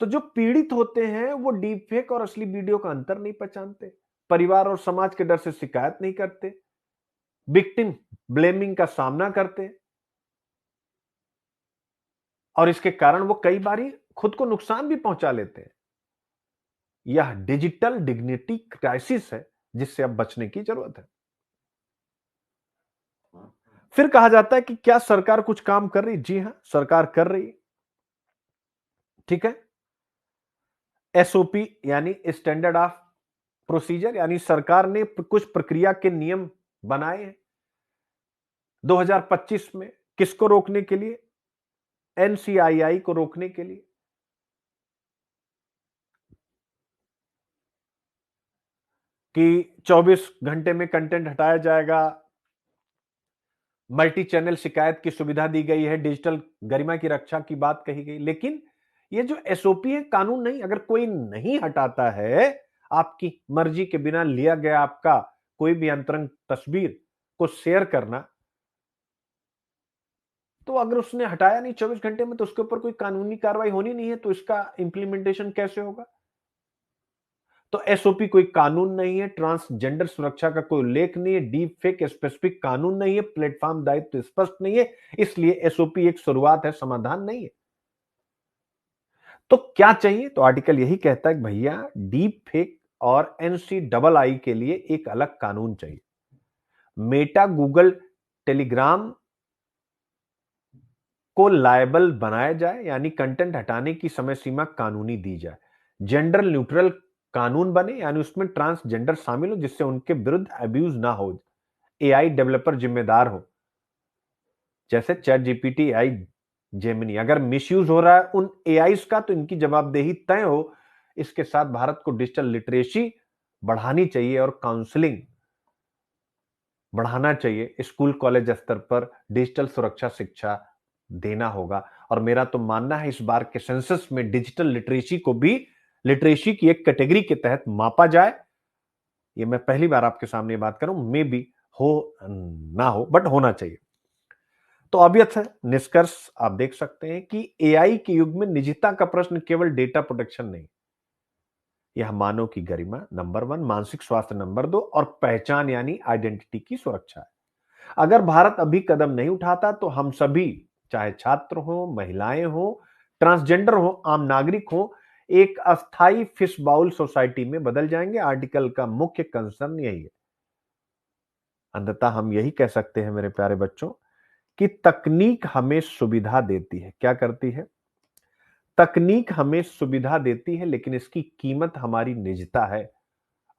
तो जो पीड़ित होते हैं वो डीप फेक और असली वीडियो का अंतर नहीं पहचानते, परिवार और समाज के डर से शिकायत नहीं करते, विक्टिम ब्लेमिंग का सामना करते, और इसके कारण वो कई बार खुद को नुकसान भी पहुंचा लेते हैं। यह डिजिटल डिग्निटी क्राइसिस है जिससे अब बचने की जरूरत है। फिर कहा जाता है कि क्या सरकार कुछ काम कर रही? जी हां, सरकार कर रही है, ठीक है। एसओपी यानी स्टैंडर्ड ऑफ प्रोसीजर यानी सरकार ने कुछ प्रक्रिया के नियम बनाए हैं 2025 में। किसको रोकने के लिए? एनसीआईआई को रोकने के लिए। कि 24 घंटे में कंटेंट हटाया जाएगा, मल्टी चैनल शिकायत की सुविधा दी गई है, डिजिटल गरिमा की रक्षा की बात कही गई। लेकिन ये जो एसओपी है, कानून नहीं, अगर कोई नहीं हटाता है, आपकी मर्जी के बिना लिया गया आपका कोई भी अंतरंग तस्वीर को शेयर करना, तो अगर उसने हटाया नहीं 24 घंटे में, तो उसके ऊपर कोई कानूनी कार्रवाई होनी नहीं है, तो इसका इंप्लीमेंटेशन कैसे होगा? तो एसओपी कोई कानून नहीं है, ट्रांसजेंडर सुरक्षा का कोई उल्लेख नहीं है, डीप फेक स्पेसिफिक कानून नहीं है, प्लेटफॉर्म दायित्व स्पष्ट नहीं है, इसलिए एसओपी एक शुरुआत है, समाधान नहीं है। तो क्या चाहिए? तो आर्टिकल यही कहता है कि भैया डीप फेक और एनसी डबल आई के लिए एक अलग कानून चाहिए। मेटा, गूगल, टेलीग्राम को लायबल बनाया जाए, यानी कंटेंट हटाने की समय सीमा कानूनी दी जाए। जेंडर न्यूट्रल कानून बने, यानी उसमें ट्रांसजेंडर शामिल हो, जिससे उनके विरुद्ध अब्यूज ना हो। एआई डेवलपर जिम्मेदार हो, जैसे चैट जीपीटी, एआई, जेमिनी। अगर मिसयूज हो रहा है उन एआईस का, तो इनकी जवाबदेही तय हो। इसके साथ भारत को डिजिटल लिटरेसी बढ़ानी चाहिए और काउंसलिंग बढ़ाना चाहिए। स्कूल कॉलेज स्तर पर डिजिटल सुरक्षा शिक्षा देना होगा। और मेरा तो मानना है इस बार के सेंसस में डिजिटल लिटरेसी को भी लिटरेसी की एक कैटेगरी के तहत मापा जाए। ये मैं पहली बार आपके सामने बात कर रहा हूं, मे बी हो ना हो, बट होना चाहिए। तो ऑब्वियस है, निष्कर्ष आप देख सकते हैं कि एआई के युग में निजता का प्रश्न केवल डेटा प्रोटेक्शन नहीं, यह मानव की गरिमा नंबर 1, मानसिक स्वास्थ्य नंबर 2 और पहचान यानी आइडेंटिटी की सुरक्षा है। अगर भारत अभी कदम नहीं उठाता, तो हम सभी, चाहे छात्र हो, महिलाएं हो, ट्रांसजेंडर हो, आम नागरिक हो, एक अस्थाई फिश बाउल सोसाइटी में बदल जाएंगे। आर्टिकल का मुख्य कंसर्न यही है। अंततः हम यही कह सकते हैं मेरे प्यारे बच्चों, कि तकनीक हमें सुविधा देती है। क्या करती है? तकनीक हमें सुविधा देती है, लेकिन इसकी कीमत हमारी निजता है।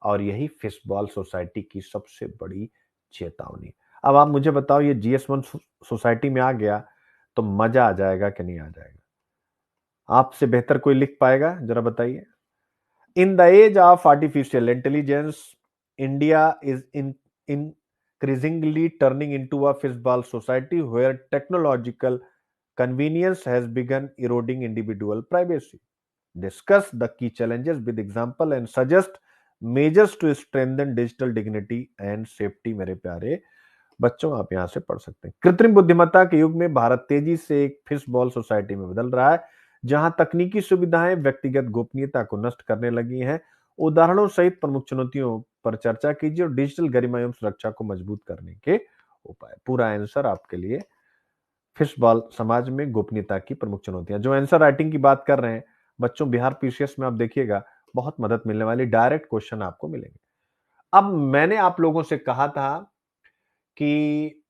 और यही फिशबॉल सोसाइटी की सबसे बड़ी चेतावनी। अब आप मुझे बताओ, ये जीएस1 सोसाइटी में आ गया तो मजा आ जाएगा कि नहीं आ जाएगा? आपसे बेहतर कोई लिख पाएगा? जरा बताइए। In the age of artificial intelligence, India is increasingly turning into a fishbowl society where technological convenience has begun eroding individual privacy. Discuss the key challenges with example and suggest measures to strengthen digital dignity and safety। मेरे प्यारे बच्चों, आप यहां से पढ़ सकते हैं। कृत्रिम बुद्धिमत्ता के युग में भारत तेजी से एक फिश बॉल सोसाइटी में बदल रहा है, जहां तकनीकी सुविधाएं व्यक्तिगत गोपनीयता को नष्ट करने लगी हैं। उदाहरणों सहित प्रमुख चुनौतियों पर चर्चा कीजिए और डिजिटल गरिमा एवं सुरक्षा को मजबूत करने के उपाय। पूरा आंसर आपके लिए, फिश बॉल समाज में गोपनीयता की प्रमुख चुनौतियां। जो आंसर राइटिंग की बात कर रहे हैं बच्चों, बिहार पीसीएस में आप देखिएगा बहुत मदद मिलने वाली, डायरेक्ट क्वेश्चन आपको मिलेंगे। अब मैंने आप लोगों से कहा था कि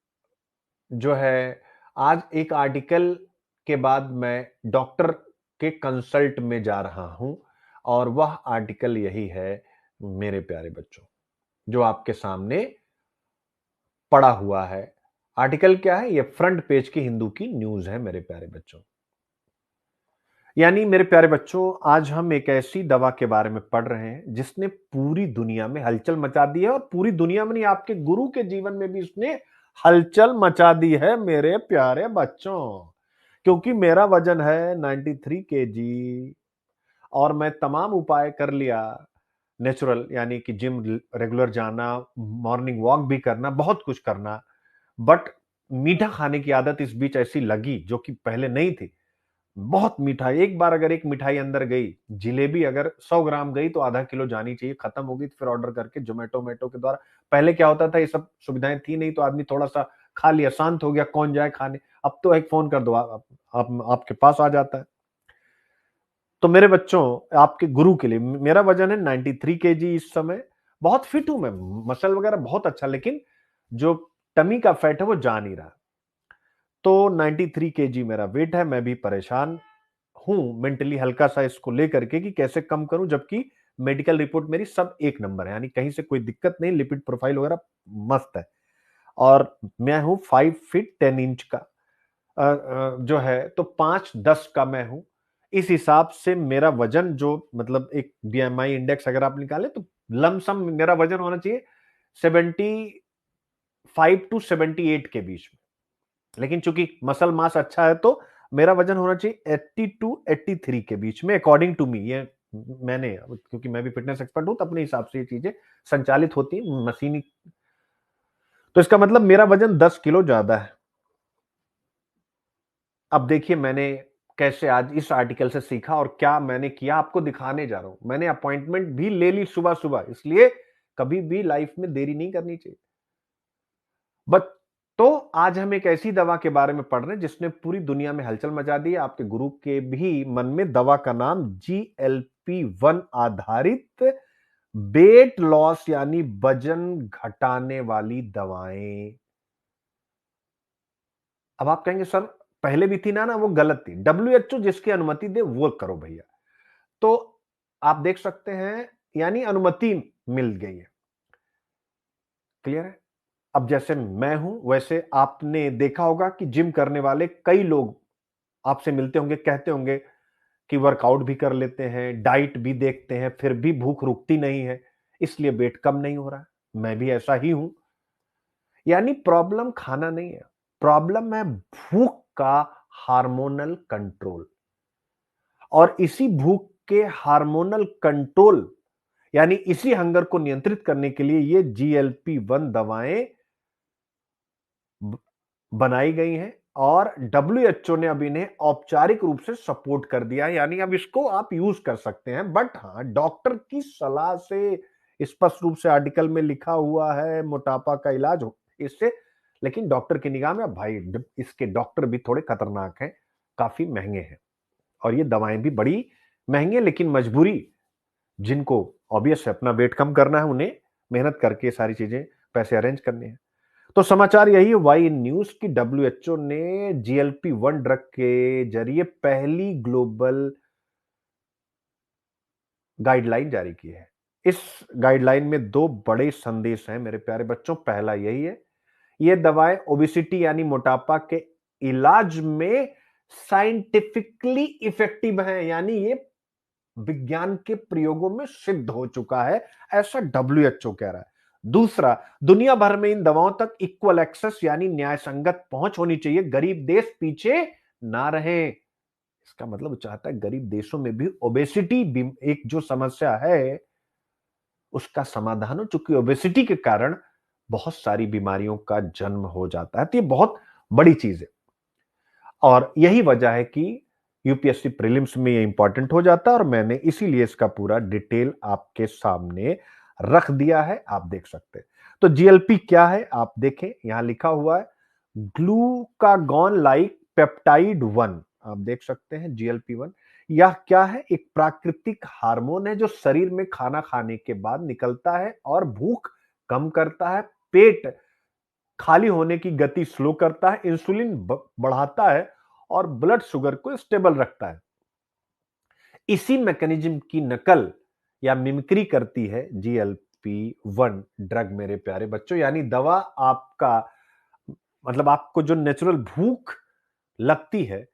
जो है, आज एक आर्टिकल के बाद मैं डॉक्टर के कंसल्ट में जा रहा हूं, और वह आर्टिकल यही है मेरे प्यारे बच्चों, जो आपके सामने पड़ा हुआ है। आर्टिकल क्या है? ये फ्रंट पेज की हिंदू की न्यूज है मेरे प्यारे बच्चों। यानी मेरे प्यारे बच्चों, आज हम एक ऐसी दवा के बारे में पढ़ रहे हैं जिसने पूरी दुनिया में हलचल मचा दी है, और पूरी दुनिया में नहीं, आपके गुरु के जीवन में भी उसने हलचल मचा दी है मेरे प्यारे बच्चों। क्योंकि मेरा वजन है 93 केजी, और मैं तमाम उपाय कर लिया नेचुरल, यानी कि जिम रेगुलर जाना, मॉर्निंग वॉक भी करना, बहुत कुछ करना। बट मीठा खाने की आदत इस बीच ऐसी लगी जो कि पहले नहीं थी। बहुत मीठा, एक बार अगर एक मिठाई अंदर गई, जिलेबी अगर 100 ग्राम गई तो आधा किलो जानी चाहिए, खत्म हो गई तो फिर ऑर्डर करके जोमेटो मेटो के द्वारा। पहले क्या होता था, ये सब सुविधाएं थी नहीं, तो आदमी थोड़ा सा खा लिया, शांत हो गया, कौन जाए खाने। अब तो एक फोन कर दो, आपके पास आ जाता है। तो मेरे बच्चों, आपके गुरु के लिए, मेरा वजन है 93 केजी इस समय। बहुत फिट हूं मैं, मसल वगैरह बहुत अच्छा, लेकिन जो टमी का फैट है वो जा नहीं रहा। तो 93 केजी मेरा वेट है। मैं भी परेशान हूं मेंटली हल्का सा इसको लेकर के कि कैसे कम करूं, जबकि मेडिकल रिपोर्ट मेरी सब एक नंबर है, यानी कहीं से कोई दिक्कत नहीं, लिपिड प्रोफाइल वगैरह मस्त है। और मैं हूं 5 फीट 10 इंच का, जो है तो 5'10" का मैं हूं। इस हिसाब से मेरा वजन जो मतलब एक बीएमआई इंडेक्स अगर आप निकाले तो लमसम मेरा वजन होना चाहिए 75 टू 78 के बीच में। लेकिन चूंकि मसल मास अच्छा है तो मेरा वजन होना चाहिए 80 टू 83 के बीच में, अकॉर्डिंग टू मी। ये मैंने, क्योंकि मैं भी फिटनेस एक्सपर्ट हूं तो अपने हिसाब से ये चीजें संचालित होती हैं मशीनी। तो इसका मतलब मेरा वजन 10 किलो ज्यादा है। अब देखिए मैंने कैसे आज इस आर्टिकल से सीखा और क्या मैंने किया आपको दिखाने जा रहा हूं। मैंने अपॉइंटमेंट भी ले ली सुबह सुबह, इसलिए कभी भी लाइफ में देरी नहीं करनी चाहिए। बट तो आज हम एक ऐसी दवा के बारे में पढ़ रहे हैं जिसने पूरी दुनिया में हलचल मचा दी है। आपके गुरु के भी मन में दवा का नाम GLP-1 आधारित वेट लॉस यानी वजन घटाने वाली दवाएं। अब आप कहेंगे सर पहले भी थी ना वो गलत थी। WHO जिसकी अनुमति दे वो करो भैया। तो आप देख सकते हैं, यानी अनुमति मिल गई है। क्लियर है? अब जैसे मैं हूं वैसे आपने देखा होगा कि जिम करने वाले कई लोग आपसे मिलते होंगे, कहते होंगे कि वर्कआउट भी कर लेते हैं, डाइट भी देखते हैं, फिर भी भूख रुकती नहीं है, इसलिए वेट कम नहीं हो रहा है। मैं भी ऐसा ही हूं। यानी प्रॉब्लम खाना नहीं है, प्रॉब्लम है भूख का हार्मोनल कंट्रोल। और इसी भूख के हार्मोनल कंट्रोल यानी इसी हंगर को नियंत्रित करने के लिए ये GLP-1 दवाएं बनाई गई हैं। और WHO ने अब इन्हें औपचारिक रूप से सपोर्ट कर दिया है, यानी अब इसको आप यूज कर सकते हैं। बट हाँ, डॉक्टर की सलाह से, स्पष्ट रूप से आर्टिकल में लिखा हुआ है मोटापा का इलाज हो इससे। लेकिन डॉक्टर की निगाह में अब भाई इसके डॉक्टर भी थोड़े खतरनाक हैं, काफी महंगे हैं। और ये दवाएं भी बड़ी महंगी है, लेकिन मजबूरी, जिनको ऑब्वियस है अपना वेट कम करना है, उन्हें मेहनत करके सारी चीजें पैसे अरेंज करने हैं। तो समाचार यही है वाई न्यूज की WHO ने GLP-1 ड्रग के जरिए पहली ग्लोबल गाइडलाइन जारी की है। इस गाइडलाइन में दो बड़े संदेश हैं मेरे प्यारे बच्चों। पहला यही है, ये दवाएं ओबेसिटी यानी मोटापा के इलाज में साइंटिफिकली इफेक्टिव हैं, यानी ये विज्ञान के प्रयोगों में सिद्ध हो चुका है, ऐसा WHO कह रहा है। दूसरा, दुनिया भर में इन दवाओं तक इक्वल एक्सेस यानी न्याय संगत पहुंच होनी चाहिए, गरीब देश पीछे ना रहे। इसका मतलब वो चाहता है गरीब देशों में भी ओबेसिटी एक जो समस्या है उसका समाधान हो, चूंकि ओबेसिटी के कारण बहुत सारी बीमारियों का जन्म हो जाता है। तो ये बहुत बड़ी चीज है और यही वजह है कि यूपीएससी प्रीलिम्स में ये इंपॉर्टेंट हो जाता है और मैंने इसीलिए इसका पूरा डिटेल आपके सामने रख दिया है, आप देख सकते हैं। तो जीएलपी क्या है आप देखें, यहां लिखा हुआ है ग्लूकागॉन लाइक पेप्टाइड 1। आप देख सकते हैं GLP-1 यह क्या है, एक प्राकृतिक हार्मोन है जो शरीर में खाना खाने के बाद निकलता है और भूख कम करता है, पेट खाली होने की गति स्लो करता है, इंसुलिन बढ़ाता है और ब्लड शुगर को स्टेबल रखता है। इसी मैकेनिज्म की नकल या मिमिक्री करती है GLP-1 ड्रग मेरे प्यारे बच्चों। यानी दवा आपका मतलब आपको जो नेचुरल भूख लगती है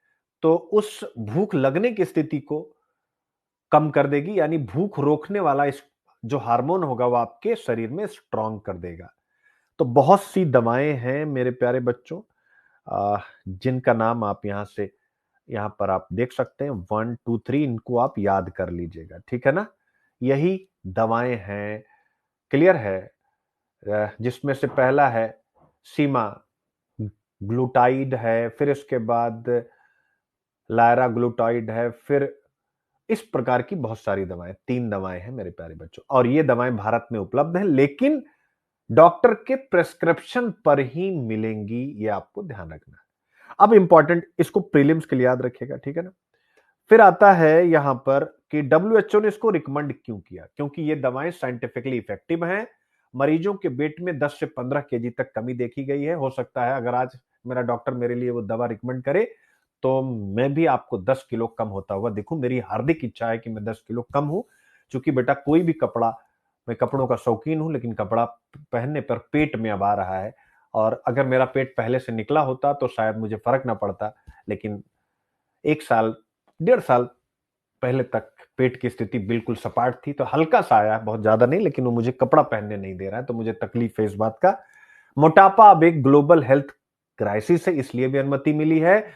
तो उस भूख लगने की स्थिति को कम कर देगी, यानी भूख रोकने वाला इस जो हार्मोन होगा वो आपके शरीर में स्ट्रांग कर देगा। तो बहुत सी दवाएं हैं मेरे प्यारे बच्चों, जिनका नाम आप यहां पर आप देख सकते हैं 1 2 3, इनको आप याद कर लीजिएगा, ठीक है ना। यही दवाएं हैं, क्लियर है। जिसमें से पहला है सीमा ग्लूटाइड है, फिर इसके बाद लायरा ग्लूटाइड है, फिर इस प्रकार की बहुत सारी दवाएं, 3 दवाएं हैं मेरे प्यारे बच्चों। और ये दवाएं भारत में उपलब्ध हैं, लेकिन डॉक्टर के प्रेस्क्रिप्शन पर ही मिलेंगी, ये आपको ध्यान रखना है। अब इंपॉर्टेंट, इसको प्रीलिम्स के लिए याद रखिएगा, ठीक है ना। फिर आता है यहां पर कि WHO ने इसको रिकमेंड क्यों किया, क्योंकि ये दवाएं साइंटिफिकली इफेक्टिव हैं। मरीजों के वेट में 10 से 15 केजी तक कमी देखी गई है। हो सकता है अगर आज मेरा डॉक्टर मेरे लिए वो दवा रिकमेंड करे तो मैं भी आपको 10 किलो कम होता हुआ देखूं। मेरी हार्दिक इच्छा है कि मैं 10 किलो कम हूं, चूंकि बेटा कोई भी कपड़ा, मैं कपड़ों का शौकीन हूं, लेकिन कपड़ा पहनने पर पेट में अब आ रहा है, और अगर मेरा पेट पहले से निकला होता तो शायद मुझे फर्क ना पड़ता, लेकिन 1 साल 1.5 साल पहले तक पेट की स्थिति बिल्कुल सपाट थी, तो हल्का सा आया, बहुत ज्यादा नहीं, लेकिन वो मुझे कपड़ा पहनने नहीं दे रहा है, तो मुझे तकलीफ है इस बात का। मोटापा अब एक ग्लोबल हेल्थ क्राइसिस है, इसलिए भी अनुमति मिली है।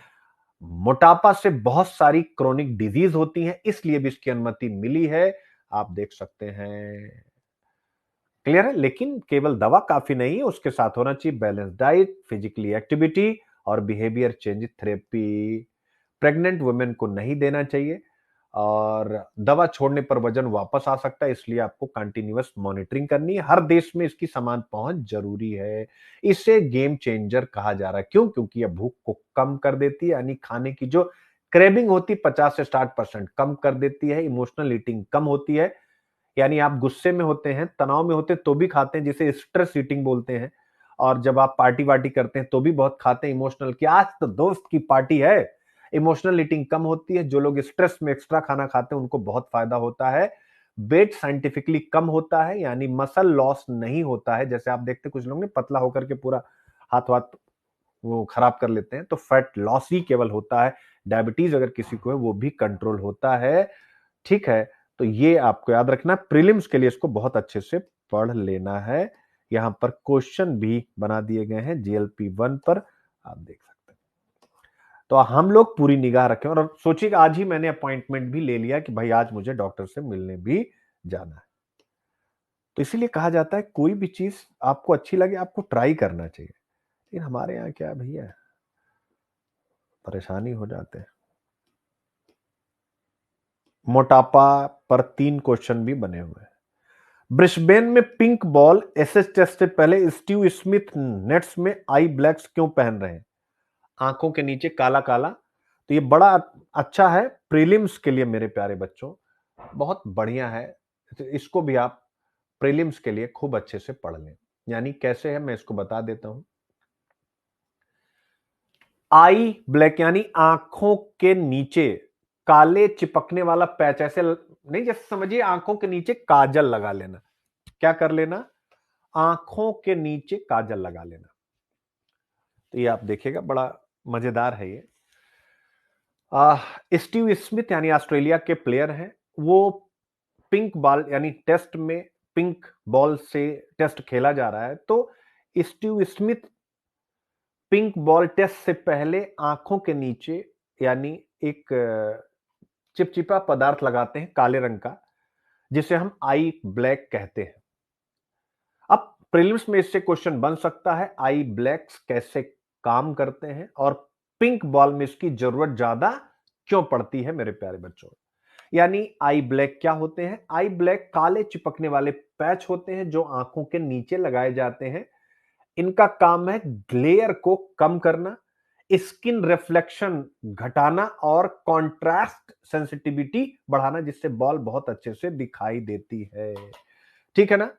मोटापा से बहुत सारी क्रोनिक डिजीज होती हैं, इसलिए भी इसकी अनुमति मिली है। आप देख सकते हैं, क्लियर है। लेकिन केवल दवा काफी नहीं है, उसके साथ होना चाहिए बैलेंस डाइट, फिजिकली एक्टिविटी और behaviour change therapy. Pregnant women को नहीं देना चाहिए, और दवा छोड़ने पर वजन वापस आ सकता है, इसलिए आपको कंटिन्यूअस मॉनिटरिंग करनी है। हर देश में इसकी समान पहुंच जरूरी है। इसे गेम चेंजर कहा जा रहा है। क्यों? क्योंकि यह भूख को कम कर देती है, यानी खाने की जो क्रेविंग होती 50 से 60% कम कर देती है। इमोशनल ईटिंग कम होती है, यानी आप गुस्से में होते हैं, तनाव में होते हैं तो भी खाते हैं, जिसे स्ट्रेस ईटिंग बोलते हैं। और जब आप पार्टी वार्टी करते हैं तो भी बहुत खाते हैं इमोशनल, कि आज तो दोस्त की पार्टी है। इमोशनल ईटिंग कम होती है। जो लोग स्ट्रेस में एक्स्ट्रा खाना खाते हैं उनको बहुत फायदा होता है। वेट साइंटिफिकली कम होता है, यानी मसल लॉस नहीं होता है। जैसे आप देखते कुछ लोग ने पतला होकर के पूरा हाथ वाथ वो खराब कर लेते हैं, तो फैट लॉस ही केवल होता है। डायबिटीज अगर किसी को है वो भी कंट्रोल होता है। ठीक है, तो ये आपको याद रखना, प्रीलिम्स के लिए इसको बहुत अच्छे से पढ़ लेना है। यहां पर क्वेश्चन भी बना दिए गए हैं GLP-1 पर, आप देख सकते हैं। तो हम लोग पूरी निगाह रखें, और सोचिए आज ही मैंने अपॉइंटमेंट भी ले लिया कि भाई आज मुझे डॉक्टर से मिलने भी जाना है। तो इसीलिए कहा जाता है कोई भी चीज आपको अच्छी लगे आपको ट्राई करना चाहिए। लेकिन हमारे यहाँ क्या है भैया, परेशानी हो जाते हैं। मोटापा पर 3 क्वेश्चन भी बने हुए हैं। ब्रिस्बेन में पिंक बॉल एसएस टेस्ट से पहले स्टीव स्मिथ नेट्स में आई ब्लैक्स क्यों पहन रहे हैं? आंखों के नीचे काला काला, तो ये बड़ा अच्छा है प्रीलिम्स के लिए मेरे प्यारे बच्चों, बहुत बढ़िया है। तो इसको भी आप प्रीलिम्स के लिए खूब अच्छे से पढ़ लें। यानी कैसे है मैं इसको बता देता हूं। आई ब्लैक यानी आंखों के नीचे काले चिपकने वाला पैच, ऐसे नहीं, जैसे समझिए आंखों के नीचे काजल लगा लेना। क्या कर लेना? आंखों के नीचे काजल लगा लेना। तो ये आप देखिएगा, बड़ा मजेदार है ये। स्टीव स्मिथ यानी ऑस्ट्रेलिया के प्लेयर हैं, वो पिंक बॉल यानी टेस्ट में पिंक बॉल से टेस्ट खेला जा रहा है, तो Steve Smith pink ball test से पहले आंखों के नीचे यानी एक चिपचिपा पदार्थ लगाते हैं काले रंग का, जिसे हम आई ब्लैक कहते हैं। अब प्रीलिम्स में इससे क्वेश्चन बन सकता है आई ब्लैक्स कैसे काम करते हैं, और पिंक बॉल में इसकी जरूरत ज्यादा क्यों पड़ती है मेरे प्यारे बच्चों। यानी आई ब्लैक क्या होते हैं? आई ब्लैक काले चिपकने वाले पैच होते हैं जो आंखों के नीचे लगाए जाते हैं। इनका काम है ग्लेयर को कम करना, स्किन रिफ्लेक्शन घटाना और कॉन्ट्रास्ट सेंसिटिविटी बढ़ाना, जिससे बॉल बहुत अच्छे से दिखाई देती है। ठीक है ना?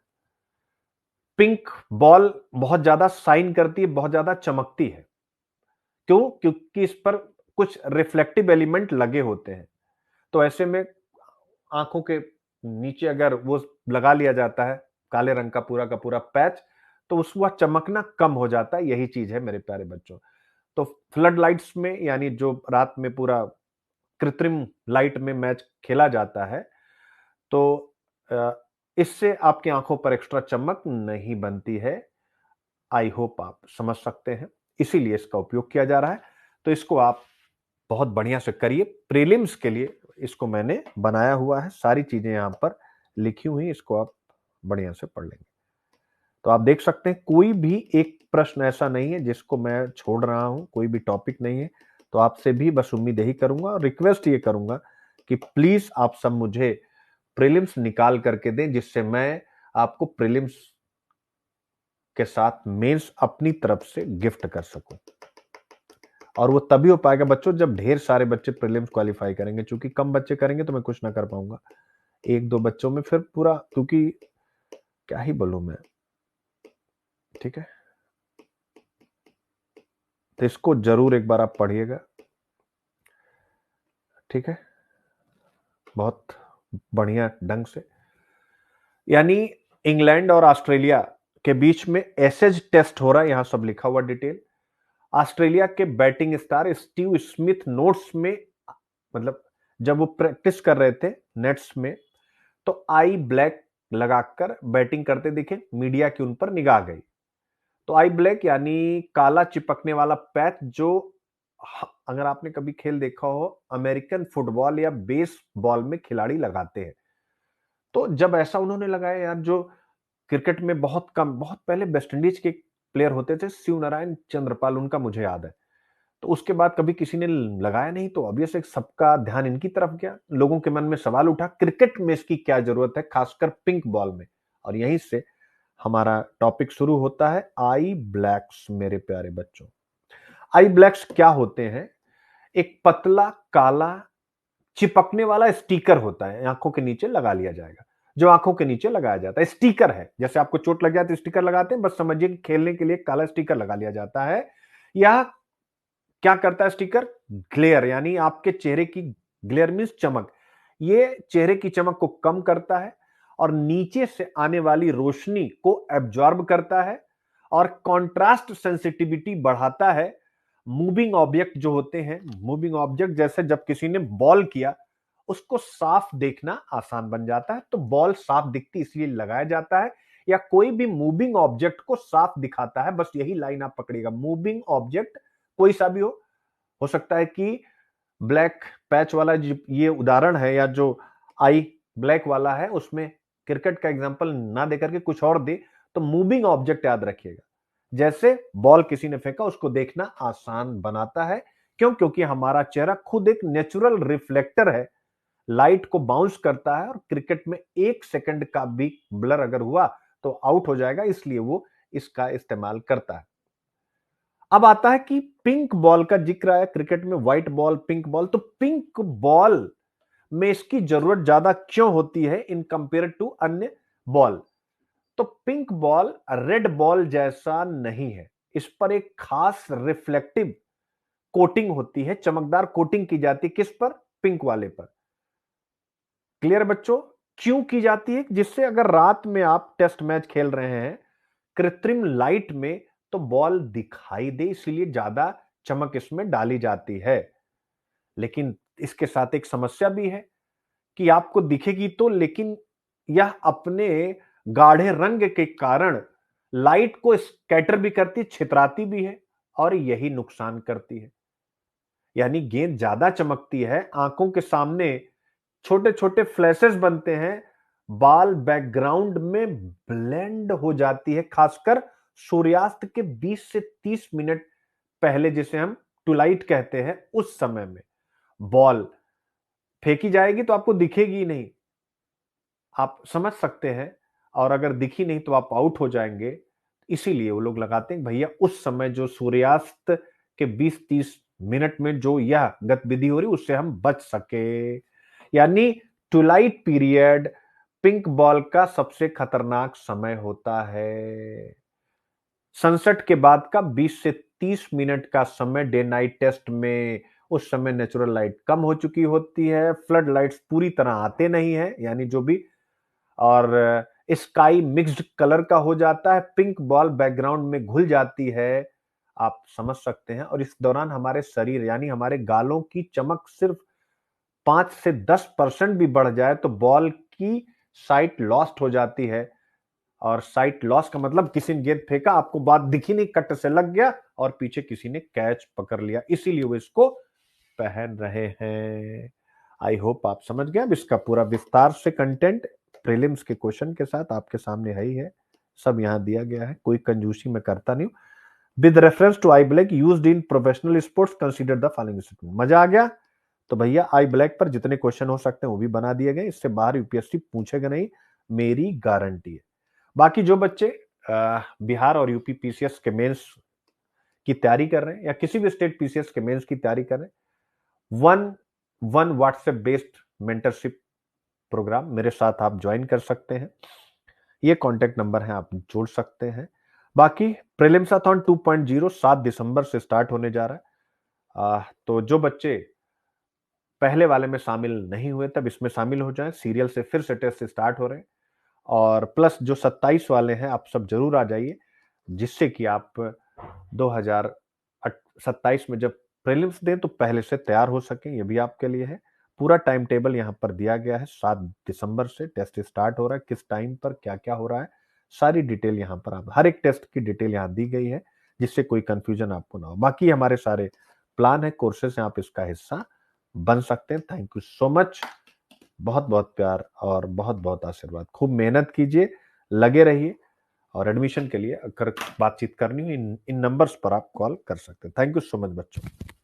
पिंक बॉल बहुत ज्यादा शाइन करती है, बहुत ज्यादा चमकती है। क्यों? क्योंकि इस पर कुछ रिफ्लेक्टिव एलिमेंट लगे होते हैं। तो ऐसे में आंखों के नीचे अगर वो लगा लिया जाता है काले रंग का पूरा पैच, तो उसका चमकना कम हो जाता है। यही चीज है मेरे प्यारे बच्चों। तो फ्लड लाइट्स में यानी जो रात में पूरा कृत्रिम लाइट में मैच खेला जाता है, तो अ, इससे आपकी आंखों पर एक्स्ट्रा चमक नहीं बनती है। आई होप आप समझ सकते हैं, इसीलिए इसका उपयोग किया जा रहा है। तो इसको आप बहुत बढ़िया से करिए। प्रीलिम्स के लिए इसको मैंने बनाया हुआ है, सारी चीजें यहां पर लिखी हुई, इसको आप बढ़िया से पढ़ लेंगे। तो आप देख सकते हैं कोई भी एक प्रश्न ऐसा नहीं है जिसको मैं छोड़ रहा हूं, कोई भी टॉपिक नहीं है। तो आपसे भी बस उम्मीद यही करूंगा और रिक्वेस्ट ये करूंगा कि प्लीज आप सब मुझे प्रीलिम्स निकाल करके दें, जिससे मैं आपको प्रीलिम्स के साथ मेंस अपनी तरफ से गिफ्ट कर सकूं। और वो तभी हो पाएगा बच्चों जब ढेर सारे बच्चे प्रीलिम्स क्वालिफाई करेंगे। चूंकि कम बच्चे करेंगे तो मैं कुछ ना कर पाऊंगा। एक दो बच्चों में फिर पूरा, क्योंकि क्या ही बोलूं मैं। ठीक है, तो इसको जरूर एक बार आप पढ़िएगा। ठीक है, बहुत बढ़िया ढंग से। यानी इंग्लैंड और ऑस्ट्रेलिया के बीच में एसेज टेस्ट हो रहा है, यहां सब लिखा हुआ डिटेल। ऑस्ट्रेलिया के batting star Steve Smith notes में, मतलब जब वो प्रैक्टिस कर रहे थे नेट्स में, तो आई ब्लैक लगाकर बैटिंग करते दिखे, मीडिया की उन पर निगाह गई। तो आई ब्लैक यानी काला चिपकने वाला पैच, जो अगर आपने कभी खेल देखा हो अमेरिकन फुटबॉल या बेसबॉल में खिलाड़ी लगाते हैं, तो जब ऐसा उन्होंने लगाया यार, जो क्रिकेट में बहुत कम, बहुत पहले वेस्ट इंडीज के प्लेयर होते थे, शिव नारायण चंद्रपाल, उनका मुझे याद है। तो उसके बाद कभी किसी ने लगाया नहीं, तो अब से सबका ध्यान इनकी तरफ गया। लोगों के मन में सवाल उठा, क्रिकेट में इसकी क्या जरूरत है, खासकर पिंक बॉल में। और यहीं से हमारा टॉपिक शुरू होता है, आई ब्लैक्स। मेरे प्यारे बच्चों, आई ब्लैक्स क्या होते हैं? एक पतला काला चिपकने वाला स्टिकर होता है, आंखों के नीचे लगा लिया जाएगा, जो आंखों के नीचे लगाया जाता है। स्टिकर है, जैसे आपको चोट लग जाए तो स्टिकर लगाते हैं, बस समझिए कि खेलने के लिए काला स्टिकर लगा लिया जाता है। यह क्या करता है स्टिकर? ग्लेयर, यानी आपके चेहरे की, ग्लेयर मींस चमक, ये चेहरे की चमक को कम करता है और नीचे से आने वाली रोशनी को एब्जॉर्ब करता है और कंट्रास्ट सेंसिटिविटी बढ़ाता है। मूविंग ऑब्जेक्ट जो होते हैं, मूविंग ऑब्जेक्ट जैसे जब किसी ने बॉल किया, उसको साफ देखना आसान बन जाता है। तो बॉल साफ दिखती इसलिए लगाया जाता है, या कोई भी मूविंग ऑब्जेक्ट को साफ दिखाता है। बस यही लाइन आप पकड़िएगा, मूविंग ऑब्जेक्ट कोई सा भी हो सकता है कि ब्लैक पैच वाला ये उदाहरण है, या जो आई ब्लैक वाला है उसमें क्रिकेट का एग्जांपल ना देकर के कुछ और दे, तो मूविंग ऑब्जेक्ट याद रखिएगा। जैसे बॉल किसी ने फेंका, उसको देखना आसान बनाता है। क्यों? क्योंकि हमारा चेहरा खुद एक नेचुरल रिफ्लेक्टर है, लाइट को बाउंस करता है, और क्रिकेट में 1 सेकंड का भी ब्लर अगर हुआ तो आउट हो जाएगा, इसलिए वो इसका इस्तेमाल करता है। अब आता है कि पिंक बॉल का जिक्र आया क्रिकेट में, व्हाइट बॉल, पिंक बॉल। तो पिंक बॉल में इसकी जरूरत ज्यादा क्यों होती है इन कंपेयर टू अन्य बॉल? तो पिंक बॉल रेड बॉल जैसा नहीं है, इस पर एक खास रिफ्लेक्टिव कोटिंग होती है, चमकदार कोटिंग की जाती है। किस पर? पिंक वाले पर। क्लियर बच्चों? क्यों की जाती है? जिससे अगर रात में आप टेस्ट मैच खेल रहे हैं कृत्रिम लाइट में, तो बॉल दिखाई दे, इसलिए ज्यादा चमक इसमें डाली जाती है। लेकिन इसके साथ एक समस्या भी है कि आपको दिखेगी तो, लेकिन यह अपने गाढ़े रंग के कारण लाइट को स्कैटर भी करती, छितराती भी है, और यही नुकसान करती है। यानी गेंद ज्यादा चमकती है, आंखों के सामने छोटे छोटे फ्लैशेस बनते हैं, बाल बैकग्राउंड में ब्लेंड हो जाती है, खासकर सूर्यास्त के 20 से 30 मिनट पहले, जिसे हम टुलाइट कहते हैं, उस समय में बॉल फेंकी जाएगी तो आपको दिखेगी ही नहीं, आप समझ सकते हैं। और अगर दिखी नहीं तो आप आउट हो जाएंगे। इसीलिए वो लोग लगाते हैं भैया उस समय जो सूर्यास्त के 20-30 मिनट में जो यह गतिविधि हो रही उससे हम बच सके। यानी ट्विलाइट पीरियड पिंक बॉल का सबसे खतरनाक समय होता है। सनसेट के बाद का 20 से 30 मिनट का समय डे नाइट टेस्ट में, उस समय नेचुरल लाइट कम हो चुकी होती है, फ्लड लाइट्स पूरी तरह आते नहीं है, यानी जो भी, और स्काई मिक्स्ड कलर का हो जाता है, पिंक बॉल बैकग्राउंड में घुल जाती है, आप समझ सकते हैं। और इस दौरान हमारे शरीर यानी हमारे गालों की चमक सिर्फ 5 से 10% भी बढ़ जाए तो बॉल की साइट लॉस्ट हो जाती है। और साइट लॉस का मतलब किसी ने गेंद फेंका, आपको बात दिखी नहीं, कट से लग गया और पीछे किसी ने कैच पकड़ लिया, इसीलिए वो इसको पहन रहे हैं। आई होप आप समझ गए। अब इसका पूरा विस्तार से कंटेंट प्रीलिम्स के क्वेश्चन के साथ आपके सामने है ही है, सब यहां दिया गया है, कोई कंजूसी मैं करता नहीं हूं। With reference to eye black used in professional sports consider the following statement. मजा आ गया? तो भैया आई ब्लैक पर जितने क्वेश्चन हो सकते हैं वो भी बना दिए गए, इससे बाहर यूपीएससी पूछेगा नहीं, मेरी गारंटी है। बाकी जो बच्चे बिहार और यूपी पीसीएस के मेंस की तैयारी कर रहे हैं, या किसी भी स्टेट पीसीएस के मेंस की तैयारी कर रहे हैं, one one WhatsApp based mentorship program मेरे साथ आप ज्वाइन कर सकते हैं। ये कॉन्टेक्ट नंबर है, आप जोड़ सकते हैं। बाकी प्रीलिम्साथॉन 2.0 7 दिसंबर से स्टार्ट होने जा रहा है। तो जो बच्चे पहले वाले में शामिल नहीं हुए तब इसमें शामिल हो जाएं। सीरियल से फिर से टेस्ट स्टार्ट हो रहे हैं और प्लस जो 27 वाले हैं आप सब जरूर आ जाइए, जिससे कि आप 2027 में जब प्रीलिम्स दें तो पहले से तैयार हो सकें। ये भी आपके लिए है। पूरा टाइम टेबल यहाँ पर दिया गया है। 7 दिसंबर से टेस्ट स्टार्ट हो रहा है, किस टाइम पर क्या क्या हो रहा है, सारी डिटेल यहाँ पर आप, हर एक टेस्ट की डिटेल यहाँ दी गई है, जिससे कोई कंफ्यूजन आपको ना हो। बाकी हमारे सारे प्लान है, कोर्सेस हैं, आप इसका हिस्सा बन सकते हैं। Thank you so much. बहुत बहुत प्यार और बहुत बहुत आशीर्वाद। खूब मेहनत कीजिए, लगे रहिए और एडमिशन के लिए अगर बातचीत करनी हो इन नंबर्स पर आप कॉल कर सकते हैं। थैंक यू सो मच बच्चों।